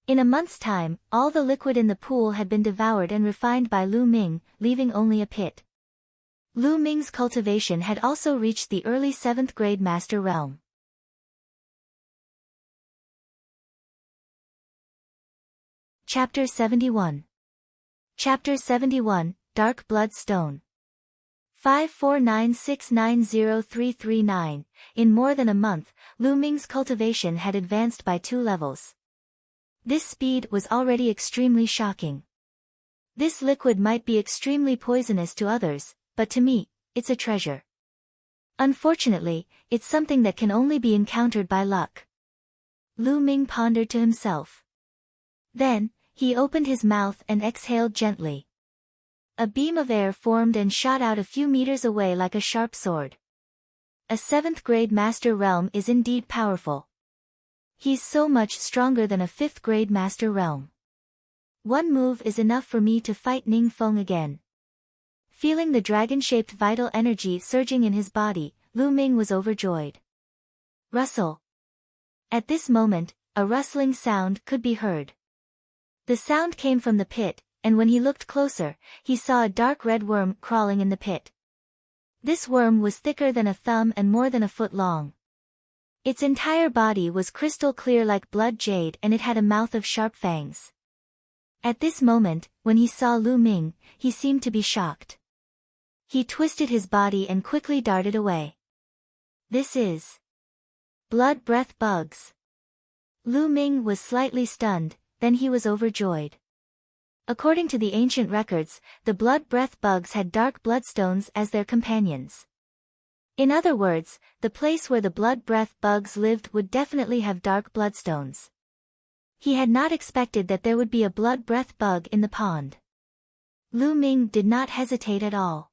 In a month's time, all the liquid in the pool had been devoured and refined by Lu Ming, leaving only a pit. Lu Ming's cultivation had also reached the early 7th grade master realm. Chapter 71. Chapter 71, Dark Blood Stone. 549690339. In more than a month, Lu Ming's cultivation had advanced by 2 levels. This speed was already extremely shocking. This liquid might be extremely poisonous to others, but to me, it's a treasure. Unfortunately, it's something that can only be encountered by luck. Lu Ming pondered to himself. Then, he opened his mouth and exhaled gently. A beam of air formed and shot out a few meters away like a sharp sword. A 7th grade master realm is indeed powerful. He's so much stronger than a 5th grade master realm. One move is enough for me to fight Ning Feng again. Feeling the dragon-shaped vital energy surging in his body, Lu Ming was overjoyed. Rustle. At this moment, a rustling sound could be heard. The sound came from the pit, and when he looked closer, he saw a dark red worm crawling in the pit. This worm was thicker than a thumb and more than a foot long. Its entire body was crystal clear like blood jade and it had a mouth of sharp fangs. At this moment, when he saw Lu Ming, he seemed to be shocked. He twisted his body and quickly darted away. This is blood breath bugs. Lu Ming was slightly stunned, then he was overjoyed. According to the ancient records, the blood breath bugs had dark bloodstones as their companions. In other words, the place where the blood breath bugs lived would definitely have dark bloodstones. He had not expected that there would be a blood breath bug in the pond. Lu Ming did not hesitate at all.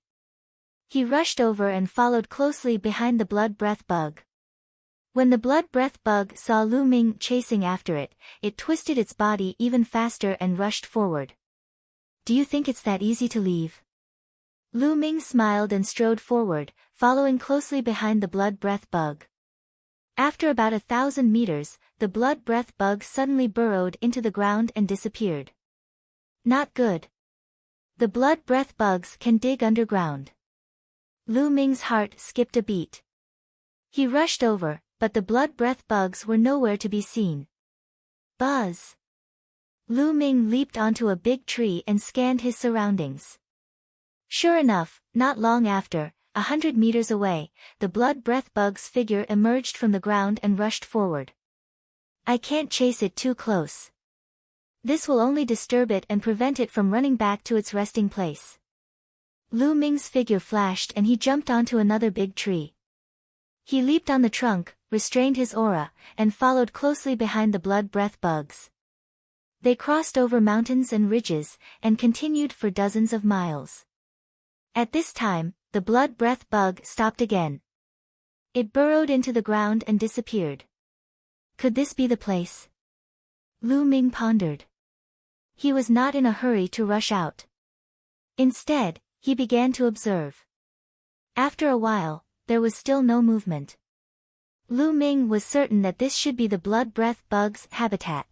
He rushed over and followed closely behind the blood breath bug. When the blood breath bug saw Lu Ming chasing after it, it twisted its body even faster and rushed forward. Do you think it's that easy to leave? Lu Ming smiled and strode forward, following closely behind the blood breath bug. After about 1,000 meters, the blood breath bug suddenly burrowed into the ground and disappeared. Not good. The blood breath bugs can dig underground. Lu Ming's heart skipped a beat. He rushed over, but the blood breath bugs were nowhere to be seen. Buzz! Lu Ming leaped onto a big tree and scanned his surroundings. Sure enough, not long after, 100 meters away, the blood breath bug's figure emerged from the ground and rushed forward. I can't chase it too close. This will only disturb it and prevent it from running back to its resting place. Lu Ming's figure flashed and he jumped onto another big tree. He leaped on the trunk, restrained his aura, and followed closely behind the blood breath bugs. They crossed over mountains and ridges, and continued for dozens of miles. At this time, the blood breath bug stopped again. It burrowed into the ground and disappeared. Could this be the place? Lu Ming pondered. He was not in a hurry to rush out. Instead, he began to observe. After a while, there was still no movement. Lu Ming was certain that this should be the blood breath bug's habitat.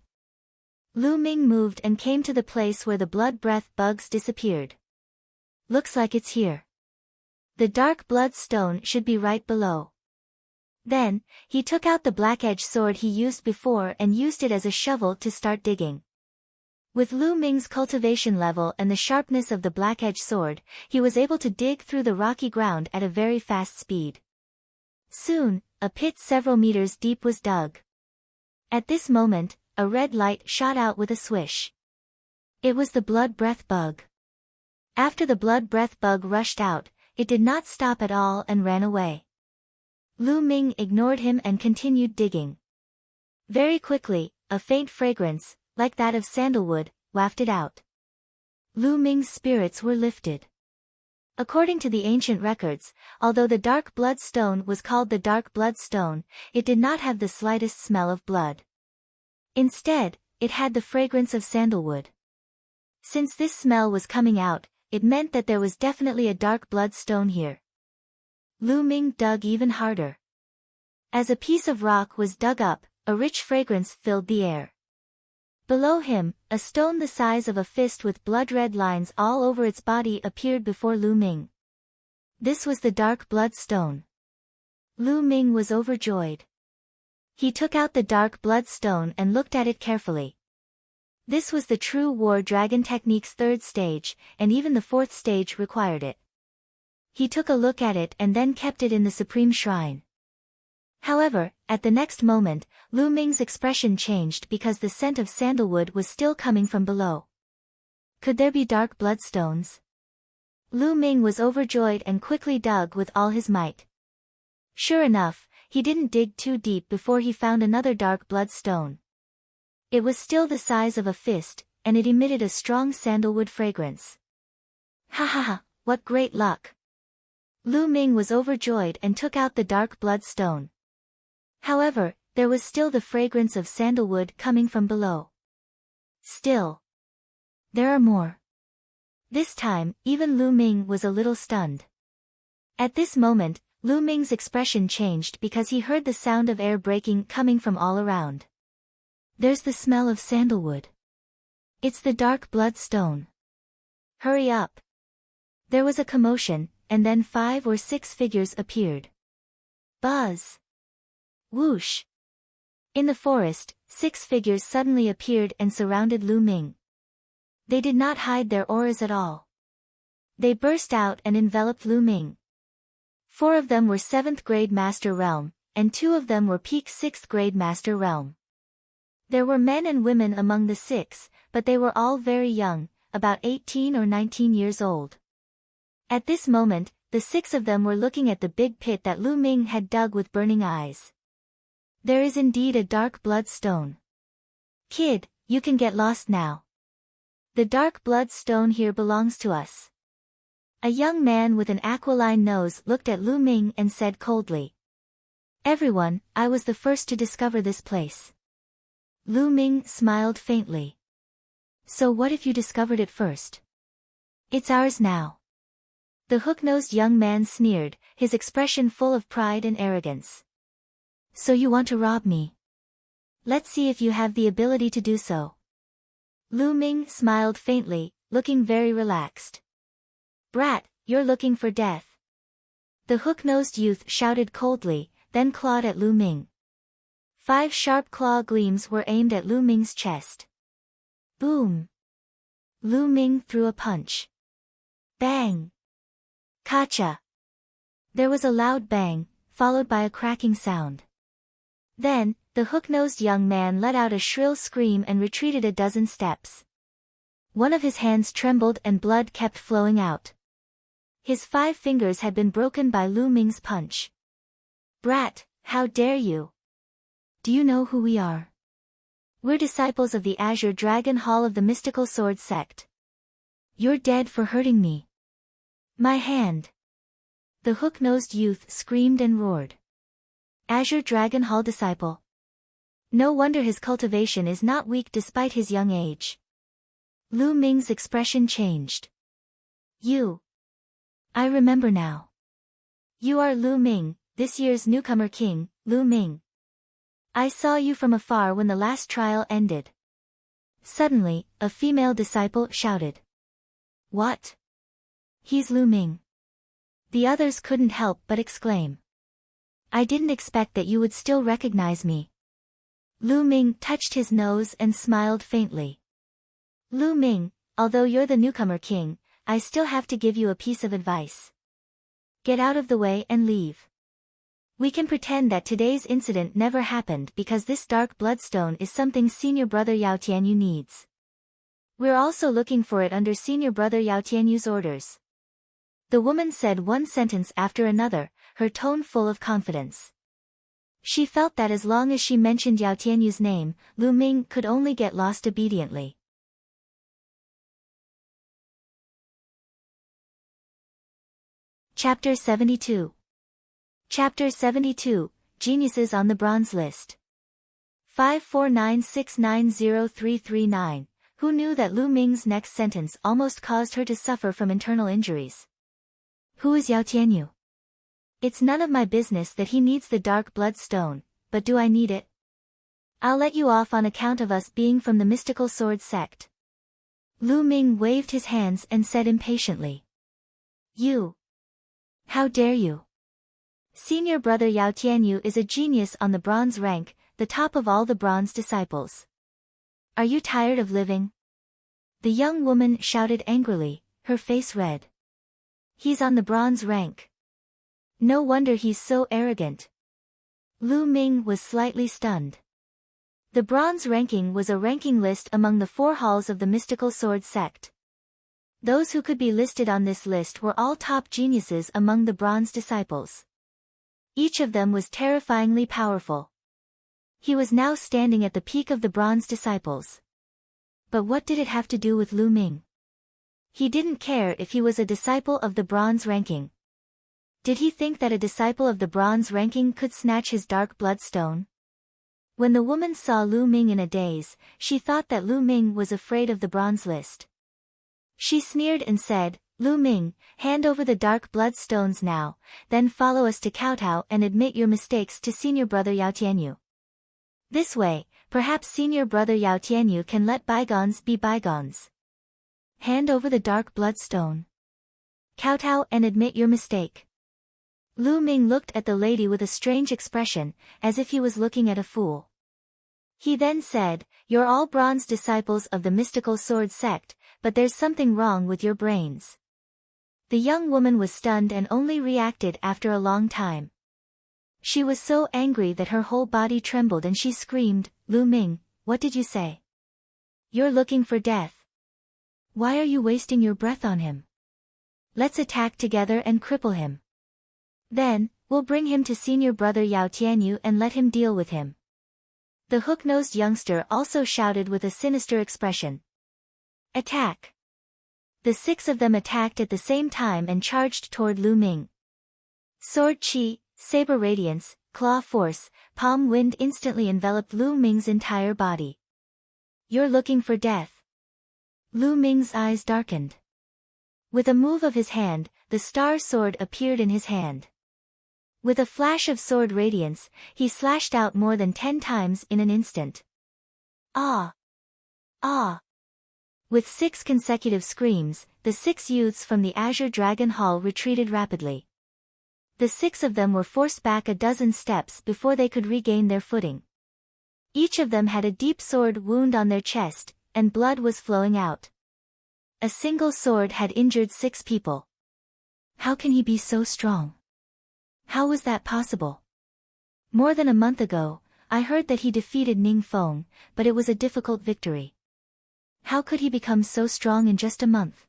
Lu Ming moved and came to the place where the blood breath bugs disappeared. Looks like it's here. The dark blood stone should be right below. Then, he took out the black-edged sword he used before and used it as a shovel to start digging. With Lu Ming's cultivation level and the sharpness of the black-edged sword, he was able to dig through the rocky ground at a very fast speed. Soon, a pit several meters deep was dug. At this moment, a red light shot out with a swish. It was the blood breath bug. After the blood breath bug rushed out, it did not stop at all and ran away. Lu Ming ignored him and continued digging. Very quickly, a faint fragrance, like that of sandalwood, wafted out. Lu Ming's spirits were lifted. According to the ancient records, although the dark blood stone was called the dark blood stone, it did not have the slightest smell of blood. Instead, it had the fragrance of sandalwood. Since this smell was coming out, it meant that there was definitely a dark blood stone here. Lu Ming dug even harder. As a piece of rock was dug up, a rich fragrance filled the air. Below him, a stone the size of a fist with blood-red lines all over its body appeared before Lu Ming. This was the dark blood stone. Lu Ming was overjoyed. He took out the dark blood stone and looked at it carefully. This was the true war dragon technique's third stage, and even the fourth stage required it. He took a look at it and then kept it in the supreme shrine. However, at the next moment, Lu Ming's expression changed because the scent of sandalwood was still coming from below. Could there be dark bloodstones? Lu Ming was overjoyed and quickly dug with all his might. Sure enough, he didn't dig too deep before he found another dark bloodstone. It was still the size of a fist, and it emitted a strong sandalwood fragrance. Ha ha ha, what great luck! Lu Ming was overjoyed and took out the dark bloodstone. However, there was still the fragrance of sandalwood coming from below. Still. There are more. This time, even Lu Ming was a little stunned. At this moment, Lu Ming's expression changed because he heard the sound of air breaking coming from all around. There's the smell of sandalwood. It's the dark bloodstone. Hurry up. There was a commotion, and then 5 or 6 figures appeared. Buzz! Whoosh! In the forest, 6 figures suddenly appeared and surrounded Lu Ming. They did not hide their auras at all. They burst out and enveloped Lu Ming. 4 of them were 7th grade Master Realm, and 2 of them were peak 6th grade Master Realm. There were men and women among the 6, but they were all very young, about 18 or 19 years old. At this moment, the 6 of them were looking at the big pit that Lu Ming had dug with burning eyes. There is indeed a dark blood stone. Kid, you can get lost now. The dark blood stone here belongs to us. A young man with an aquiline nose looked at Lu Ming and said coldly. Everyone, I was the first to discover this place. Lu Ming smiled faintly. So what if you discovered it first? It's ours now. The hook-nosed young man sneered, his expression full of pride and arrogance. So you want to rob me? Let's see if you have the ability to do so. Lu Ming smiled faintly, looking very relaxed. Brat, you're looking for death. The hook-nosed youth shouted coldly, then clawed at Lu Ming. 5 sharp claw gleams were aimed at Lu Ming's chest. Boom! Lu Ming threw a punch. Bang! Kacha! There was a loud bang, followed by a cracking sound. Then, the hook-nosed young man let out a shrill scream and retreated a dozen steps. One of his hands trembled and blood kept flowing out. His 5 fingers had been broken by Lu Ming's punch. Brat, how dare you? Do you know who we are? We're disciples of the Azure Dragon Hall of the Mystical Sword Sect. You're dead for hurting me. My hand! The hook-nosed youth screamed and roared. Azure Dragon Hall disciple. No wonder his cultivation is not weak despite his young age. Lu Ming's expression changed. You. I remember now. You are Lu Ming, this year's newcomer king, Lu Ming. I saw you from afar when the last trial ended. Suddenly, a female disciple shouted. What? He's Lu Ming. The others couldn't help but exclaim. I didn't expect that you would still recognize me. Lu Ming touched his nose and smiled faintly. Lu Ming, although you're the newcomer king, I still have to give you a piece of advice. Get out of the way and leave. We can pretend that today's incident never happened because this dark bloodstone is something Senior Brother Yao Tianyu needs. We're also looking for it under Senior Brother Yao Tianyu's orders. The woman said one sentence after another, her tone full of confidence. She felt that as long as she mentioned Yao Tianyu's name, Lu Ming could only get lost obediently. Chapter 72. Chapter 72, Geniuses on the Bronze List. 549690339, who knew that Lu Ming's next sentence almost caused her to suffer from internal injuries. Who is Yao Tianyu? It's none of my business that he needs the dark blood stone, but do I need it? I'll let you off on account of us being from the mystical sword sect. Lu Ming waved his hands and said impatiently. You! How dare you! Senior Brother Yao Tianyu is a genius on the bronze rank, the top of all the bronze disciples. Are you tired of living? The young woman shouted angrily, her face red. He's on the bronze rank. No wonder he's so arrogant. Lu Ming was slightly stunned. The bronze ranking was a ranking list among the 4 halls of the mystical sword sect. Those who could be listed on this list were all top geniuses among the bronze disciples. Each of them was terrifyingly powerful. He was now standing at the peak of the bronze disciples. But what did it have to do with Lu Ming? He didn't care if he was a disciple of the bronze ranking. Did he think that a disciple of the bronze ranking could snatch his dark bloodstone? When the woman saw Lu Ming in a daze, she thought that Lu Ming was afraid of the bronze list. She sneered and said, Lu Ming, hand over the dark bloodstones now, then follow us to kowtow and admit your mistakes to Senior Brother Yao Tianyu. This way, perhaps Senior Brother Yao Tianyu can let bygones be bygones. Hand over the dark bloodstone. Kowtow and admit your mistake. Lu Ming looked at the lady with a strange expression, as if he was looking at a fool. He then said, You're all bronze disciples of the mystical sword sect, but there's something wrong with your brains. The young woman was stunned and only reacted after a long time. She was so angry that her whole body trembled and she screamed, Lu Ming, what did you say? You're looking for death. Why are you wasting your breath on him? Let's attack together and cripple him. Then, we'll bring him to Senior Brother Yao Tianyu and let him deal with him. The hook-nosed youngster also shouted with a sinister expression. Attack! The 6 of them attacked at the same time and charged toward Lu Ming. Sword Chi, Saber Radiance, Claw Force, Palm Wind instantly enveloped Lu Ming's entire body. You're looking for death. Lu Ming's eyes darkened. With a move of his hand, the star sword appeared in his hand. With a flash of sword radiance, he slashed out more than 10 times in an instant. Ah! Ah! With 6 consecutive screams, the 6 youths from the Azure Dragon Hall retreated rapidly. The 6 of them were forced back a dozen steps before they could regain their footing. Each of them had a deep sword wound on their chest, and blood was flowing out. A single sword had injured 6 people. How can he be so strong? How was that possible? More than a month ago, I heard that he defeated Ning Feng, but it was a difficult victory. How could he become so strong in just a month?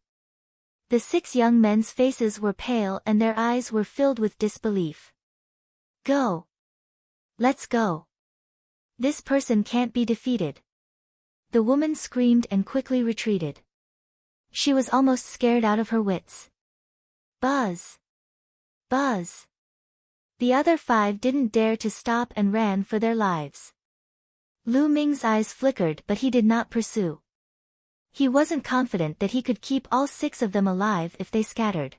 The 6 young men's faces were pale and their eyes were filled with disbelief. Go! Let's go! This person can't be defeated. The woman screamed and quickly retreated. She was almost scared out of her wits. Buzz! Buzz! The other 5 didn't dare to stop and ran for their lives. Lu Ming's eyes flickered but he did not pursue. He wasn't confident that he could keep all 6 of them alive if they scattered.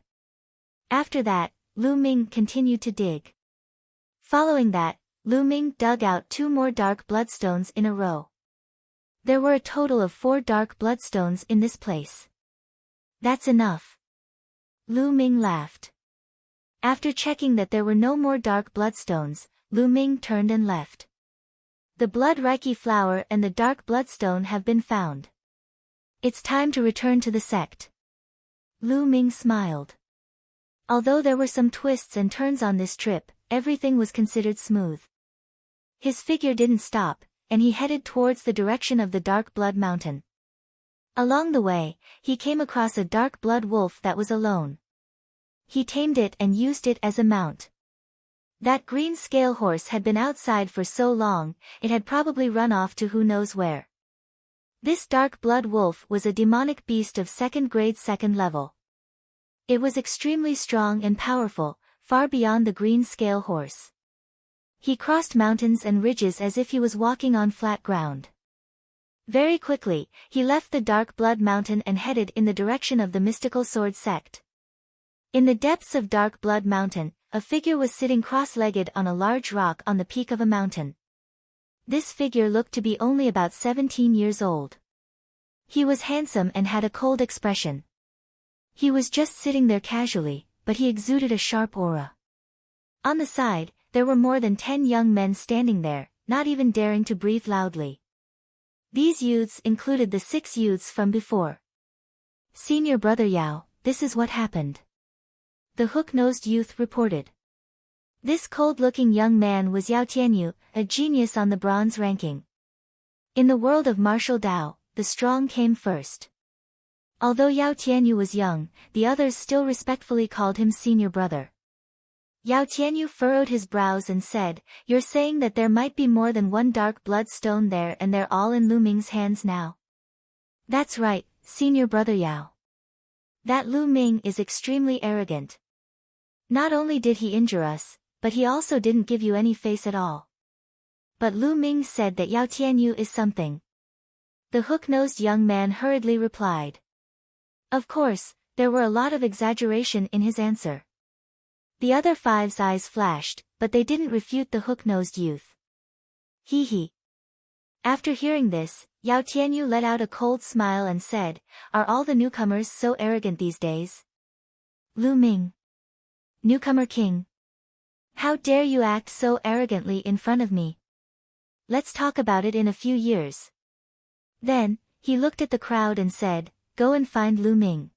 After that, Lu Ming continued to dig. Following that, Lu Ming dug out 2 more dark bloodstones in a row. There were a total of 4 dark bloodstones in this place. That's enough. Lu Ming laughed. After checking that there were no more dark bloodstones, Lu Ming turned and left. The blood Reiki flower and the dark bloodstone have been found. It's time to return to the sect. Lu Ming smiled. Although there were some twists and turns on this trip, everything was considered smooth. His figure didn't stop, and he headed towards the direction of the Dark Blood Mountain. Along the way, he came across a dark blood wolf that was alone. He tamed it and used it as a mount. That green scale horse had been outside for so long, it had probably run off to who knows where. This dark blood wolf was a demonic beast of 2nd grade 2nd level. It was extremely strong and powerful, far beyond the green scale horse. He crossed mountains and ridges as if he was walking on flat ground. Very quickly, he left the Dark Blood Mountain and headed in the direction of the Mystical Sword Sect. In the depths of Dark Blood Mountain, a figure was sitting cross-legged on a large rock on the peak of a mountain. This figure looked to be only about 17 years old. He was handsome and had a cold expression. He was just sitting there casually, but he exuded a sharp aura. On the side, there were more than 10 young men standing there, not even daring to breathe loudly. These youths included the 6 youths from before. Senior Brother Yao, this is what happened. The hook-nosed youth reported. This cold-looking young man was Yao Tianyu, a genius on the bronze ranking. In the world of martial Dao, the strong came first. Although Yao Tianyu was young, the others still respectfully called him senior brother. Yao Tianyu furrowed his brows and said, "You're saying that there might be more than one dark blood stone there and they're all in Lu Ming's hands now?" "That's right, senior brother Yao. That Lu Ming is extremely arrogant. Not only did he injure us, but he also didn't give you any face at all." But Lu Ming said that Yao Tianyu is something. The hook-nosed young man hurriedly replied. Of course, there were a lot of exaggeration in his answer. The other 5's eyes flashed, but they didn't refute the hook-nosed youth. Hee hee. After hearing this, Yao Tianyu let out a cold smile and said, "Are all the newcomers so arrogant these days?" Lu Ming. Newcomer King. How dare you act so arrogantly in front of me? Let's talk about it in a few years. Then, he looked at the crowd and said, "Go and find Lu Ming.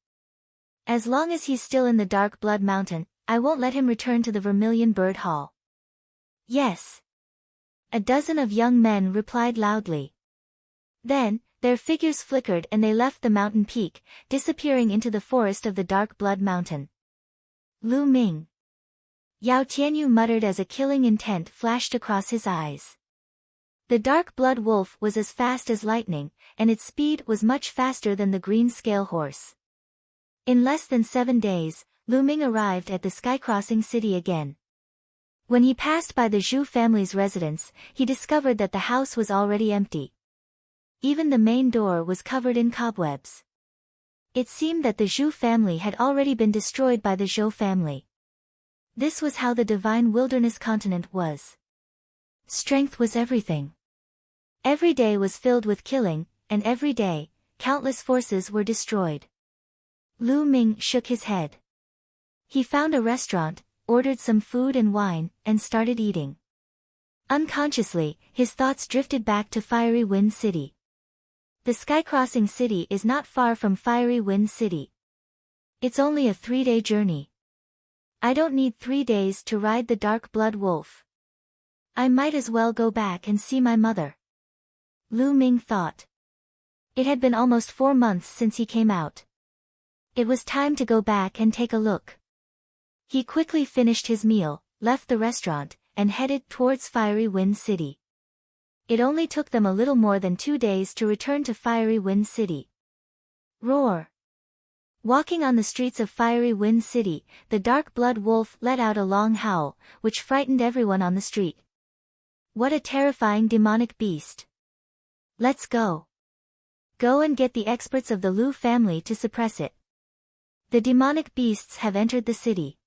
As long as he's still in the Dark Blood Mountain, I won't let him return to the Vermilion Bird Hall." Yes. A dozen of young men replied loudly. Then, their figures flickered and they left the mountain peak, disappearing into the forest of the Dark Blood Mountain. Lu Ming. Yao Tianyu muttered as a killing intent flashed across his eyes. The dark blood wolf was as fast as lightning, and its speed was much faster than the green scale horse. In less than 7 days, Lu Ming arrived at the sky-crossing city again. When he passed by the Zhu family's residence, he discovered that the house was already empty. Even the main door was covered in cobwebs. It seemed that the Zhu family had already been destroyed by the Zhou family. This was how the divine wilderness continent was. Strength was everything. Every day was filled with killing, and every day, countless forces were destroyed. Lu Ming shook his head. He found a restaurant, ordered some food and wine, and started eating. Unconsciously, his thoughts drifted back to Fiery Wind City. The sky-crossing city is not far from Fiery Wind City. It's only a 3-day journey. I don't need 3 days to ride the dark blood wolf. I might as well go back and see my mother. Lu Ming thought. It had been almost 4 months since he came out. It was time to go back and take a look. He quickly finished his meal, left the restaurant, and headed towards Fiery Wind City. It only took them a little more than 2 days to return to Fiery Wind City. Roar! Walking on the streets of Fiery Wind City, the dark blood wolf let out a long howl, which frightened everyone on the street. What a terrifying demonic beast! Let's go. Go and get the experts of the Lu family to suppress it. The demonic beasts have entered the city.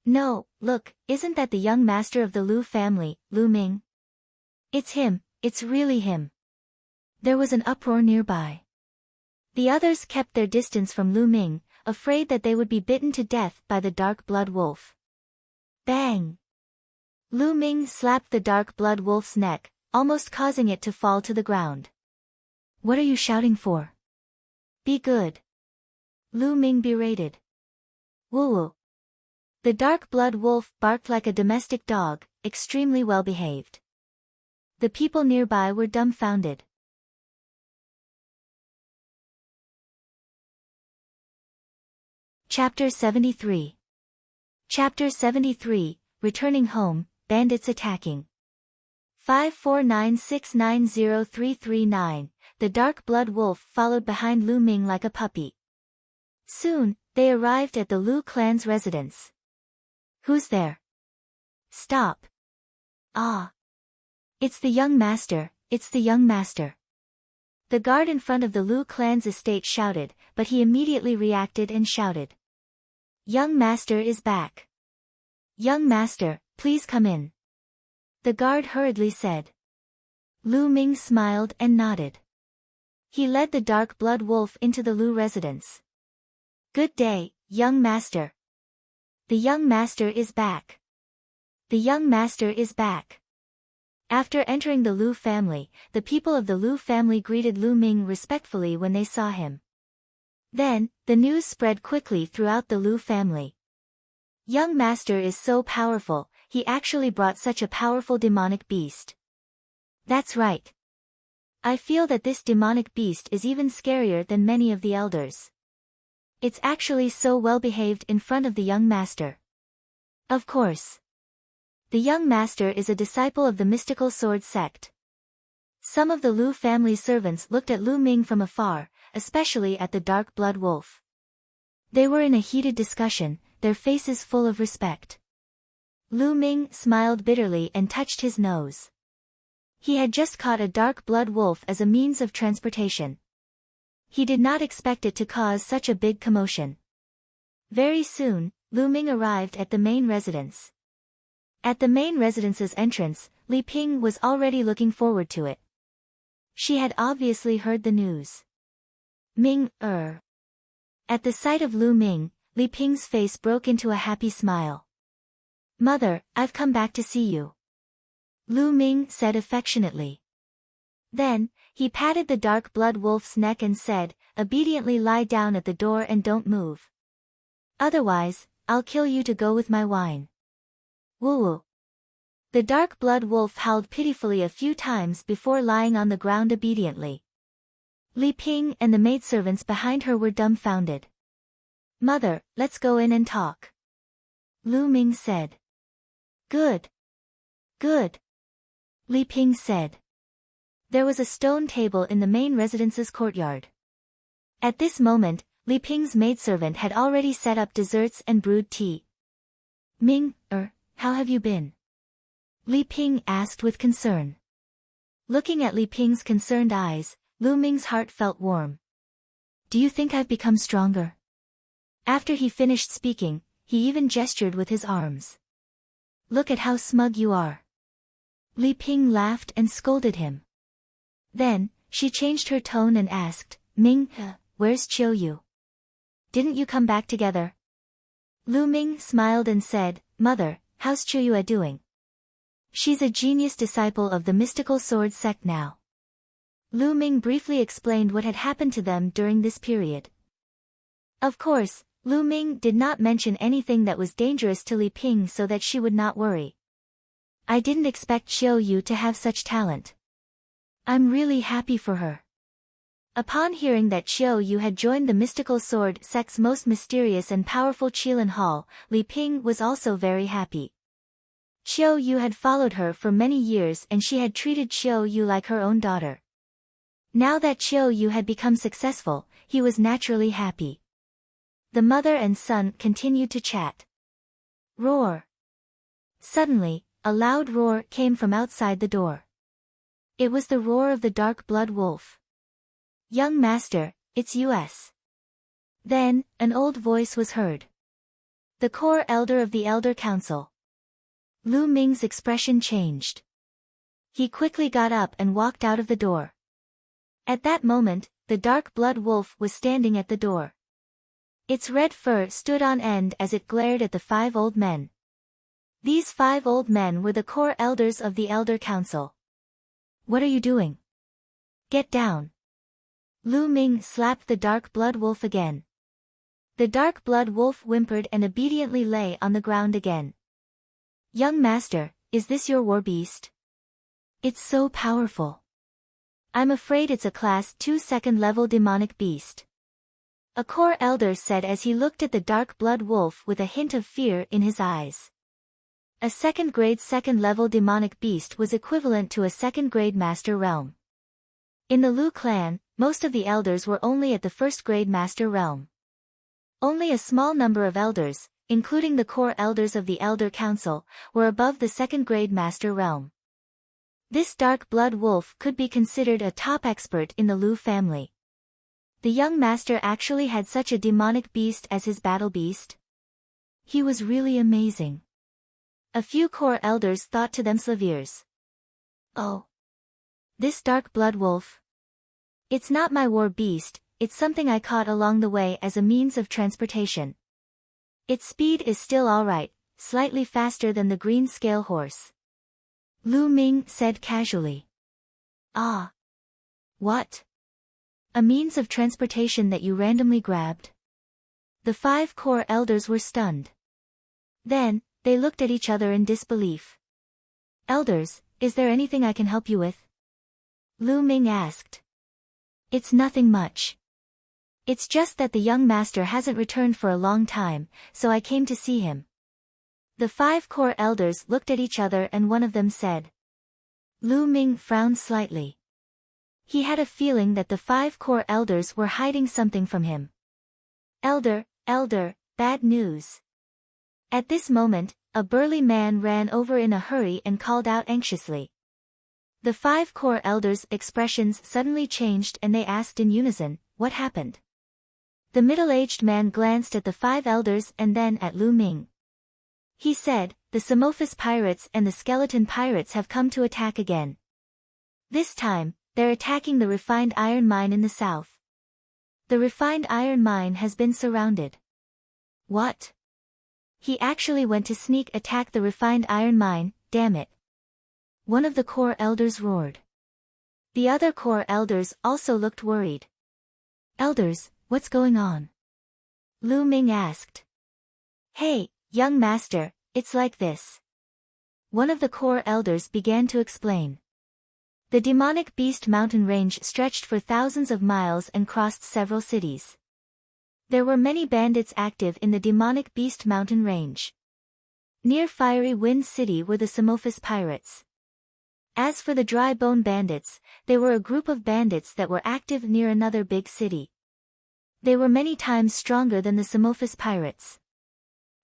No, look, isn't that the young master of the Lu family, Lu Ming? It's him, it's really him. There was an uproar nearby. The others kept their distance from Lu Ming, afraid that they would be bitten to death by the dark blood wolf. Bang! Lu Ming slapped the dark blood wolf's neck, almost causing it to fall to the ground. What are you shouting for? Be good. Lu Ming berated. Woo-woo. The dark blood wolf barked like a domestic dog, extremely well behaved. The people nearby were dumbfounded. Chapter 73. Chapter 73, Returning Home, Bandits Attacking. 549690339, the dark blood wolf followed behind Lu Ming like a puppy. Soon, they arrived at the Lu clan's residence. Who's there? Stop. Ah. It's the young master, it's the young master. The guard in front of the Lu clan's estate shouted, but he immediately reacted and shouted. Young master is back. Young master, please come in. The guard hurriedly said. Lu Ming smiled and nodded. He led the dark blood wolf into the Lu residence. Good day, young master. The young master is back. The young master is back. After entering the Lu family, the people of the Lu family greeted Lu Ming respectfully when they saw him. Then, the news spread quickly throughout the Lu family. Young master is so powerful, he actually brought such a powerful demonic beast. That's right. I feel that this demonic beast is even scarier than many of the elders. It's actually so well behaved in front of the young master. Of course. The young master is a disciple of the mystical sword sect. Some of the Lu family servants looked at Lu Ming from afar, especially at the dark blood wolf. They were in a heated discussion, their faces full of respect. Lu Ming smiled bitterly and touched his nose. He had just caught a dark blood wolf as a means of transportation. He did not expect it to cause such a big commotion. Very soon, Lu Ming arrived at the main residence. At the main residence's entrance, Li Ping was already looking forward to it. She had obviously heard the news. At the sight of Lu Ming, Li Ping's face broke into a happy smile. Mother, I've come back to see you. Lu Ming said affectionately. Then, he patted the dark blood wolf's neck and said, obediently lie down at the door and don't move. Otherwise, I'll kill you to go with my wine. Woo-woo. The dark blood wolf howled pitifully a few times before lying on the ground obediently. Li Ping and the maidservants behind her were dumbfounded. Mother, let's go in and talk. Lu Ming said. Good. Good. Li Ping said. There was a stone table in the main residence's courtyard. At this moment, Li Ping's maidservant had already set up desserts and brewed tea. Ming, how have you been? Li Ping asked with concern. Looking at Li Ping's concerned eyes, Lu Ming's heart felt warm. Do you think I've become stronger? After he finished speaking, he even gestured with his arms. Look at how smug you are. Li Ping laughed and scolded him. Then, she changed her tone and asked, Ming, where's Chiu Yu? Didn't you come back together? Lu Ming smiled and said, Mother, how's Chiu Yu doing? She's a genius disciple of the mystical sword sect now. Lu Ming briefly explained what had happened to them during this period. Of course, Lu Ming did not mention anything that was dangerous to Li Ping so that she would not worry. I didn't expect Chiu Yu to have such talent. I'm really happy for her. Upon hearing that Chiu Yu had joined the mystical sword sect's most mysterious and powerful Qilin Hall, Li Ping was also very happy. Chiu Yu had followed her for many years and she had treated Chiu Yu like her own daughter. Now that Chiu Yu had become successful, he was naturally happy. The mother and son continued to chat. Roar. Suddenly, a loud roar came from outside the door. It was the roar of the dark blood wolf. Young master, it's us. Then, an old voice was heard. The core elder of the Elder Council. Lu Ming's expression changed. He quickly got up and walked out of the door. At that moment, the dark blood wolf was standing at the door. Its red fur stood on end as it glared at the 5 old men. These 5 old men were the core elders of the Elder Council. What are you doing? Get down. Lu Ming slapped the dark blood wolf again. The dark blood wolf whimpered and obediently lay on the ground again. Young master, is this your war beast? It's so powerful. I'm afraid it's a class 2 second-level demonic beast. A core elder said as he looked at the dark blood wolf with a hint of fear in his eyes. A second-grade second-level demonic beast was equivalent to a second-grade master realm. In the Lu clan, most of the elders were only at the first-grade master realm. Only a small number of elders, including the core elders of the Elder Council, were above the second-grade master realm. This dark blood wolf could be considered a top expert in the Lu family. The young master actually had such a demonic beast as his battle beast. He was really amazing. A few core elders thought to themselves. Oh. This dark blood wolf. It's not my war beast, it's something I caught along the way as a means of transportation. Its speed is still alright, slightly faster than the green scale horse. Lu Ming said casually. Ah. What? A means of transportation that you randomly grabbed? The 5 core elders were stunned. Then, they looked at each other in disbelief. Elders, is there anything I can help you with? Lu Ming asked. It's nothing much. It's just that the young master hasn't returned for a long time, so I came to see him. The 5 core elders looked at each other and one of them said. Lu Ming frowned slightly. He had a feeling that the 5 core elders were hiding something from him. Elder, bad news. At this moment, a burly man ran over in a hurry and called out anxiously. The 5 core elders' expressions suddenly changed and they asked in unison, what happened? The middle-aged man glanced at the 5 elders and then at Lu Ming. He said, the Samophis pirates and the skeleton pirates have come to attack again. This time, they're attacking the refined iron mine in the south. The refined iron mine has been surrounded. What? He actually went to sneak attack the refined iron mine, damn it. One of the core elders roared. The other core elders also looked worried. Elders, what's going on? Lu Ming asked. Hey, young master, it's like this. One of the core elders began to explain. The demonic beast mountain range stretched for thousands of miles and crossed several cities. There were many bandits active in the demonic beast mountain range. Near Fiery Wind City were the Samophis pirates. As for the Dry Bone bandits, they were a group of bandits that were active near another big city. They were many times stronger than the Samophis pirates.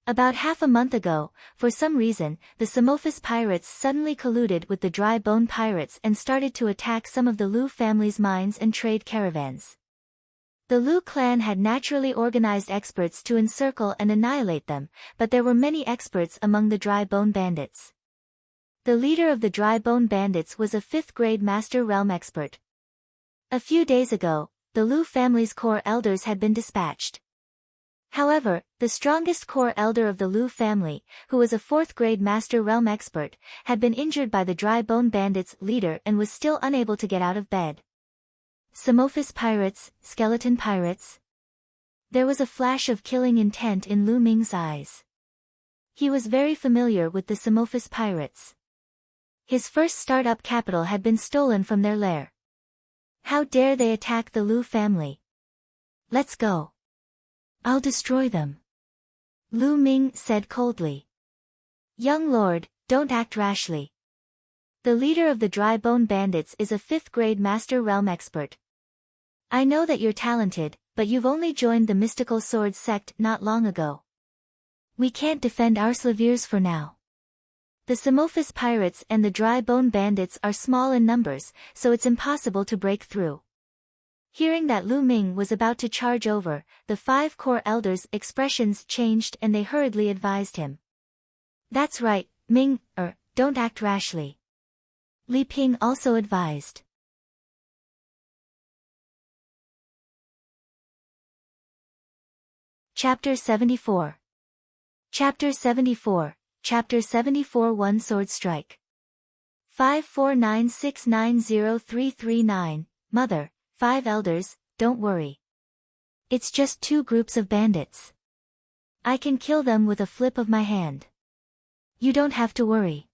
About half a month ago, for some reason, the Samophis pirates suddenly colluded with the Dry Bone pirates and started to attack some of the Lu family's mines and trade caravans. The Lu clan had naturally organized experts to encircle and annihilate them, but there were many experts among the Dry Bone bandits. The leader of the Dry Bone bandits was a 5th-grade Master Realm expert. A few days ago, the Lu family's core elders had been dispatched. However, the strongest core elder of the Lu family, who was a 4th-grade Master Realm expert, had been injured by the Dry Bone bandits' leader and was still unable to get out of bed. Samophis pirates, skeleton pirates. There was a flash of killing intent in Lu Ming's eyes. He was very familiar with the Samophis pirates. His first start-up capital had been stolen from their lair. How dare they attack the Lu family? Let's go. I'll destroy them. Lu Ming said coldly. Young lord, don't act rashly. The leader of the Dry Bone bandits is a 5th-grade Master Realm expert. I know that you're talented, but you've only joined the mystical sword sect not long ago. We can't defend our slaviers for now. The Samophis pirates and the Dry Bone bandits are small in numbers, so it's impossible to break through. Hearing that Lu Ming was about to charge over, the 5 core elders' expressions changed and they hurriedly advised him. That's right, Ming, don't act rashly. Li Ping also advised. Chapter 74. Chapter 74, Chapter 74 One Sword Strike. 549690339, Mother. 5 elders, don't worry. It's just 2 groups of bandits. I can kill them with a flip of my hand. You don't have to worry.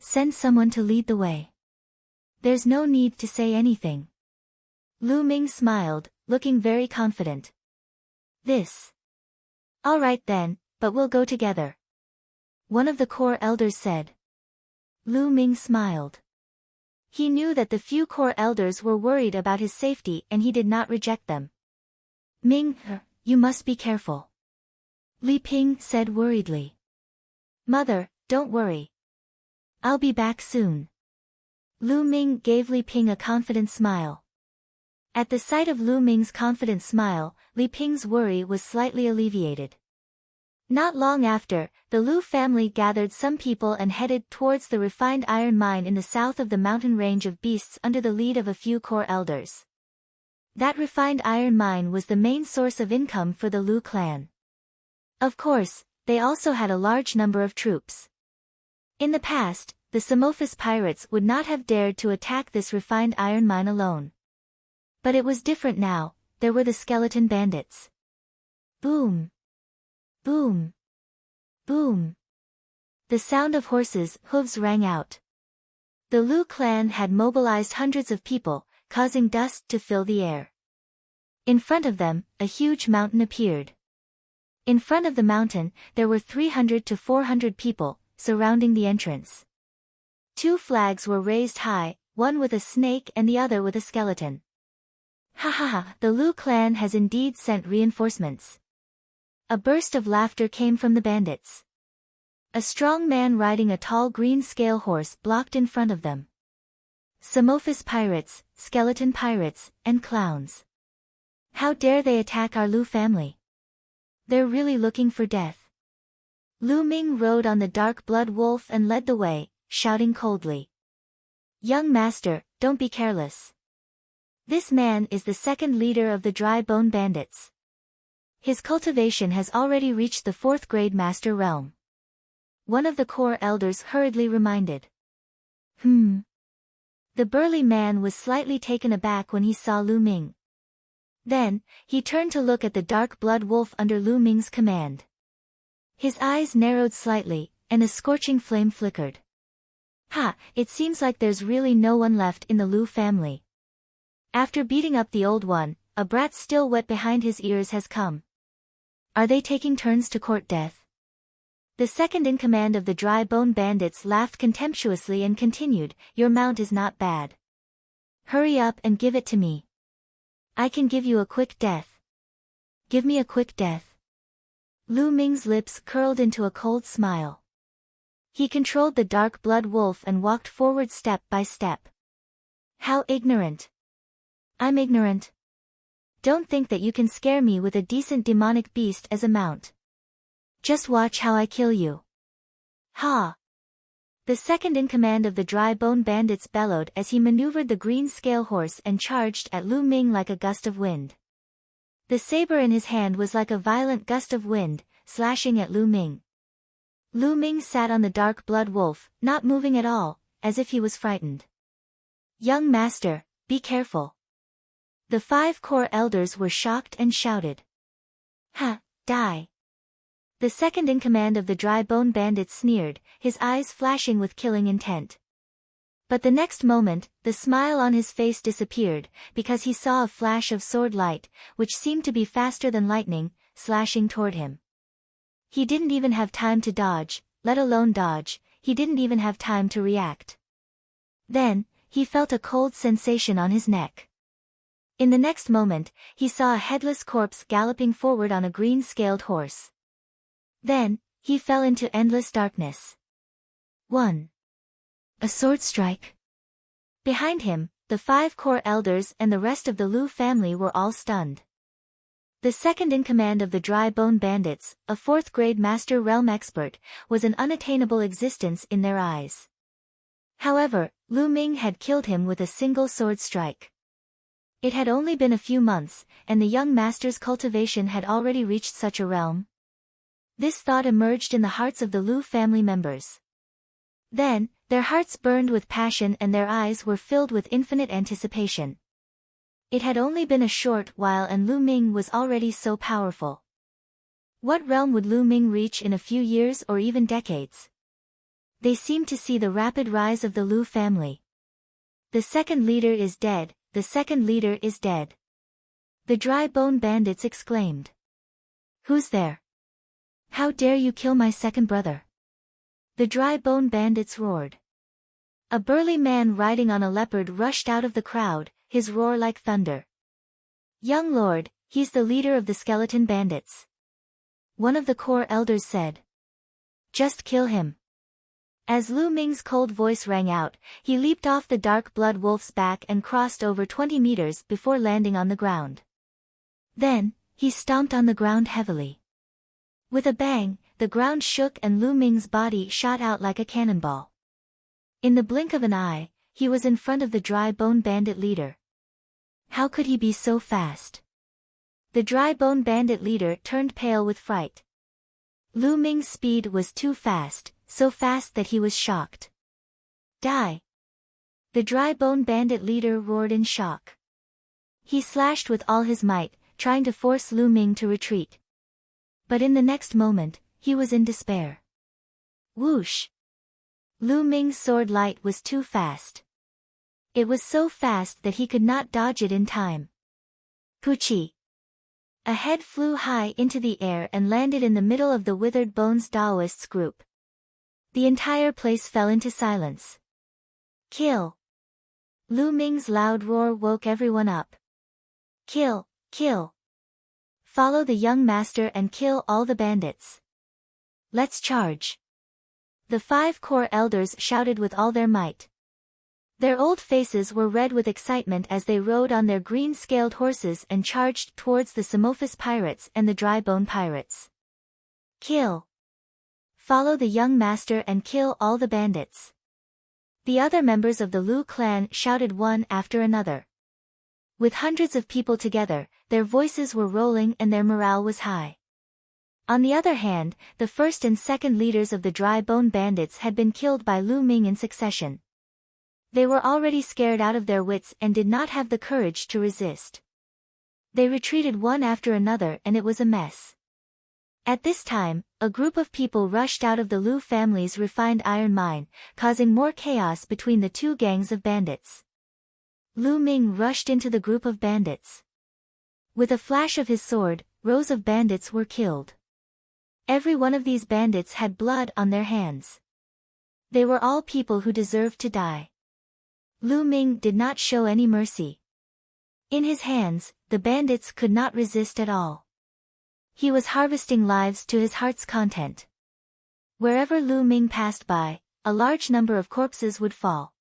Send someone to lead the way. There's no need to say anything. Lu Ming smiled, looking very confident. This. All right then, but we'll go together. One of the core elders said. Lu Ming smiled. He knew that the few core elders were worried about his safety and he did not reject them. Ming, you must be careful. Li Ping said worriedly. Mother, don't worry. I'll be back soon. Lu Ming gave Li Ping a confident smile. At the sight of Lu Ming's confident smile, Li Ping's worry was slightly alleviated. Not long after, the Lu family gathered some people and headed towards the refined iron mine in the south of the mountain range of beasts under the lead of a few core elders. That refined iron mine was the main source of income for the Lu clan. Of course, they also had a large number of troops. In the past, the Samophis pirates would not have dared to attack this refined iron mine alone. But it was different now, there were the skeleton bandits. Boom! Boom! Boom! The sound of horses' hooves rang out. The Lu clan had mobilized hundreds of people, causing dust to fill the air. In front of them, a huge mountain appeared. In front of the mountain, there were 300 to 400 people, surrounding the entrance. 2 flags were raised high, one with a snake and the other with a skeleton. Ha ha ha, the Lu clan has indeed sent reinforcements. A burst of laughter came from the bandits. A strong man riding a tall green scale horse blocked in front of them. Samophis pirates, skeleton pirates, and clowns. How dare they attack our Lu family? They're really looking for death. Lu Ming rode on the dark blood wolf and led the way, shouting coldly. Young master, don't be careless. This man is the 2nd leader of the Dry Bone bandits. His cultivation has already reached the 4th grade Master Realm. One of the core elders hurriedly reminded. The burly man was slightly taken aback when he saw Lu Ming. Then, he turned to look at the dark blood wolf under Lu Ming's command. His eyes narrowed slightly, and a scorching flame flickered. Ha, it seems like there's really no one left in the Lu family. After beating up the old one, a brat still wet behind his ears has come. Are they taking turns to court death? The second in command of the Dry Bone bandits laughed contemptuously and continued, Your mount is not bad. Hurry up and give it to me. I can give you a quick death. Give me a quick death. Lu Ming's lips curled into a cold smile. He controlled the dark blood wolf and walked forward step by step. How ignorant. I'm ignorant. Don't think that you can scare me with a decent demonic beast as a mount. Just watch how I kill you. Ha! The second in command of the dry bone bandits bellowed as he maneuvered the green scale horse and charged at Lu Ming like a gust of wind. The saber in his hand was like a violent gust of wind, slashing at Lu Ming. Lu Ming sat on the dark blood wolf, not moving at all, as if he was frightened. Young master, be careful. The 5 core elders were shocked and shouted. Ha, die. The second in command of the dry bone bandits sneered, his eyes flashing with killing intent. But the next moment, the smile on his face disappeared, because he saw a flash of sword light, which seemed to be faster than lightning, slashing toward him. He didn't even have time to dodge, let alone dodge, he didn't even have time to react. Then, he felt a cold sensation on his neck. In the next moment, he saw a headless corpse galloping forward on a green-scaled horse. Then, he fell into endless darkness. 1. A sword strike. Behind him, the 5 core elders and the rest of the Lu family were all stunned. The second in command of the dry bone bandits, a 4th grade master realm expert, was an unattainable existence in their eyes. However, Lu Ming had killed him with a single sword strike. It had only been a few months, and the young master's cultivation had already reached such a realm. This thought emerged in the hearts of the Lu family members. Then, their hearts burned with passion and their eyes were filled with infinite anticipation. It had only been a short while and Lu Ming was already so powerful. What realm would Lu Ming reach in a few years or even decades? They seemed to see the rapid rise of the Lu family. The second leader is dead, the second leader is dead. The dry bone bandits exclaimed. Who's there? How dare you kill my second brother? The dry bone bandits roared. A burly man riding on a leopard rushed out of the crowd, his roar like thunder. Young lord, he's the leader of the skeleton bandits. One of the core elders said. Just kill him. As Lu Ming's cold voice rang out, he leaped off the dark blood wolf's back and crossed over 20 meters before landing on the ground. Then, he stomped on the ground heavily. With a bang, the ground shook and Lu Ming's body shot out like a cannonball. In the blink of an eye, he was in front of the dry bone bandit leader. How could he be so fast? The dry bone bandit leader turned pale with fright. Lu Ming's speed was too fast, so fast that he was shocked. Die! The dry bone bandit leader roared in shock. He slashed with all his might, trying to force Lu Ming to retreat. But in the next moment, he was in despair. Whoosh! Lu Ming's sword light was too fast. It was so fast that he could not dodge it in time. Poochie! A head flew high into the air and landed in the middle of the Withered Bones Daoists group. The entire place fell into silence. Kill! Lu Ming's loud roar woke everyone up. Kill! Kill! Follow the young master and kill all the bandits. Let's charge! The 5 core elders shouted with all their might. Their old faces were red with excitement as they rode on their green-scaled horses and charged towards the Samophis pirates and the dry bone pirates. Kill! Follow the young master and kill all the bandits. The other members of the Lu clan shouted one after another. With hundreds of people together, their voices were rolling and their morale was high. On the other hand, the first and second leaders of the dry bone bandits had been killed by Lu Ming in succession. They were already scared out of their wits and did not have the courage to resist. They retreated one after another and it was a mess. At this time, a group of people rushed out of the Lu family's refined iron mine, causing more chaos between the two gangs of bandits. Lu Ming rushed into the group of bandits. With a flash of his sword, rows of bandits were killed. Every one of these bandits had blood on their hands. They were all people who deserved to die. Lu Ming did not show any mercy. In his hands, the bandits could not resist at all. He was harvesting lives to his heart's content. Wherever Lu Ming passed by, a large number of corpses would fall.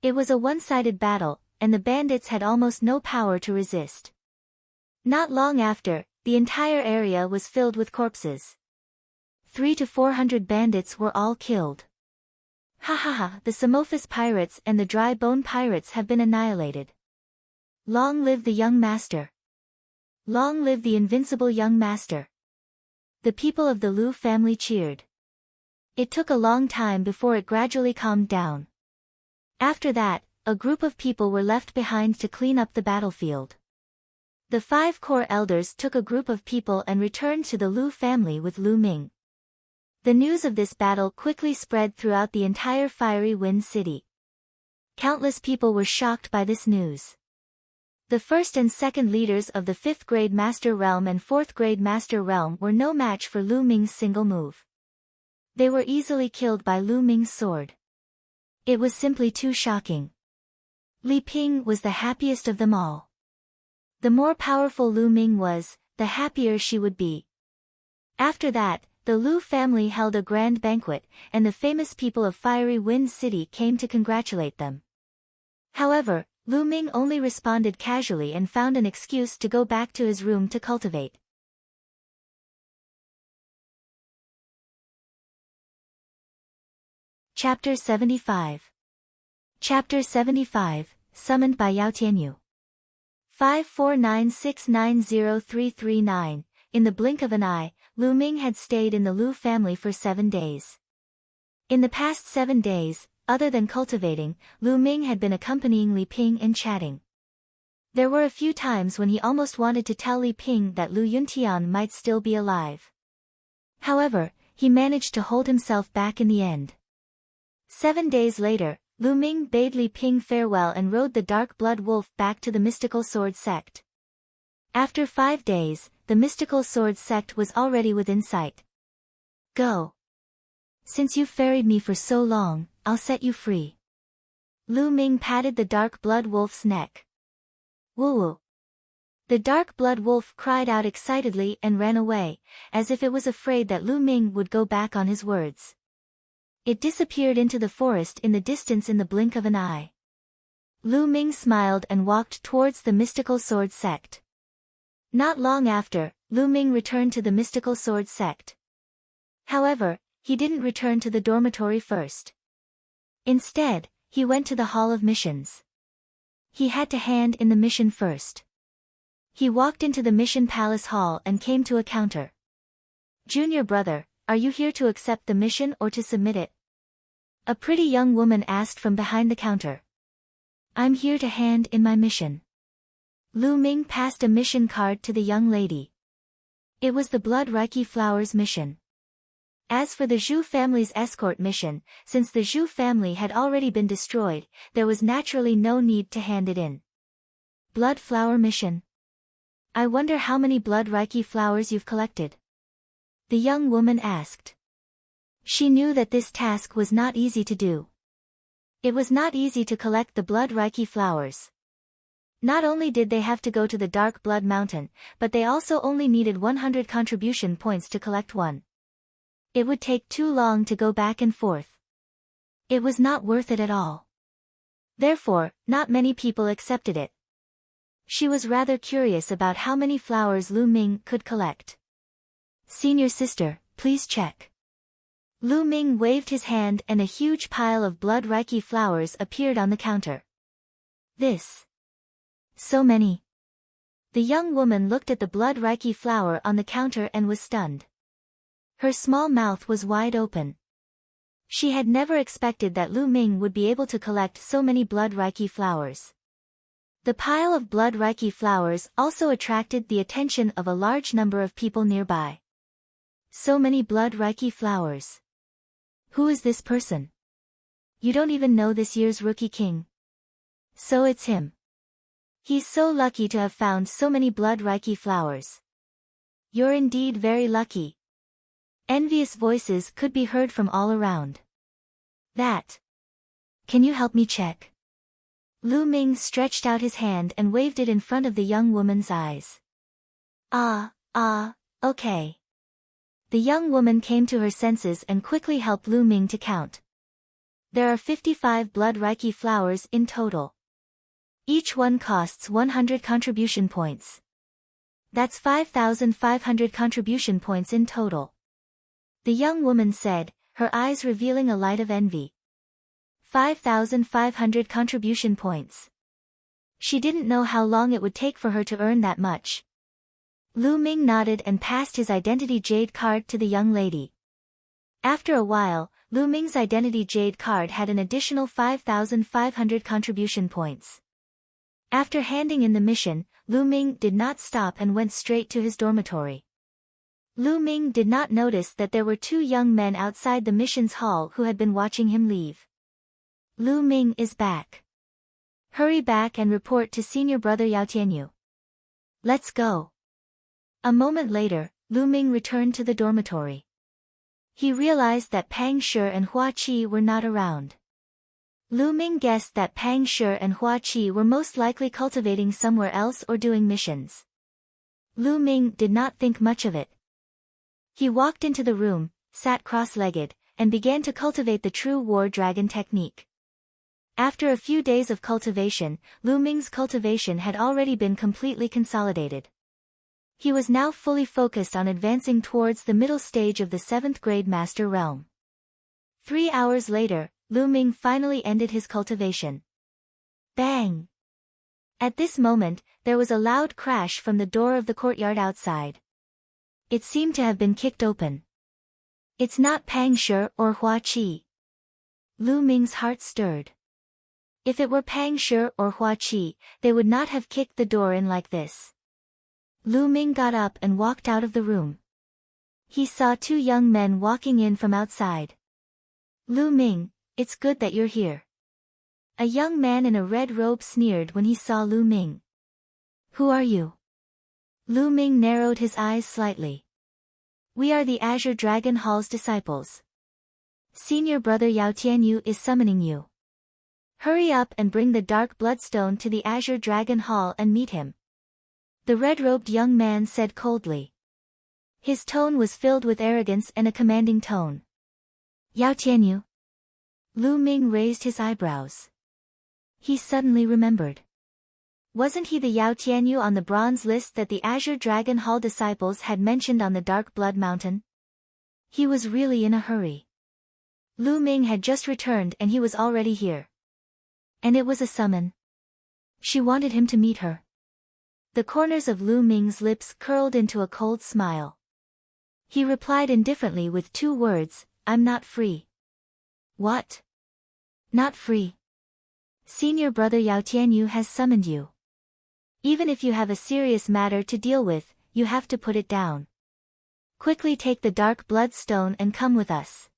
It was a one-sided battle, and the bandits had almost no power to resist. Not long after, the entire area was filled with corpses. 300 to 400 bandits were all killed. Ha ha ha, the Samophis pirates and the dry bone pirates have been annihilated. Long live the young master. Long live the invincible young master. The people of the Lu family cheered. It took a long time before it gradually calmed down. After that, a group of people were left behind to clean up the battlefield. The 5 core elders took a group of people and returned to the Lu family with Lu Ming. The news of this battle quickly spread throughout the entire Fiery Wind City. Countless people were shocked by this news. The first and second leaders of the 5th grade Master Realm and 4th grade Master Realm were no match for Lu Ming's single move. They were easily killed by Lu Ming's sword. It was simply too shocking. Li Ping was the happiest of them all. The more powerful Lu Ming was, the happier she would be. After that, the Lu family held a grand banquet, and the famous people of Fiery Wind City came to congratulate them. However, Lu Ming only responded casually and found an excuse to go back to his room to cultivate. Chapter 75. Chapter 75, Summoned by Yao Tianyu. 549690339. In the blink of an eye, Lu Ming had stayed in the Lu family for 7 days. In the past 7 days, other than cultivating, Lu Ming had been accompanying Li Ping and chatting. There were a few times when he almost wanted to tell Li Ping that Lu Yuntian might still be alive. However, he managed to hold himself back in the end. 7 days later, Lu Ming bade Li Ping farewell and rode the Dark Blood Wolf back to the Mystical Sword Sect. After 5 days, the Mystical Sword Sect was already within sight. Go. Since you've ferried me for so long, I'll set you free. Lu Ming patted the Dark Blood Wolf's neck. Woo-woo. The Dark Blood Wolf cried out excitedly and ran away, as if it was afraid that Lu Ming would go back on his words. It disappeared into the forest in the distance in the blink of an eye. Lu Ming smiled and walked towards the Mystical Sword Sect. Not long after, Lu Ming returned to the Mystical Sword Sect. However, he didn't return to the dormitory first. Instead, he went to the Hall of Missions. He had to hand in the mission first. He walked into the Mission Palace Hall and came to a counter. Junior brother, are you here to accept the mission or to submit it? A pretty young woman asked from behind the counter. I'm here to hand in my mission. Lu Ming passed a mission card to the young lady. It was the Blood Reiki Flowers mission. As for the Zhu family's escort mission, since the Zhu family had already been destroyed, there was naturally no need to hand it in. Blood Flower mission. I wonder how many Blood Reiki flowers you've collected? The young woman asked. She knew that this task was not easy to do. It was not easy to collect the Blood Reiki flowers. Not only did they have to go to the Dark Blood Mountain, but they also only needed 100 contribution points to collect one. It would take too long to go back and forth. It was not worth it at all. Therefore, not many people accepted it. She was rather curious about how many flowers Lu Ming could collect. Senior sister, please check. Lu Ming waved his hand and a huge pile of Blood Reiki flowers appeared on the counter. This. So many. The young woman looked at the Blood Reiki flower on the counter and was stunned. Her small mouth was wide open. She had never expected that Lu Ming would be able to collect so many Blood Reiki flowers. The pile of Blood Reiki flowers also attracted the attention of a large number of people nearby. So many Blood Reiki flowers. Who is this person? You don't even know this year's Rookie King. So it's him. He's so lucky to have found so many Blood Reiki flowers. You're indeed very lucky. Envious voices could be heard from all around. That. Can you help me check? Lu Ming stretched out his hand and waved it in front of the young woman's eyes. Okay. The young woman came to her senses and quickly helped Lu Ming to count. There are 55 blood Reiki flowers in total. Each one costs 100 contribution points. That's 5,500 contribution points in total. The young woman said, her eyes revealing a light of envy. 5,500 contribution points. She didn't know how long it would take for her to earn that much. Lu Ming nodded and passed his identity jade card to the young lady. After a while, Lu Ming's identity jade card had an additional 5,500 contribution points. After handing in the mission, Lu Ming did not stop and went straight to his dormitory. Lu Ming did not notice that there were two young men outside the missions hall who had been watching him leave. Lu Ming is back. Hurry back and report to senior brother Yao Tianyu. Let's go. A moment later, Lu Ming returned to the dormitory. He realized that Pang Shi and Hua Qi were not around. Lu Ming guessed that Pang Shi and Hua Qi were most likely cultivating somewhere else or doing missions. Lu Ming did not think much of it. He walked into the room, sat cross-legged, and began to cultivate the true war dragon technique. After a few days of cultivation, Lu Ming's cultivation had already been completely consolidated. He was now fully focused on advancing towards the middle stage of the 7th grade Master Realm. 3 hours later, Lu Ming finally ended his cultivation. Bang! At this moment, there was a loud crash from the door of the courtyard outside. It seemed to have been kicked open. It's not Pang Shi or Hua Qi. Lu Ming's heart stirred. If it were Pang Shi or Hua Qi, they would not have kicked the door in like this. Lu Ming got up and walked out of the room. He saw two young men walking in from outside. Lu Ming, it's good that you're here. A young man in a red robe sneered when he saw Lu Ming. Who are you? Lu Ming narrowed his eyes slightly. We are the Azure Dragon Hall's disciples. Senior brother Yao Tianyu is summoning you. Hurry up and bring the dark bloodstone to the Azure Dragon Hall and meet him. The red-robed young man said coldly. His tone was filled with arrogance and a commanding tone. Yao Tianyu. Lu Ming raised his eyebrows. He suddenly remembered. Wasn't he the Yao Tianyu on the bronze list that the Azure Dragon Hall disciples had mentioned on the Dark Blood Mountain? He was really in a hurry. Lu Ming had just returned and he was already here. And it was a summon. She wanted him to meet her. The corners of Lu Ming's lips curled into a cold smile. He replied indifferently with 2 words, I'm not free. What? Not free? Senior brother Yao Tianyu has summoned you. Even if you have a serious matter to deal with, you have to put it down. Quickly take the dark bloodstone and come with us.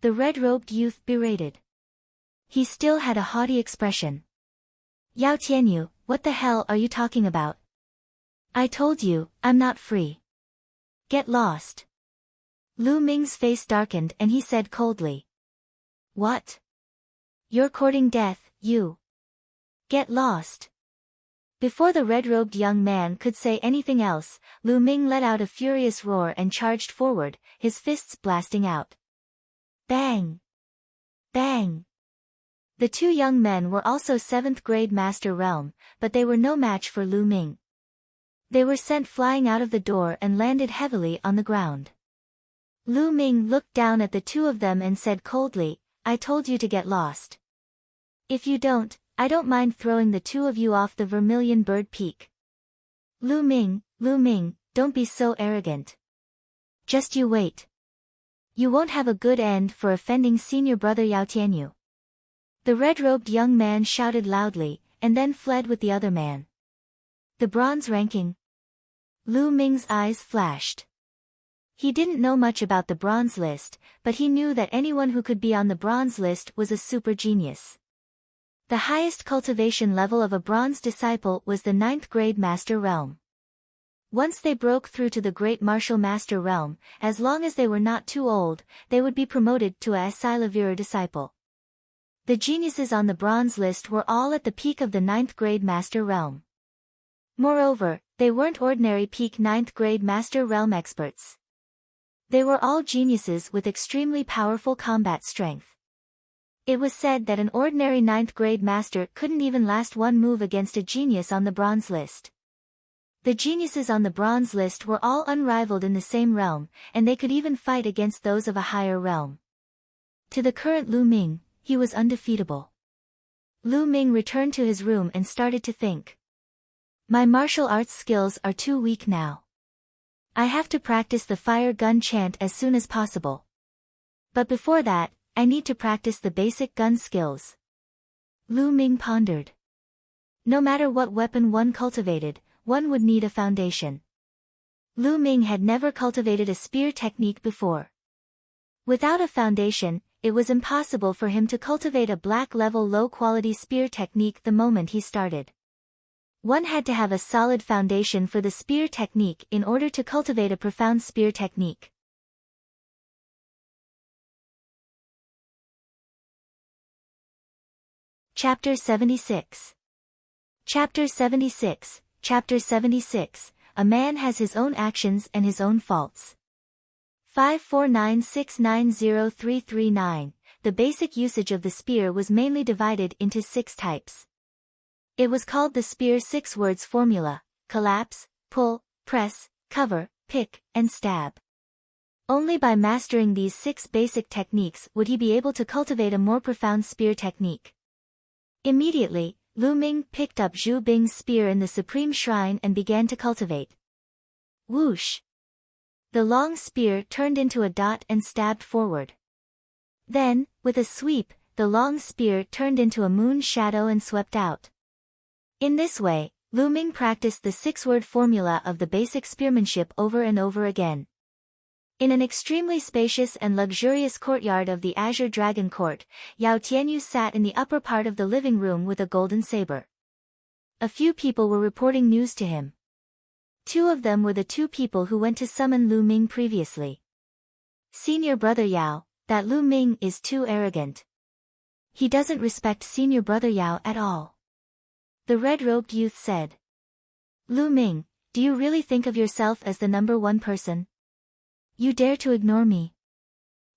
The red-robed youth berated. He still had a haughty expression. Yao Tianyu, what the hell are you talking about? I told you, I'm not free. Get lost. Lu Ming's face darkened and he said coldly. What? You're courting death, you. Get lost. Before the red-robed young man could say anything else, Lu Ming let out a furious roar and charged forward, his fists blasting out. Bang! Bang! The 2 young men were also 7th grade Master Realm, but they were no match for Lu Ming. They were sent flying out of the door and landed heavily on the ground. Lu Ming looked down at the 2 of them and said coldly, I told you to get lost. If you don't, I don't mind throwing the 2 of you off the Vermilion Bird Peak. Lu Ming, don't be so arrogant. Just you wait. You won't have a good end for offending senior brother Yao Tianyu. The red-robed young man shouted loudly, and then fled with the other man. The bronze ranking. Lu Ming's eyes flashed. He didn't know much about the bronze list, but he knew that anyone who could be on the bronze list was a super genius. The highest cultivation level of a bronze disciple was the 9th grade Master Realm. Once they broke through to the Great Martial Master Realm, as long as they were not too old, they would be promoted to a Silavira disciple. The geniuses on the bronze list were all at the peak of the 9th grade Master Realm. Moreover, They weren't ordinary peak 9th grade Master Realm experts. They were all geniuses with extremely powerful combat strength. It was said that an ordinary 9th grade master couldn't even last one move against a genius on the bronze list. The geniuses on the bronze list were all unrivaled in the same realm, and they could even fight against those of a higher realm. To the current Lu Ming, he was undefeatable. Lu Ming returned to his room and started to think. My martial arts skills are too weak now. I have to practice the fire gun chant as soon as possible. But before that, I need to practice the basic gun skills. Lu Ming pondered. No matter what weapon one cultivated, one would need a foundation. Lu Ming had never cultivated a spear technique before. Without a foundation, it was impossible for him to cultivate a black-level low-quality spear technique the moment he started. One had to have a solid foundation for the spear technique in order to cultivate a profound spear technique. Chapter 76. Chapter 76. Chapter 76, A Man Has His Own Actions and His Own Faults. 549690339, the basic usage of the spear was mainly divided into 6 types. It was called the spear 6 words formula: collapse, pull, press, cover, pick, and stab. Only by mastering these 6 basic techniques would he be able to cultivate a more profound spear technique. Immediately, Lu Ming picked up Zhu Bing's spear in the Supreme Shrine and began to cultivate. Whoosh! The long spear turned into a dot and stabbed forward. Then, with a sweep, the long spear turned into a moon shadow and swept out. In this way, Lu Ming practiced the 6-word formula of the basic spearmanship over and over again. In an extremely spacious and luxurious courtyard of the Azure Dragon Court, Yao Tianyu sat in the upper part of the living room with a golden saber. A few people were reporting news to him. 2 of them were the 2 people who went to summon Lu Ming previously. Senior Brother Yao, that Lu Ming is too arrogant. He doesn't respect Senior Brother Yao at all. The red-robed youth said. Lu Ming, do you really think of yourself as the number 1 person? You dare to ignore me.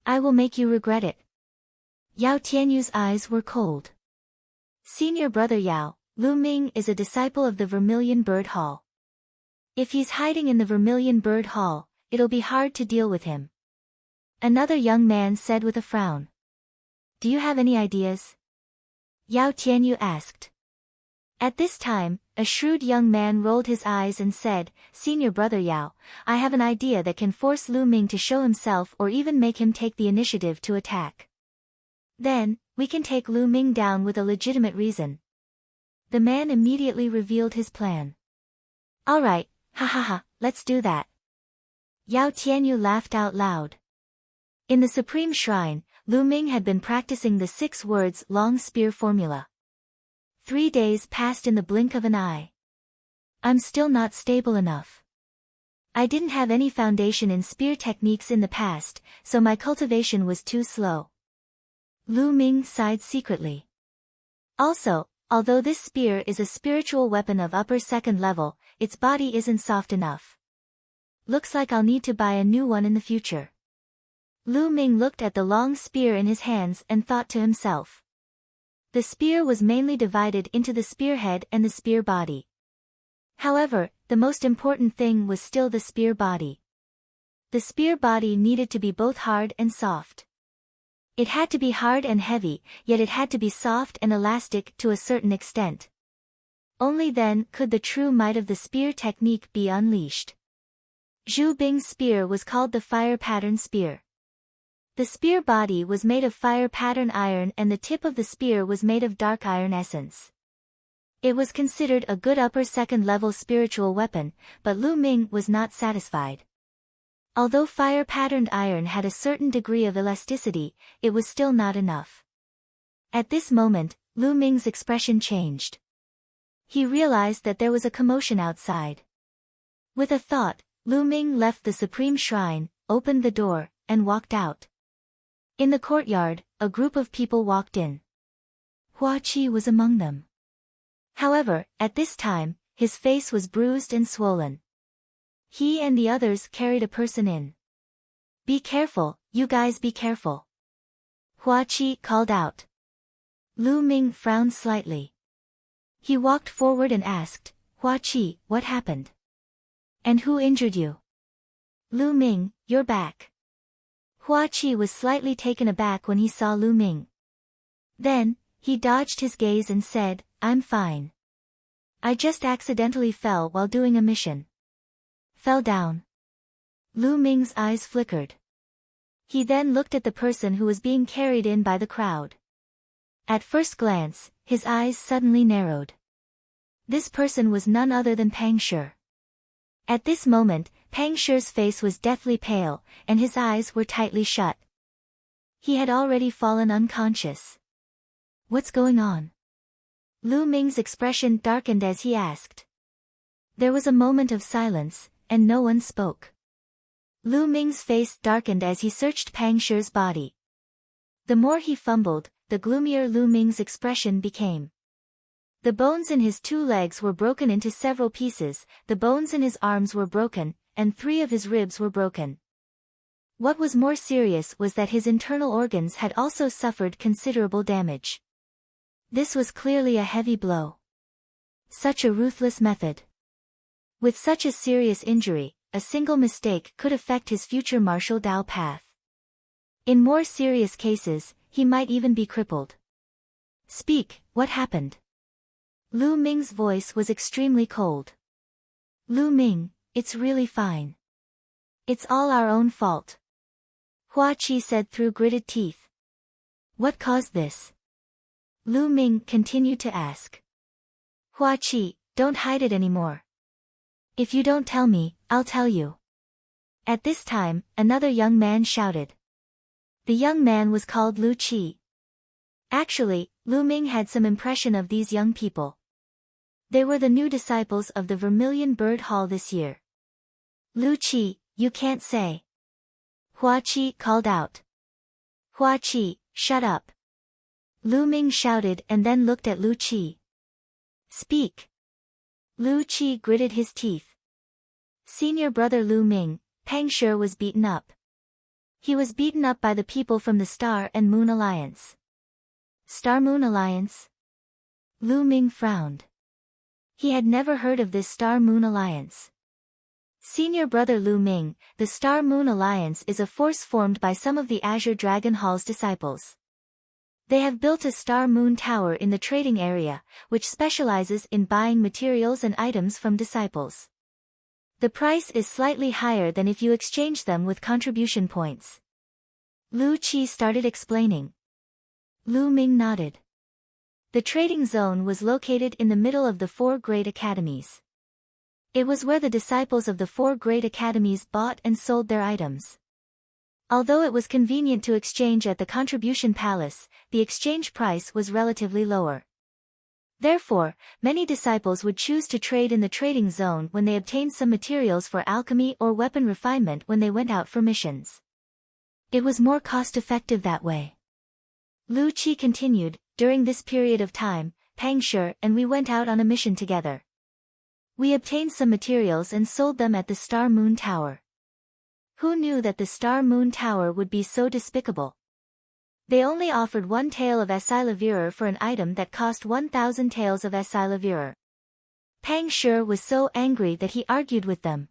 I will make you regret it. Yao Tianyu's eyes were cold. Senior Brother Yao, Lu Ming is a disciple of the Vermilion Bird Hall. If he's hiding in the Vermilion Bird Hall, it'll be hard to deal with him. Another young man said with a frown. Do you have any ideas? Yao Tianyu asked. At this time, a shrewd young man rolled his eyes and said, Senior Brother Yao, I have an idea that can force Lu Ming to show himself or even make him take the initiative to attack. Then, we can take Lu Ming down with a legitimate reason. The man immediately revealed his plan. All right, ha ha ha, let's do that. Yao Tianyu laughed out loud. In the Supreme Shrine, Lu Ming had been practicing the 6 words long spear formula. 3 days passed in the blink of an eye. I'm still not stable enough. I didn't have any foundation in spear techniques in the past, so my cultivation was too slow. Lu Ming sighed secretly. Also, although this spear is a spiritual weapon of upper 2nd level, its body isn't soft enough. Looks like I'll need to buy a new one in the future. Lu Ming looked at the long spear in his hands and thought to himself. The spear was mainly divided into the spearhead and the spear body. However, the most important thing was still the spear body. The spear body needed to be both hard and soft. It had to be hard and heavy, yet it had to be soft and elastic to a certain extent. Only then could the true might of the spear technique be unleashed. Zhu Bing's spear was called the fire pattern spear. The spear body was made of fire pattern iron and the tip of the spear was made of dark iron essence. It was considered a good upper 2nd level spiritual weapon, but Lu Ming was not satisfied. Although fire patterned iron had a certain degree of elasticity, it was still not enough. At this moment, Lu Ming's expression changed. He realized that there was a commotion outside. With a thought, Lu Ming left the Supreme Shrine, opened the door, and walked out. In the courtyard, a group of people walked in. Hua Qi was among them. However, at this time, his face was bruised and swollen. He and the others carried a person in. "Be careful, you guys, be careful," Hua Qi called out. Lu Ming frowned slightly. He walked forward and asked, "Hua Qi, what happened? And who injured you?" "Lu Ming, you're back." Hua Qi was slightly taken aback when he saw Lu Ming. Then, he dodged his gaze and said, "I'm fine. I just accidentally fell while doing a mission." "Fell down?" Lu Ming's eyes flickered. He then looked at the person who was being carried in by the crowd. At first glance, his eyes suddenly narrowed. This person was none other than Pang Shi. At this moment, Pang Shi's face was deathly pale, and his eyes were tightly shut. He had already fallen unconscious. "What's going on?" Lu Ming's expression darkened as he asked. There was a moment of silence, and no one spoke. Lu Ming's face darkened as he searched Pang Shi's body. The more he fumbled, the gloomier Lu Ming's expression became. The bones in his 2 legs were broken into several pieces, the bones in his arms were broken, and 3 of his ribs were broken. What was more serious was that his internal organs had also suffered considerable damage. This was clearly a heavy blow. Such a ruthless method. With such a serious injury, a single mistake could affect his future martial Dao path. In more serious cases, he might even be crippled. "Speak, what happened?" Lu Ming's voice was extremely cold. "Lu Ming, it's really fine. It's all our own fault," Hua Qi said through gritted teeth. "What caused this?" Lu Ming continued to ask. "Hua Qi, don't hide it anymore. If you don't tell me, I'll tell you." At this time, another young man shouted. The young man was called Lu Qi. Actually, Lu Ming had some impression of these young people. They were the new disciples of the Vermilion Bird Hall this year. "Lu Qi, you can't say." Hua Qi called out. "Hua Qi, shut up." Lu Ming shouted and then looked at Lu Qi. "Speak." Lu Qi gritted his teeth. Senior brother Lu Ming, Pang Shi was beaten up. He was beaten up by the people from the Star and Moon Alliance. Star Moon Alliance? Lu Ming frowned. He had never heard of this Star Moon Alliance. Senior brother Lu Ming, the Star Moon Alliance is a force formed by some of the Azure Dragon Hall's disciples. They have built a Star Moon Tower in the trading area, which specializes in buying materials and items from disciples. The price is slightly higher than if you exchange them with contribution points. Lu Qi started explaining. Lu Ming nodded. The trading zone was located in the middle of the 4 great academies. It was where the disciples of the 4 great academies bought and sold their items. Although it was convenient to exchange at the Contribution Palace, the exchange price was relatively lower. Therefore, many disciples would choose to trade in the trading zone when they obtained some materials for alchemy or weapon refinement when they went out for missions. It was more cost-effective that way. Lu Qi continued, during this period of time, Pang Shi and we went out on a mission together. We obtained some materials and sold them at the Star Moon Tower. Who knew that the Star Moon Tower would be so despicable? They only offered 1 tael of Esilavirer for an item that cost 1,000 taels of Esilavirer. Pang Shi was so angry that he argued with them.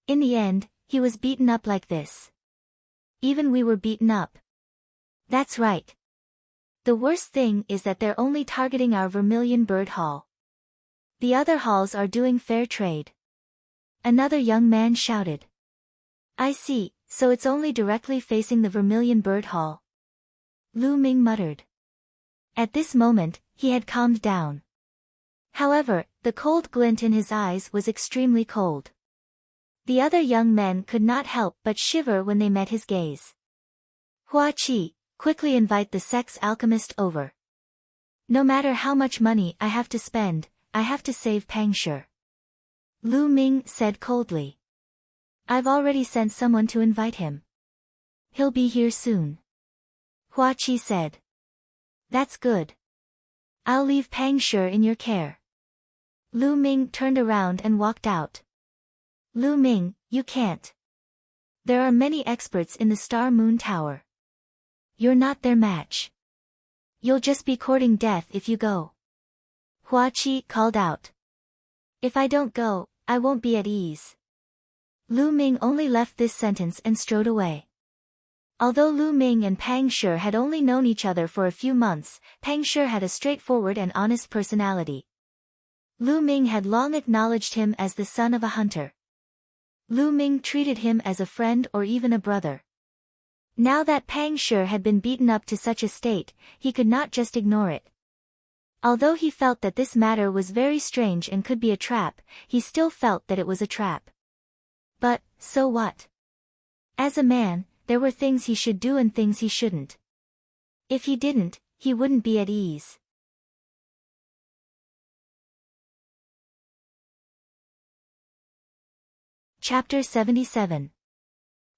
In the end, he was beaten up like this. Even we were beaten up. That's right. The worst thing is that they're only targeting our Vermilion Bird Hall. The other halls are doing fair trade. Another young man shouted. I see, so it's only directly facing the Vermilion Bird Hall. Lu Ming muttered. At this moment, he had calmed down. However, the cold glint in his eyes was extremely cold. The other young men could not help but shiver when they met his gaze. Hua Qi, quickly invite the sex alchemist over. No matter how much money I have to spend, I have to save Pang Shi. Lu Ming said coldly. I've already sent someone to invite him. He'll be here soon. Hua Qi said. That's good. I'll leave Pang Shi in your care. Lu Ming turned around and walked out. Lu Ming, you can't. There are many experts in the Star Moon Tower. You're not their match. You'll just be courting death if you go. Hua Qi called out. If I don't go, I won't be at ease. Lu Ming only left this sentence and strode away. Although Lu Ming and Pang Shi had only known each other for a few months, Pang Shi had a straightforward and honest personality. Lu Ming had long acknowledged him as the son of a hunter. Lu Ming treated him as a friend or even a brother. Now that Pang Shi had been beaten up to such a state, he could not just ignore it. Although he felt that this matter was very strange and could be a trap, he still felt that it was a trap. But, so what? As a man, there were things he should do and things he shouldn't. If he didn't, he wouldn't be at ease. Chapter 77.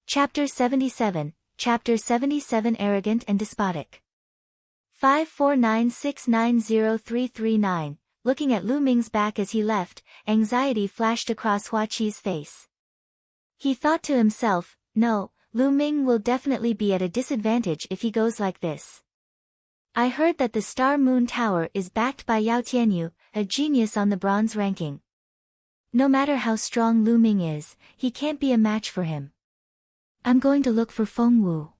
Chapter 77, Chapter 77 Arrogant and Despotic. 549690339, looking at Lu Ming's back as he left, anxiety flashed across Hua Qi's face. He thought to himself, no, Lu Ming will definitely be at a disadvantage if he goes like this. I heard that the Star Moon Tower is backed by Yao Tianyu, a genius on the bronze ranking. No matter how strong Lu Ming is, he can't be a match for him. I'm going to look for Feng Wu.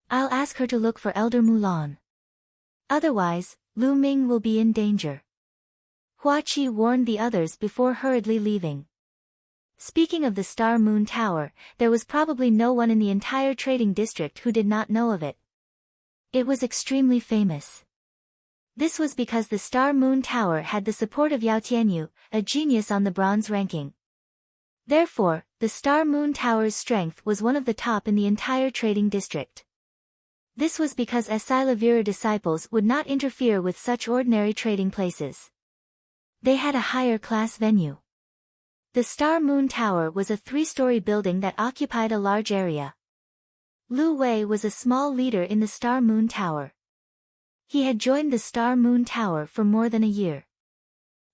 I'll ask her to look for Elder Mulan. Otherwise, Lu Ming will be in danger. Hua Qi warned the others before hurriedly leaving. Speaking of the Star Moon Tower, there was probably no one in the entire trading district who did not know of it. It was extremely famous. This was because the Star Moon Tower had the support of Yao Tianyu, a genius on the bronze ranking. Therefore, the Star Moon Tower's strength was one of the top in the entire trading district. This was because Asilavira disciples would not interfere with such ordinary trading places. They had a higher class venue. The Star Moon Tower was a 3-story building that occupied a large area. Lu Wei was a small leader in the Star Moon Tower. He had joined the Star Moon Tower for more than a year.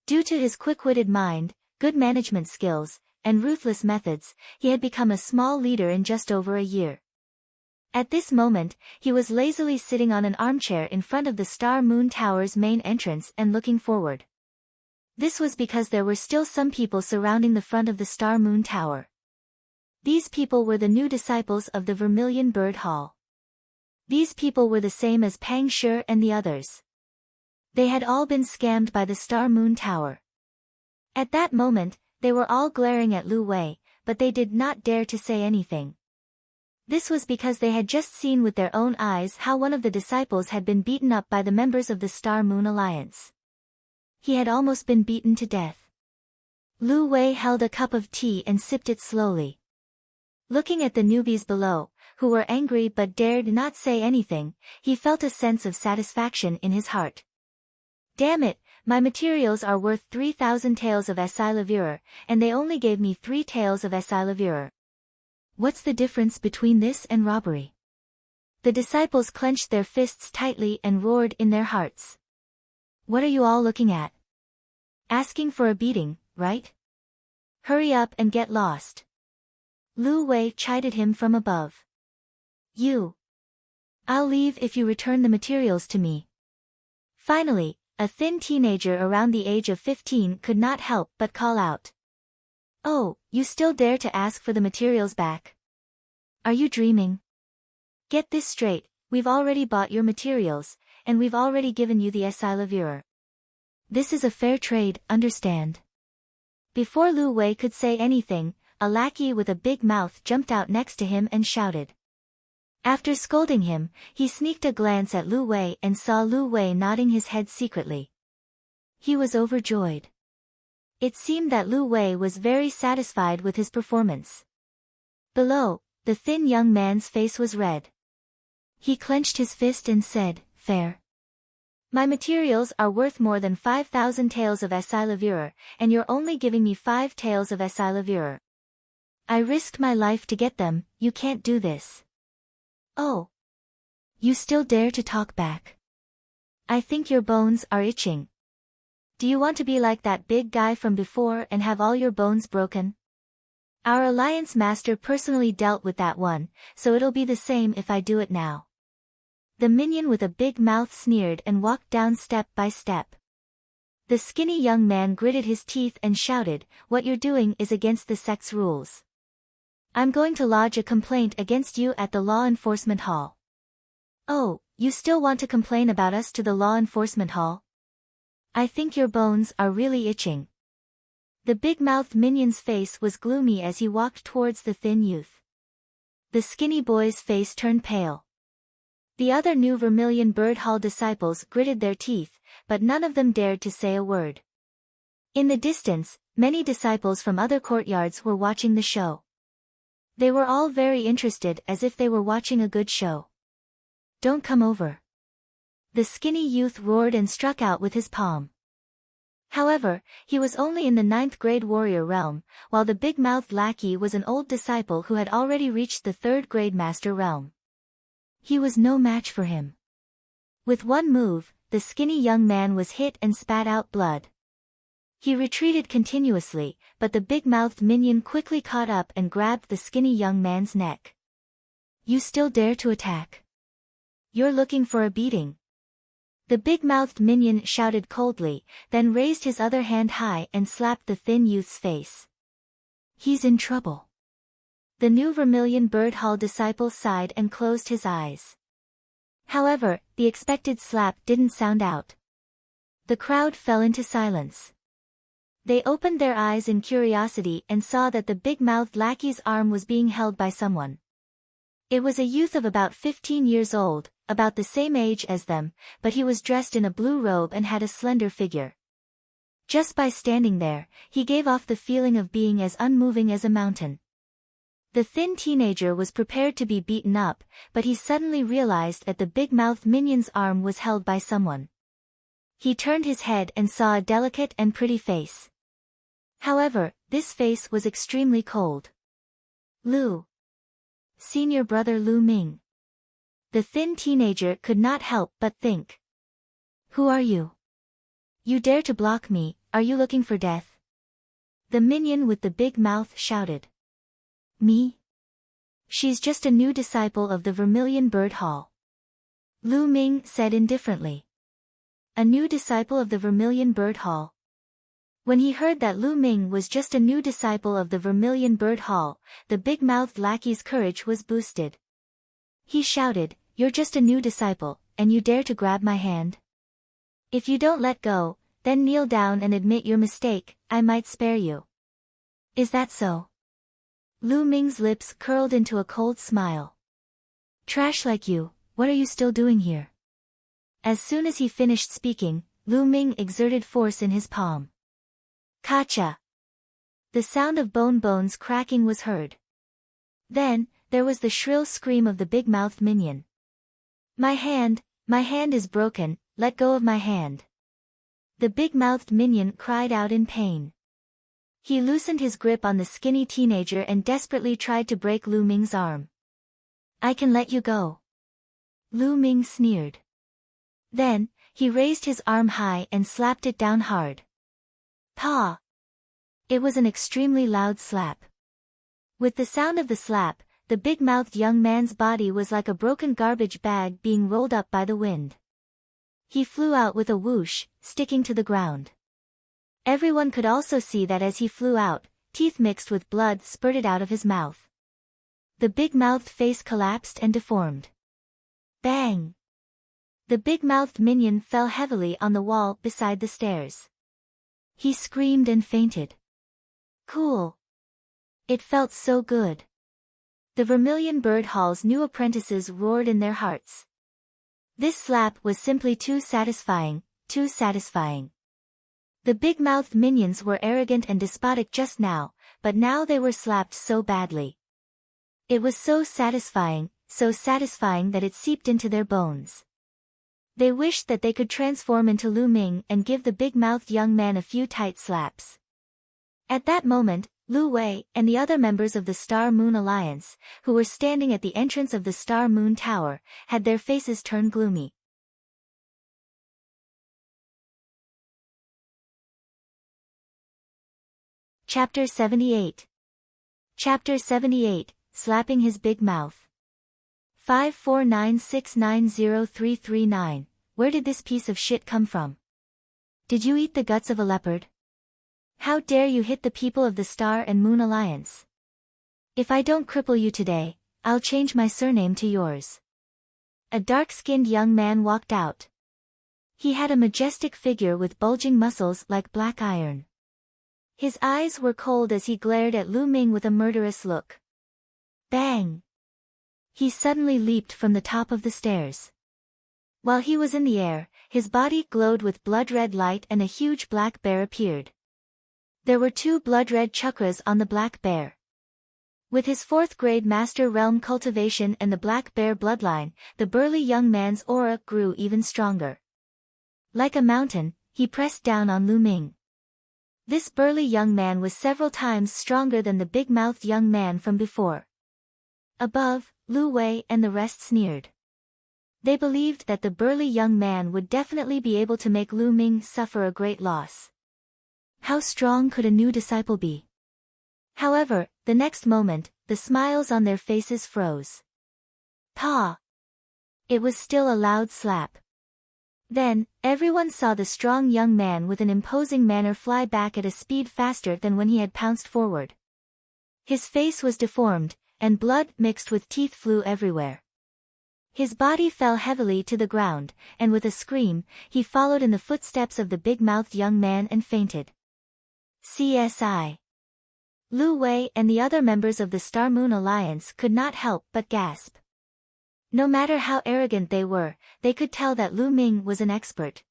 Due to his quick-witted mind, good management skills, and ruthless methods, he had become a small leader in just over a year. At this moment, he was lazily sitting on an armchair in front of the Star Moon Tower's main entrance and looking forward. This was because there were still some people surrounding the front of the Star Moon Tower. These people were the new disciples of the Vermilion Bird Hall. These people were the same as Pang Shi and the others. They had all been scammed by the Star Moon Tower. At that moment, they were all glaring at Lu Wei, but they did not dare to say anything. This was because they had just seen with their own eyes how one of the disciples had been beaten up by the members of the Star Moon Alliance. He had almost been beaten to death. Lu Wei held a cup of tea and sipped it slowly. Looking at the newbies below, who were angry but dared not say anything, he felt a sense of satisfaction in his heart. Damn it, my materials are worth 3,000 taels of Asilavira, and they only gave me 3 taels of Asilavira. What's the difference between this and robbery? The disciples clenched their fists tightly and roared in their hearts. What are you all looking at? Asking for a beating, right? Hurry up and get lost. Lu Wei chided him from above. You. I'll leave if you return the materials to me. Finally, a thin teenager around the age of 15 could not help but call out. Oh, you still dare to ask for the materials back? Are you dreaming? Get this straight, we've already bought your materials, and we've already given you the Asilavira. This is a fair trade, understand? Before Lu Wei could say anything, a lackey with a big mouth jumped out next to him and shouted. After scolding him, he sneaked a glance at Lu Wei and saw Lu Wei nodding his head secretly. He was overjoyed. It seemed that Lu Wei was very satisfied with his performance. Below, the thin young man's face was red. He clenched his fist and said, fair. My materials are worth more than 5,000 taels of Asilavira, and you're only giving me 5 taels of Asilavira. I risked my life to get them, you can't do this. Oh. You still dare to talk back? I think your bones are itching. Do you want to be like that big guy from before and have all your bones broken? Our Alliance Master personally dealt with that one, so it'll be the same if I do it now. The minion with a big mouth sneered and walked down step by step. The skinny young man gritted his teeth and shouted, "What you're doing is against the sect's rules. I'm going to lodge a complaint against you at the Law Enforcement Hall." "Oh, you still want to complain about us to the Law Enforcement Hall? I think your bones are really itching." The big-mouthed minion's face was gloomy as he walked towards the thin youth. The skinny boy's face turned pale. The other New Vermilion Bird Hall disciples gritted their teeth, but none of them dared to say a word. In the distance, many disciples from other courtyards were watching the show. They were all very interested, as if they were watching a good show. "Don't come over." The skinny youth roared and struck out with his palm. However, he was only in the 9th grade warrior realm, while the big-mouthed lackey was an old disciple who had already reached the 3rd grade master realm. He was no match for him. With one move, the skinny young man was hit and spat out blood. He retreated continuously, but the big-mouthed minion quickly caught up and grabbed the skinny young man's neck. "You still dare to attack? You're looking for a beating." The big-mouthed minion shouted coldly, then raised his other hand high and slapped the thin youth's face. "He's in trouble." The New Vermilion Bird Hall disciple sighed and closed his eyes. However, the expected slap didn't sound out. The crowd fell into silence. They opened their eyes in curiosity and saw that the big-mouthed lackey's arm was being held by someone. It was a youth of about 15 years old, about the same age as them, but he was dressed in a blue robe and had a slender figure. Just by standing there, he gave off the feeling of being as unmoving as a mountain. The thin teenager was prepared to be beaten up, but he suddenly realized that the big-mouthed minion's arm was held by someone. He turned his head and saw a delicate and pretty face. However, this face was extremely cold. "Lu. Senior brother Lu Ming." The thin teenager could not help but think. "Who are you? You dare to block me, are you looking for death?" The minion with the big mouth shouted. "Me? She's just a new disciple of the Vermilion Bird Hall." Lu Ming said indifferently. A new disciple of the Vermilion Bird Hall? When he heard that Lu Ming was just a new disciple of the Vermilion Bird Hall, the big-mouthed lackey's courage was boosted. He shouted, "You're just a new disciple, and you dare to grab my hand? If you don't let go, then kneel down and admit your mistake, I might spare you." "Is that so?" Lu Ming's lips curled into a cold smile. "Trash like you, what are you still doing here?" As soon as he finished speaking, Lu Ming exerted force in his palm. Kacha! The sound of bones cracking was heard. Then, there was the shrill scream of the big-mouthed minion. My hand is broken, let go of my hand." The big-mouthed minion cried out in pain. He loosened his grip on the skinny teenager and desperately tried to break Lu Ming's arm. "I can let you go." Lu Ming sneered. Then, he raised his arm high and slapped it down hard. Pa! It was an extremely loud slap. With the sound of the slap, the big-mouthed young man's body was like a broken garbage bag being rolled up by the wind. He flew out with a whoosh, sticking to the ground. Everyone could also see that as he flew out, teeth mixed with blood spurted out of his mouth. The big-mouthed face collapsed and deformed. Bang! The big-mouthed minion fell heavily on the wall beside the stairs. He screamed and fainted. Cool. It felt so good. The Vermilion Bird Hall's new apprentices roared in their hearts. This slap was simply too satisfying, too satisfying. The big-mouthed minions were arrogant and despotic just now, but now they were slapped so badly. It was so satisfying that it seeped into their bones. They wished that they could transform into Lu Ming and give the big-mouthed young man a few tight slaps. At that moment, Lu Wei and the other members of the Star Moon Alliance, who were standing at the entrance of the Star Moon Tower, had their faces turned gloomy. Chapter 78. Chapter 78, Slapping His Big Mouth. 549690339, where did this piece of shit come from? Did you eat the guts of a leopard? How dare you hit the people of the Star and Moon Alliance? If I don't cripple you today, I'll change my surname to yours. A dark-skinned young man walked out. He had a majestic figure with bulging muscles like black iron. His eyes were cold as he glared at Lu Ming with a murderous look. Bang! He suddenly leaped from the top of the stairs. While he was in the air, his body glowed with blood-red light and a huge black bear appeared. There were 2 blood-red chakras on the black bear. With his 4th-grade Master Realm cultivation and the black bear bloodline, the burly young man's aura grew even stronger. Like a mountain, he pressed down on Lu Ming. This burly young man was several times stronger than the big-mouthed young man from before. Above, Lu Wei and the rest sneered. They believed that the burly young man would definitely be able to make Lu Ming suffer a great loss. How strong could a new disciple be? However, the next moment, the smiles on their faces froze. Pa! It was still a loud slap. Then, everyone saw the strong young man with an imposing manner fly back at a speed faster than when he had pounced forward. His face was deformed, and blood mixed with teeth flew everywhere. His body fell heavily to the ground, and with a scream, he followed in the footsteps of the big-mouthed young man and fainted. CSI. Lu Wei and the other members of the Star-Moon Alliance could not help but gasp. No matter how arrogant they were, they could tell that Lu Ming was an expert.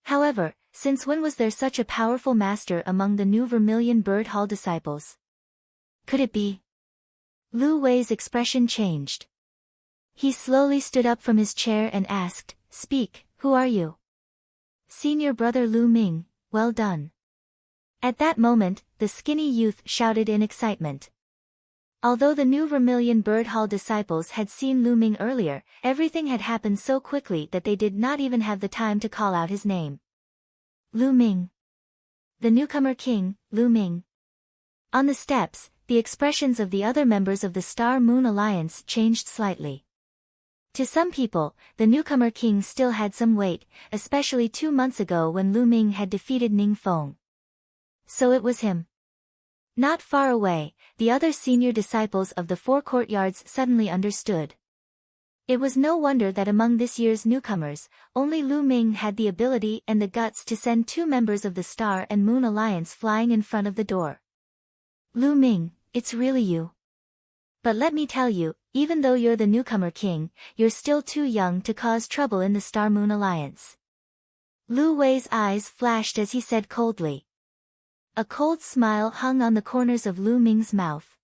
However, since when was there such a powerful master among the new Vermilion Bird Hall disciples? Could it be? Lu Wei's expression changed. He slowly stood up from his chair and asked, "Speak, who are you?" "Senior brother Lu Ming, well done." At that moment, the skinny youth shouted in excitement. Although the new Vermilion Bird Hall disciples had seen Lu Ming earlier, everything had happened so quickly that they did not even have the time to call out his name. Lu Ming. The newcomer king, Lu Ming. On the steps, the expressions of the other members of the Star-Moon Alliance changed slightly. To some people, the newcomer king still had some weight, especially 2 months ago when Lu Ming had defeated Ning Feng. So it was him. Not far away, the other senior disciples of the 4 courtyards suddenly understood. It was no wonder that among this year's newcomers, only Lu Ming had the ability and the guts to send 2 members of the Star and Moon Alliance flying in front of the door. Lu Ming, it's really you. But let me tell you, even though you're the newcomer king, you're still too young to cause trouble in the Star-Moon Alliance. Lu Wei's eyes flashed as he said coldly. A cold smile hung on the corners of Lu Ming's mouth.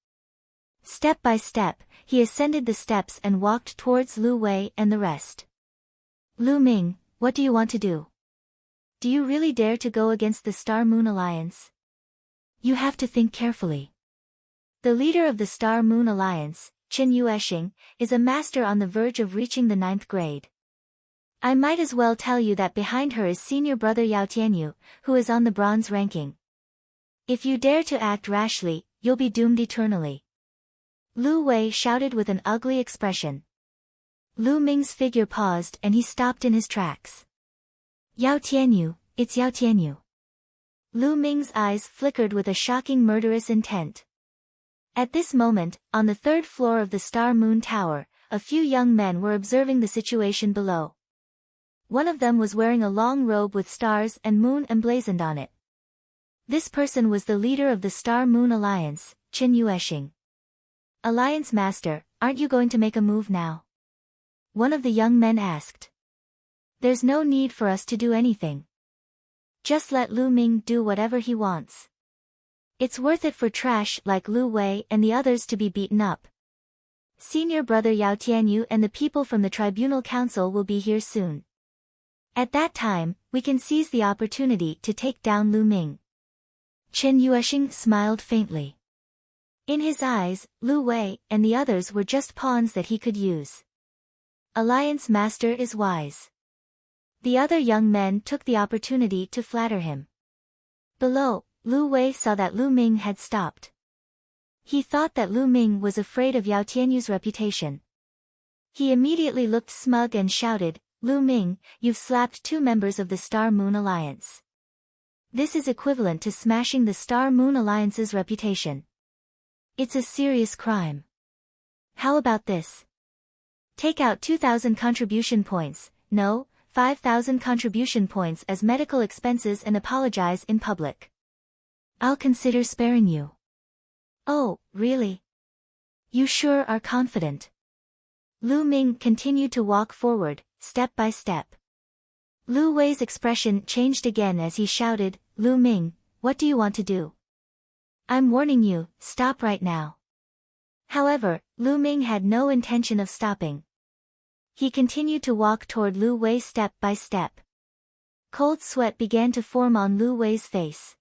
Step by step, he ascended the steps and walked towards Lu Wei and the rest. Lu Ming, what do you want to do? Do you really dare to go against the Star-Moon Alliance? You have to think carefully. The leader of the Star-Moon Alliance, Qin Yueshing, is a master on the verge of reaching the 9th grade. I might as well tell you that behind her is senior brother Yao Tianyu, who is on the bronze ranking. If you dare to act rashly, you'll be doomed eternally. Lu Wei shouted with an ugly expression. Lu Ming's figure paused and he stopped in his tracks. Yao Tianyu, it's Yao Tianyu. Lu Ming's eyes flickered with a shocking murderous intent. At this moment, on the 3rd floor of the Star-Moon Tower, a few young men were observing the situation below. One of them was wearing a long robe with stars and moon emblazoned on it. This person was the leader of the Star-Moon Alliance, Qin Yueshing. Alliance Master, aren't you going to make a move now? One of the young men asked. There's no need for us to do anything. Just let Lu Ming do whatever he wants. It's worth it for trash like Lu Wei and the others to be beaten up. Senior brother Yao Tianyu and the people from the Tribunal Council will be here soon. At that time, we can seize the opportunity to take down Lu Ming. Qin Yueshing smiled faintly. In his eyes, Lu Wei and the others were just pawns that he could use. Alliance Master is wise. The other young men took the opportunity to flatter him. Below, Lu Wei saw that Lu Ming had stopped. He thought that Lu Ming was afraid of Yao Tianyu's reputation. He immediately looked smug and shouted, "Lu Ming, you've slapped 2 members of the Star Moon Alliance. This is equivalent to smashing the Star Moon Alliance's reputation. It's a serious crime. How about this? Take out 2,000 contribution points, no, 5,000 contribution points as medical expenses and apologize in public. I'll consider sparing you." "Oh, really? You sure are confident." Lu Ming continued to walk forward, step by step. Lu Wei's expression changed again as he shouted, "Lu Ming, what do you want to do? I'm warning you, stop right now." However, Lu Ming had no intention of stopping. He continued to walk toward Lu Wei step by step. Cold sweat began to form on Lu Wei's face.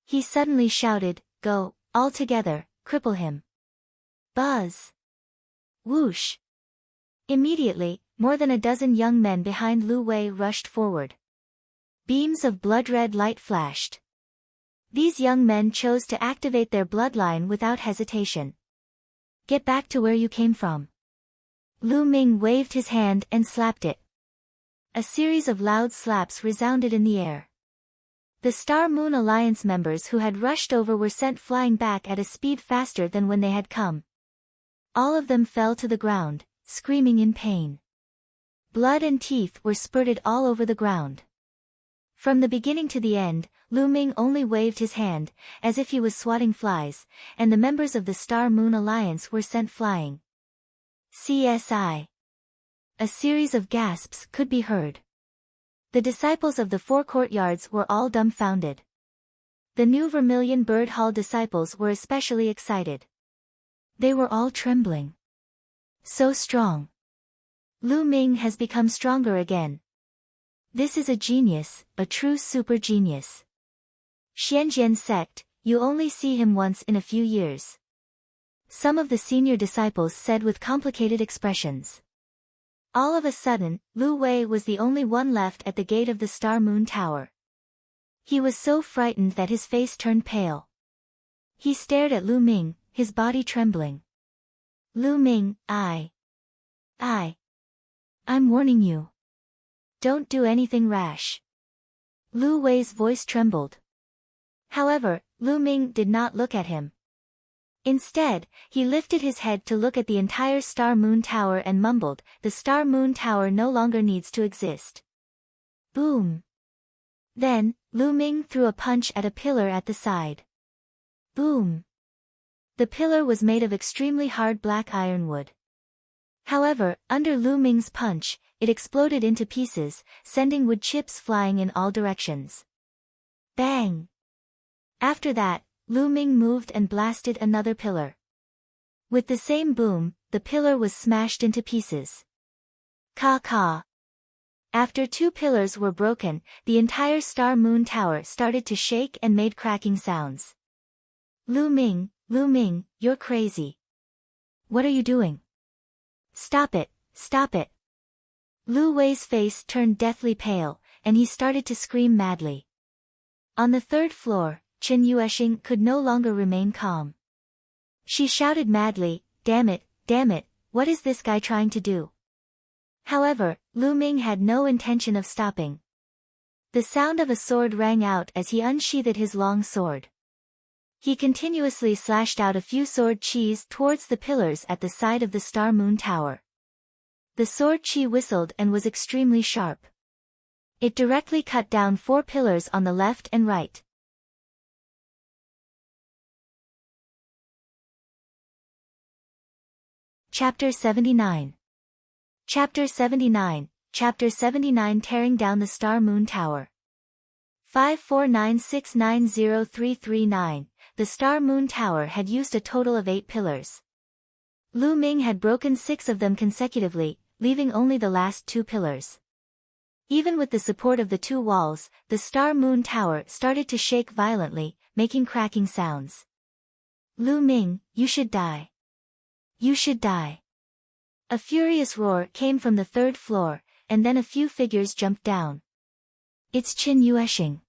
He suddenly shouted, "Go, all together, cripple him." Buzz! Whoosh! Immediately, more than a dozen young men behind Lu Wei rushed forward. Beams of blood-red light flashed. These young men chose to activate their bloodline without hesitation. "Get back to where you came from." Lu Ming waved his hand and slapped it. A series of loud slaps resounded in the air. The Star Moon Alliance members who had rushed over were sent flying back at a speed faster than when they had come. All of them fell to the ground, screaming in pain. Blood and teeth were spurted all over the ground. From the beginning to the end, Lu Ming only waved his hand, as if he was swatting flies, and the members of the Star Moon Alliance were sent flying. CSI. A series of gasps could be heard. The disciples of the 4 courtyards were all dumbfounded. The new Vermilion Bird Hall disciples were especially excited. They were all trembling. So strong. Lu Ming has become stronger again. This is a genius, a true super genius. Xianjian sect, you only see him once in a few years. Some of the senior disciples said with complicated expressions. All of a sudden, Lu Wei was the only one left at the gate of the Star Moon Tower. He was so frightened that his face turned pale. He stared at Lu Ming, his body trembling. "Lu Ming, I'm warning you. Don't do anything rash." Lu Wei's voice trembled. However, Lu Ming did not look at him. Instead, he lifted his head to look at the entire Star Moon Tower and mumbled, "The Star Moon Tower no longer needs to exist." Boom! Then, Lu Ming threw a punch at a pillar at the side. Boom! The pillar was made of extremely hard black ironwood. However, under Lu Ming's punch, it exploded into pieces, sending wood chips flying in all directions. Bang! After that, Lu Ming moved and blasted another pillar. With the same boom, the pillar was smashed into pieces. Ka-ka! After 2 pillars were broken, the entire Star Moon Tower started to shake and made cracking sounds. Lu Ming, you're crazy. What are you doing? Stop it, stop it. Lu Wei's face turned deathly pale, and he started to scream madly. On the 3rd floor, Chen Yuexing could no longer remain calm. She shouted madly, damn it, what is this guy trying to do?" However, Lu Ming had no intention of stopping. The sound of a sword rang out as he unsheathed his long sword. He continuously slashed out a few sword chis towards the pillars at the side of the Star Moon Tower. The sword chi whistled and was extremely sharp. It directly cut down 4 pillars on the left and right. Chapter 79. Chapter 79, Tearing Down the Star Moon Tower. 549690339, the Star Moon Tower had used a total of 8 pillars. Lu Ming had broken 6 of them consecutively, leaving only the last 2 pillars. Even with the support of the 2 walls, the Star Moon Tower started to shake violently, making cracking sounds. "Lu Ming, you should die. You should die." A furious roar came from the 3rd floor, and then a few figures jumped down. "It's Chen Yuexing."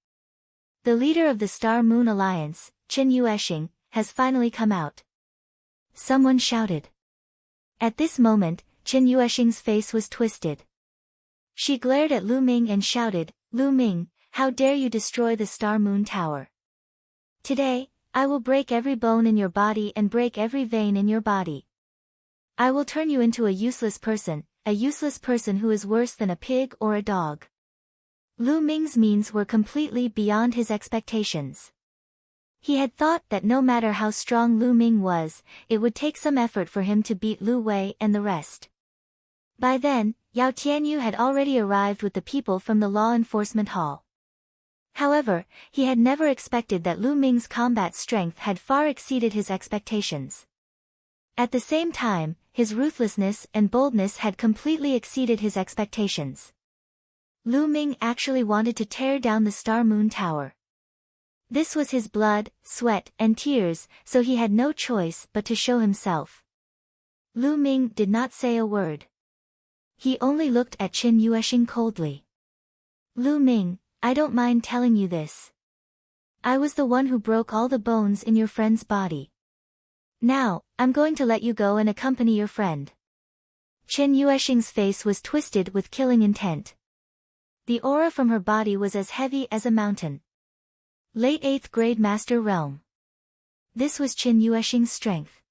The leader of the Star-Moon Alliance, Qin Yueshing, has finally come out. Someone shouted. At this moment, Qin Yueshing's face was twisted. She glared at Lu Ming and shouted, "Lu Ming, how dare you destroy the Star-Moon Tower? Today, I will break every bone in your body and break every vein in your body. I will turn you into a useless person who is worse than a pig or a dog." Lu Ming's means were completely beyond his expectations. He had thought that no matter how strong Lu Ming was, it would take some effort for him to beat Lu Wei and the rest. By then, Yao Tianyu had already arrived with the people from the law enforcement hall. However, he had never expected that Lu Ming's combat strength had far exceeded his expectations. At the same time, his ruthlessness and boldness had completely exceeded his expectations. Lu Ming actually wanted to tear down the Star-Moon Tower. This was his blood, sweat, and tears, so he had no choice but to show himself. Lu Ming did not say a word. He only looked at Qin Yueshing coldly. "Lu Ming, I don't mind telling you this. I was the one who broke all the bones in your friend's body. Now, I'm going to let you go and accompany your friend." Qin Yueshing's face was twisted with killing intent. The aura from her body was as heavy as a mountain. Late 8th grade Master Realm. This was Qin Yueshing's strength.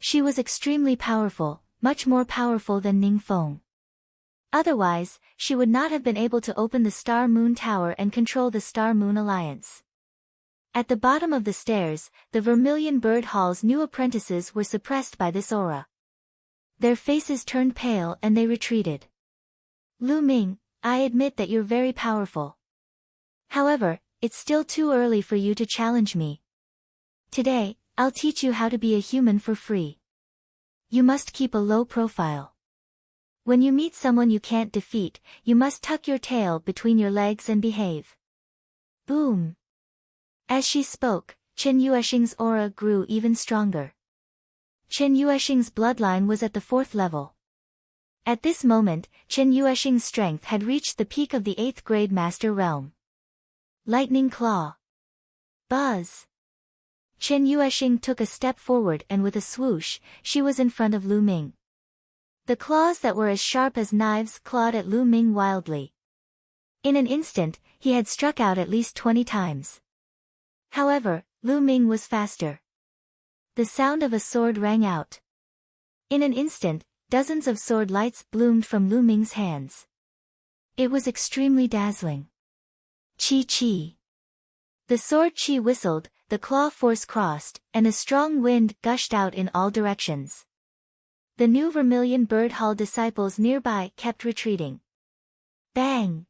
She was extremely powerful, much more powerful than Ning Feng. Otherwise, she would not have been able to open the Star-Moon Tower and control the Star-Moon Alliance. At the bottom of the stairs, the Vermilion Bird Hall's new apprentices were suppressed by this aura. Their faces turned pale and they retreated. "Lu Ming, I admit that you're very powerful. However, it's still too early for you to challenge me. Today, I'll teach you how to be a human for free. You must keep a low profile. When you meet someone you can't defeat, you must tuck your tail between your legs and behave." Boom! As she spoke, Qin Yueshing's aura grew even stronger. Qin Yueshing's bloodline was at the 4th level. At this moment, Qin Yueshing's strength had reached the peak of the 8th grade Master Realm. Lightning Claw. Buzz! Qin Yueshing took a step forward and with a swoosh, she was in front of Lu Ming. The claws that were as sharp as knives clawed at Lu Ming wildly. In an instant, he had struck out at least 20 times. However, Lu Ming was faster. The sound of a sword rang out. In an instant, dozens of sword lights bloomed from Lu Ming's hands. It was extremely dazzling. Chi-chi. The sword chi whistled, the claw force crossed, and a strong wind gushed out in all directions. The new Vermilion Bird Hall disciples nearby kept retreating. Bang!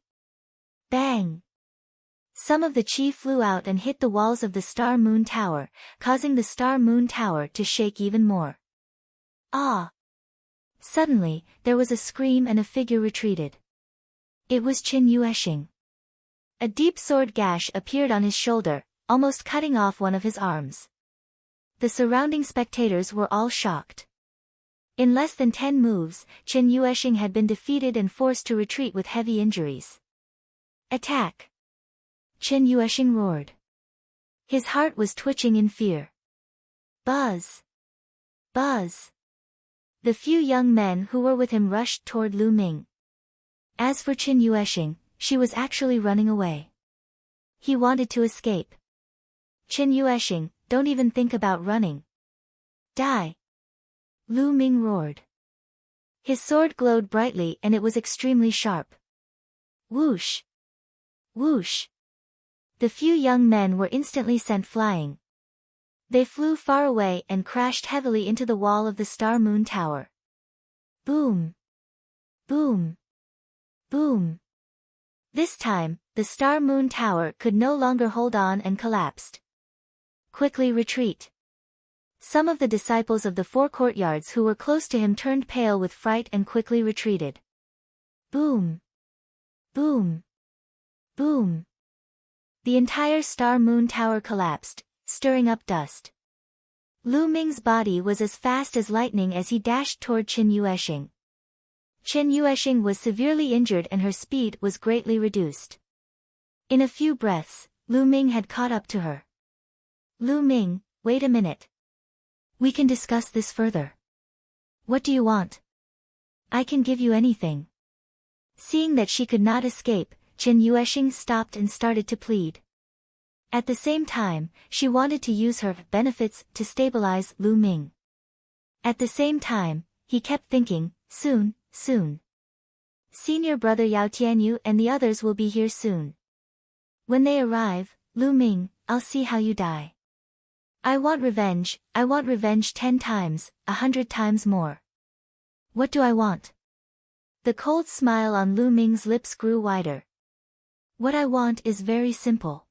Bang! Some of the chi flew out and hit the walls of the Star-Moon Tower, causing the Star-Moon Tower to shake even more. Ah! Suddenly, there was a scream and a figure retreated. It was Qin Yueshing. A deep sword gash appeared on his shoulder, almost cutting off one of his arms. The surrounding spectators were all shocked. In less than 10 moves, Qin Yueshing had been defeated and forced to retreat with heavy injuries. Attack! Qin Yueshing roared. His heart was twitching in fear. Buzz! Buzz! The few young men who were with him rushed toward Lu Ming. As for Qin Yueshing, she was actually running away. He wanted to escape. Qin Yueshing, don't even think about running. Die! Lu Ming roared. His sword glowed brightly and it was extremely sharp. Whoosh! Whoosh! The few young men were instantly sent flying. They flew far away and crashed heavily into the wall of the Star-Moon Tower. Boom! Boom! Boom! This time, the Star-Moon Tower could no longer hold on and collapsed. Quickly retreat! Some of the disciples of the 4 courtyards who were close to him turned pale with fright and quickly retreated. Boom! Boom! Boom! The entire Star-Moon Tower collapsed, stirring up dust. Lu Ming's body was as fast as lightning as he dashed toward Qin Yueshing. Qin Yueshing was severely injured and her speed was greatly reduced. In a few breaths, Lu Ming had caught up to her. Lu Ming, wait a minute. We can discuss this further. What do you want? I can give you anything. Seeing that she could not escape, Chen Yuexing stopped and started to plead. At the same time, she wanted to use her benefits to stabilize Lu Ming. At the same time, he kept thinking, soon. Senior brother Yao Tianyu and the others will be here soon. When they arrive, Lu Ming, I'll see how you die. I want revenge 10 times, 100 times more. What do I want? The cold smile on Lu Ming's lips grew wider. What I want is very simple.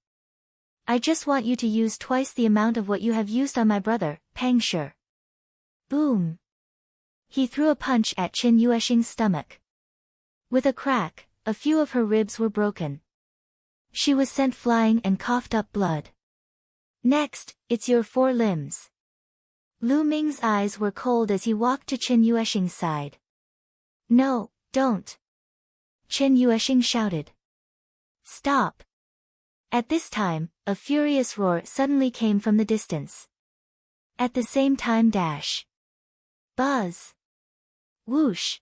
I just want you to use twice the amount of what you have used on my brother, Pang Shi. Boom. He threw a punch at Chen Yuexing's stomach. With a crack, a few of her ribs were broken. She was sent flying and coughed up blood. Next, it's your 4 limbs. Lu Ming's eyes were cold as he walked to Chen Yuexing's side. No, don't. Chen Yuexing shouted. Stop. At this time, a furious roar suddenly came from the distance. At the same time dash. Buzz. Whoosh.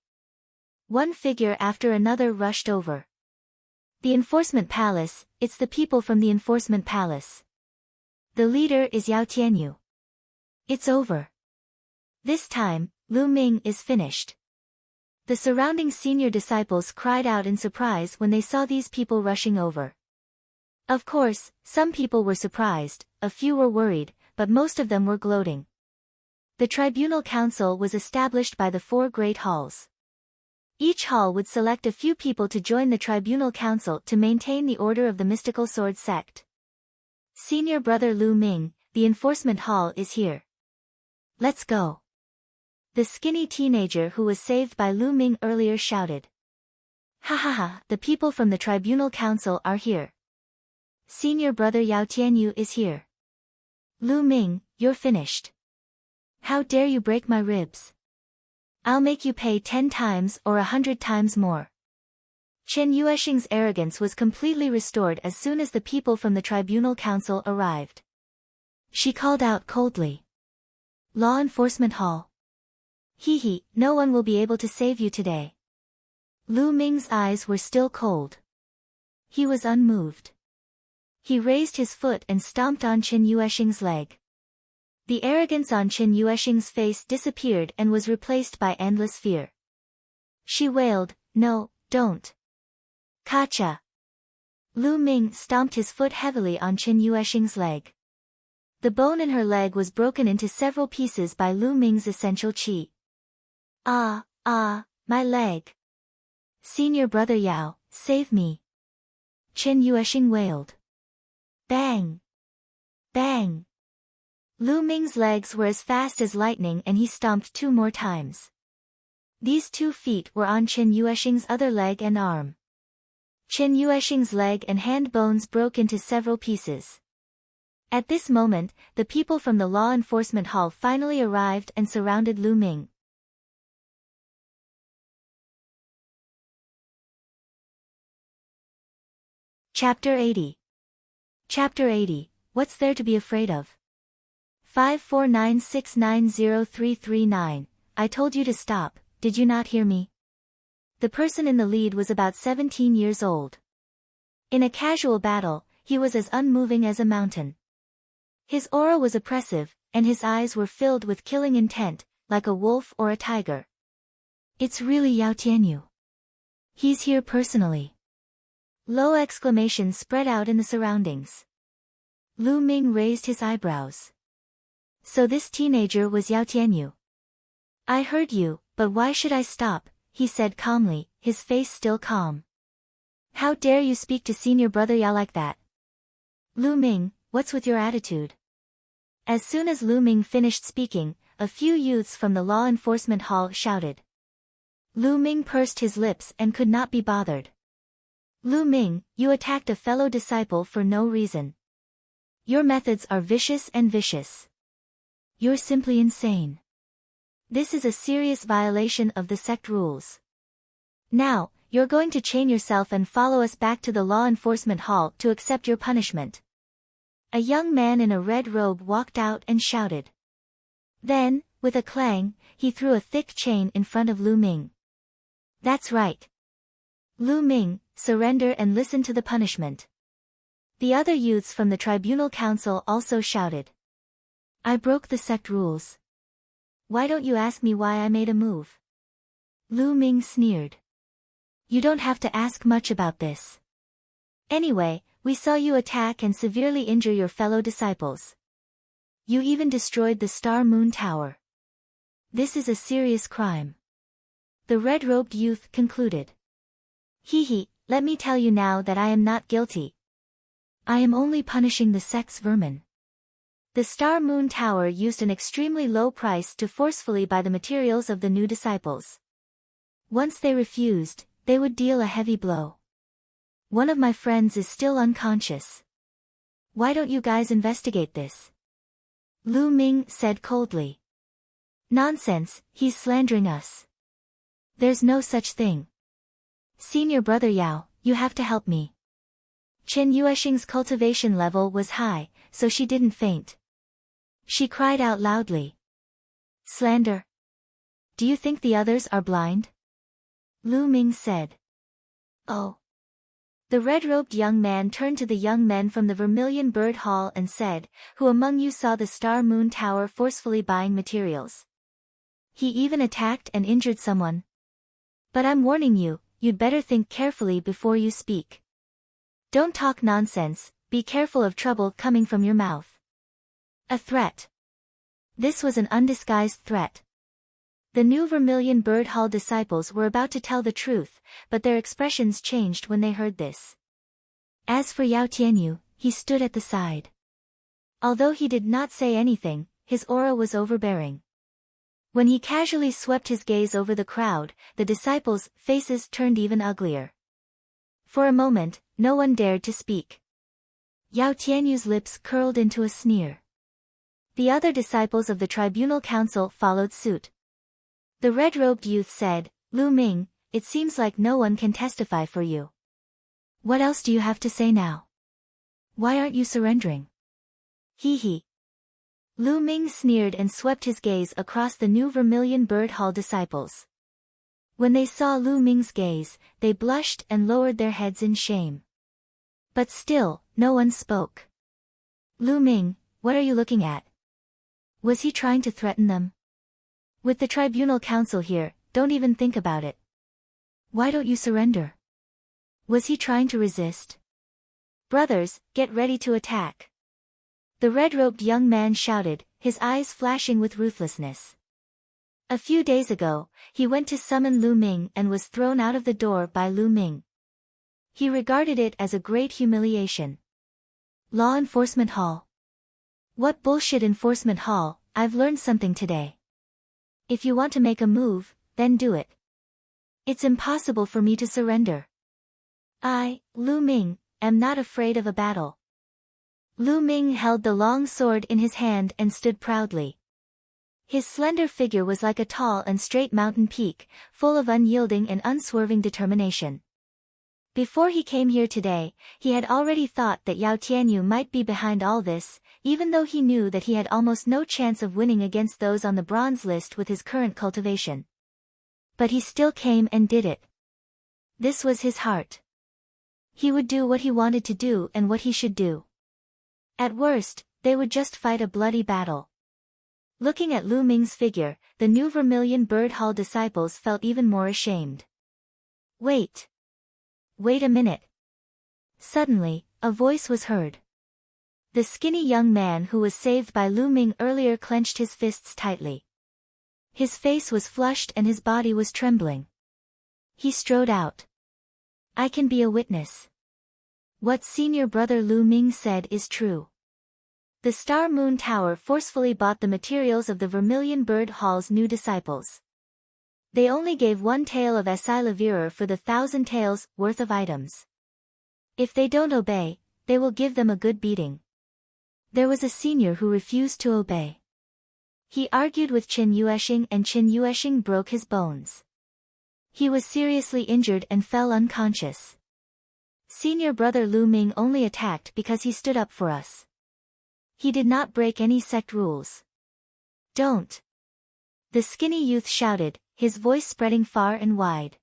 One figure after another rushed over. The enforcement palace, it's the people from the enforcement palace. The leader is Yao Tianyu. It's over. This time, Lu Ming is finished. The surrounding senior disciples cried out in surprise when they saw these people rushing over. Of course, some people were surprised, a few were worried, but most of them were gloating. The tribunal council was established by the 4 great halls. Each hall would select a few people to join the tribunal council to maintain the order of the mystical sword sect. Senior brother Lu Ming, the enforcement hall is here. Let's go. The skinny teenager who was saved by Lu Ming earlier shouted. Ha ha ha, the people from the tribunal council are here. Senior brother Yao Tianyu is here. Lu Ming, you're finished. How dare you break my ribs? I'll make you pay 10 times or 100 times more. Chen Yuexing's arrogance was completely restored as soon as the people from the tribunal council arrived. She called out coldly. Law Enforcement Hall. Hee, no one will be able to save you today. Lu Ming's eyes were still cold. He was unmoved. He raised his foot and stomped on Chen Yuexing's leg. The arrogance on Chen Yuexing's face disappeared and was replaced by endless fear. She wailed, no, don't. Kacha. Lu Ming stomped his foot heavily on Chen Yuexing's leg. The bone in her leg was broken into several pieces by Lu Ming's essential qi. Ah, my leg. Senior brother Yao, save me. Chen Yuexing wailed. Bang! Bang! Lu Ming's legs were as fast as lightning and he stomped 2 more times. These 2 feet were on Chen Yuexing's other leg and arm. Chen Yuexing's leg and hand bones broke into several pieces. At this moment, the people from the law enforcement hall finally arrived and surrounded Lu Ming. Chapter 80. Chapter 80, What's there to be afraid of? 549690339, I told you to stop, did you not hear me? The person in the lead was about 17 years old. In a casual battle, he was as unmoving as a mountain. His aura was oppressive, and his eyes were filled with killing intent, like a wolf or a tiger. It's really Yao Tianyu. He's here personally. Low exclamations spread out in the surroundings. Lu Ming raised his eyebrows. So this teenager was Yao Tianyu. I heard you, but why should I stop? He said calmly, his face still calm. How dare you speak to senior brother Yao like that? Lu Ming, what's with your attitude? As soon as Lu Ming finished speaking, a few youths from the law enforcement hall shouted. Lu Ming pursed his lips and could not be bothered. Lu Ming, you attacked a fellow disciple for no reason. Your methods are vicious and vicious. You're simply insane. This is a serious violation of the sect rules. Now, you're going to chain yourself and follow us back to the law enforcement hall to accept your punishment, A young man in a red robe walked out and shouted. Then, with a clang, he threw a thick chain in front of Lu Ming. That's right. Lu Ming, surrender and listen to the punishment. The other youths from the tribunal council also shouted. I broke the sect rules. Why don't you ask me why I made a move? Lu Ming sneered. You don't have to ask much about this. Anyway, we saw you attack and severely injure your fellow disciples. You even destroyed the Star Moon Tower. This is a serious crime. The red-robed youth concluded. Hee, let me tell you now that I am not guilty. I am only punishing the sect's vermin. The Star Moon Tower used an extremely low price to forcefully buy the materials of the new disciples. Once they refused, they would deal a heavy blow. One of my friends is still unconscious. Why don't you guys investigate this? Lu Ming said coldly. Nonsense, he's slandering us. There's no such thing. Senior brother Yao, you have to help me. Chen Yuexing's cultivation level was high, so she didn't faint. She cried out loudly. Slander? Do you think the others are blind? Lu Ming said. Oh. The red-robed young man turned to the young men from the Vermilion Bird Hall and said, Who among you saw the Star Moon Tower forcefully buying materials? He even attacked and injured someone. But I'm warning you, you'd better think carefully before you speak. Don't talk nonsense, be careful of trouble coming from your mouth. A threat. This was an undisguised threat. The new Vermilion Bird Hall disciples were about to tell the truth, but their expressions changed when they heard this. As for Yao Tianyu, he stood at the side. Although he did not say anything, his aura was overbearing. When he casually swept his gaze over the crowd, the disciples' faces turned even uglier. For a moment, no one dared to speak. Yao Tianyu's lips curled into a sneer. The other disciples of the tribunal council followed suit. The red-robed youth said, Lu Ming, it seems like no one can testify for you. What else do you have to say now? Why aren't you surrendering? Hee. Lu Ming sneered and swept his gaze across the new Vermilion Bird Hall disciples. When they saw Lu Ming's gaze, they blushed and lowered their heads in shame. But still, no one spoke. Lu Ming, what are you looking at? Was he trying to threaten them? With the tribunal council here, don't even think about it. Why don't you surrender? Was he trying to resist? Brothers, get ready to attack. The red-robed young man shouted, his eyes flashing with ruthlessness. A few days ago, he went to summon Lu Ming and was thrown out of the door by Lu Ming. He regarded it as a great humiliation. Law Enforcement Hall. What bullshit Enforcement Hall, I've learned something today. If you want to make a move, then do it. It's impossible for me to surrender. I, Lu Ming, am not afraid of a battle. Lu Ming held the long sword in his hand and stood proudly. His slender figure was like a tall and straight mountain peak, full of unyielding and unswerving determination. Before he came here today, he had already thought that Yao Tianyu might be behind all this, even though he knew that he had almost no chance of winning against those on the bronze list with his current cultivation. But he still came and did it. This was his heart. He would do what he wanted to do and what he should do. At worst, they would just fight a bloody battle. Looking at Lu Ming's figure, the new Vermilion Bird Hall disciples felt even more ashamed. Wait a minute. Suddenly, a voice was heard. The skinny young man who was saved by Lu Ming earlier clenched his fists tightly. His face was flushed and his body was trembling. He strode out. I can be a witness. What senior brother Lu Ming said is true. The Star Moon Tower forcefully bought the materials of the Vermilion Bird Hall's new disciples. They only gave 1 tael of Esai Leverer for the 1,000 taels worth of items. If they don't obey, they will give them a good beating. There was a senior who refused to obey. He argued with Chen Yuexing and Chen Yuexing broke his bones. He was seriously injured and fell unconscious. Senior brother Lu Ming only attacked because he stood up for us. He did not break any sect rules. Don't! The skinny youth shouted, his voice spreading far and wide.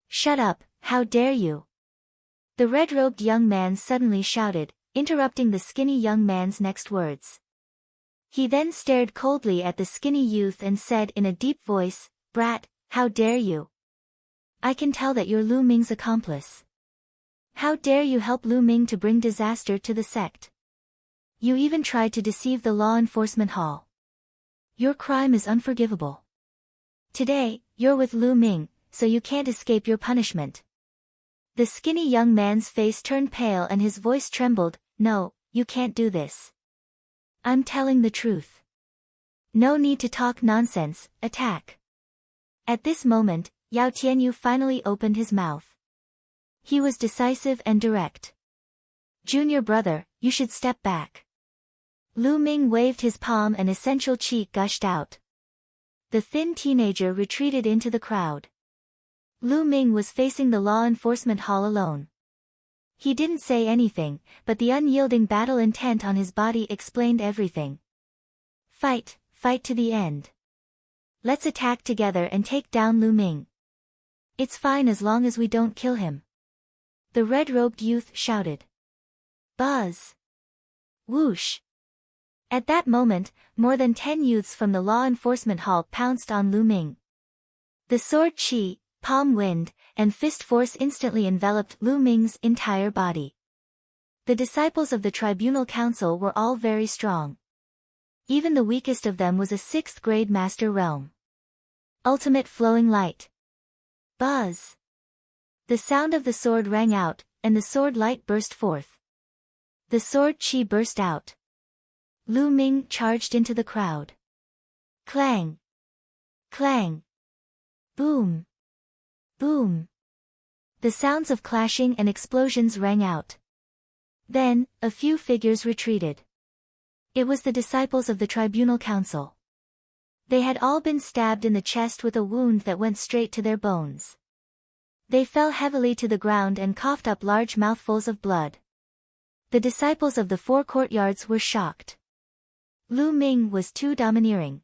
Shut up, how dare you! The red-robed young man suddenly shouted, interrupting the skinny young man's next words. He then stared coldly at the skinny youth and said in a deep voice, Brat, how dare you! I can tell that you're Lu Ming's accomplice. How dare you help Lu Ming to bring disaster to the sect? You even tried to deceive the law enforcement hall. Your crime is unforgivable. Today, you're with Lu Ming, so you can't escape your punishment. The skinny young man's face turned pale and his voice trembled. No, you can't do this. I'm telling the truth. No need to talk nonsense, attack. At this moment, Yao Tianyu finally opened his mouth. He was decisive and direct. Junior brother, you should step back. Lu Ming waved his palm and essential qi gushed out. The thin teenager retreated into the crowd. Lu Ming was facing the law enforcement hall alone. He didn't say anything, but the unyielding battle intent on his body explained everything. Fight to the end. Let's attack together and take down Lu Ming. It's fine as long as we don't kill him. The red-robed youth shouted. Buzz! Whoosh! At that moment, more than 10 youths from the law enforcement hall pounced on Lu Ming. The sword qi, palm wind, and fist force instantly enveloped Lu Ming's entire body. The disciples of the tribunal council were all very strong. Even the weakest of them was a 6th grade master realm. Ultimate flowing light. Buzz! The sound of the sword rang out, and the sword light burst forth. The sword qi burst out. Lu Ming charged into the crowd. Clang! Clang! Boom! Boom! The sounds of clashing and explosions rang out. Then, a few figures retreated. It was the disciples of the tribunal council. They had all been stabbed in the chest with a wound that went straight to their bones. They fell heavily to the ground and coughed up large mouthfuls of blood. The disciples of the 4 courtyards were shocked. Lu Ming was too domineering.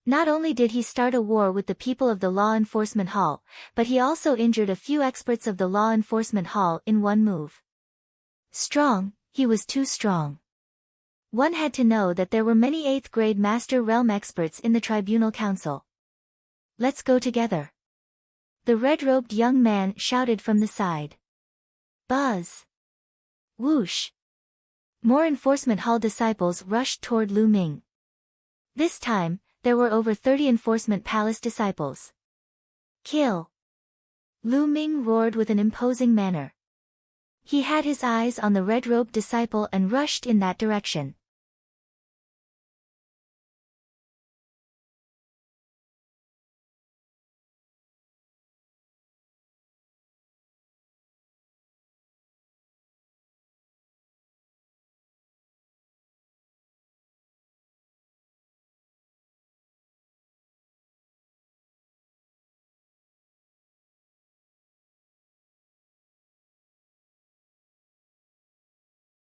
Not only did he start a war with the people of the law enforcement hall, but he also injured a few experts of the law enforcement hall in one move. Strong, he was too strong. One had to know that there were many 8th grade Master Realm experts in the Tribunal Council. Let's go together. The red-robed young man shouted from the side. Buzz! Whoosh! More enforcement hall disciples rushed toward Lu Ming. This time, there were over 30 enforcement palace disciples. Kill! Lu Ming roared with an imposing manner. He had his eyes on the red-robed disciple and rushed in that direction.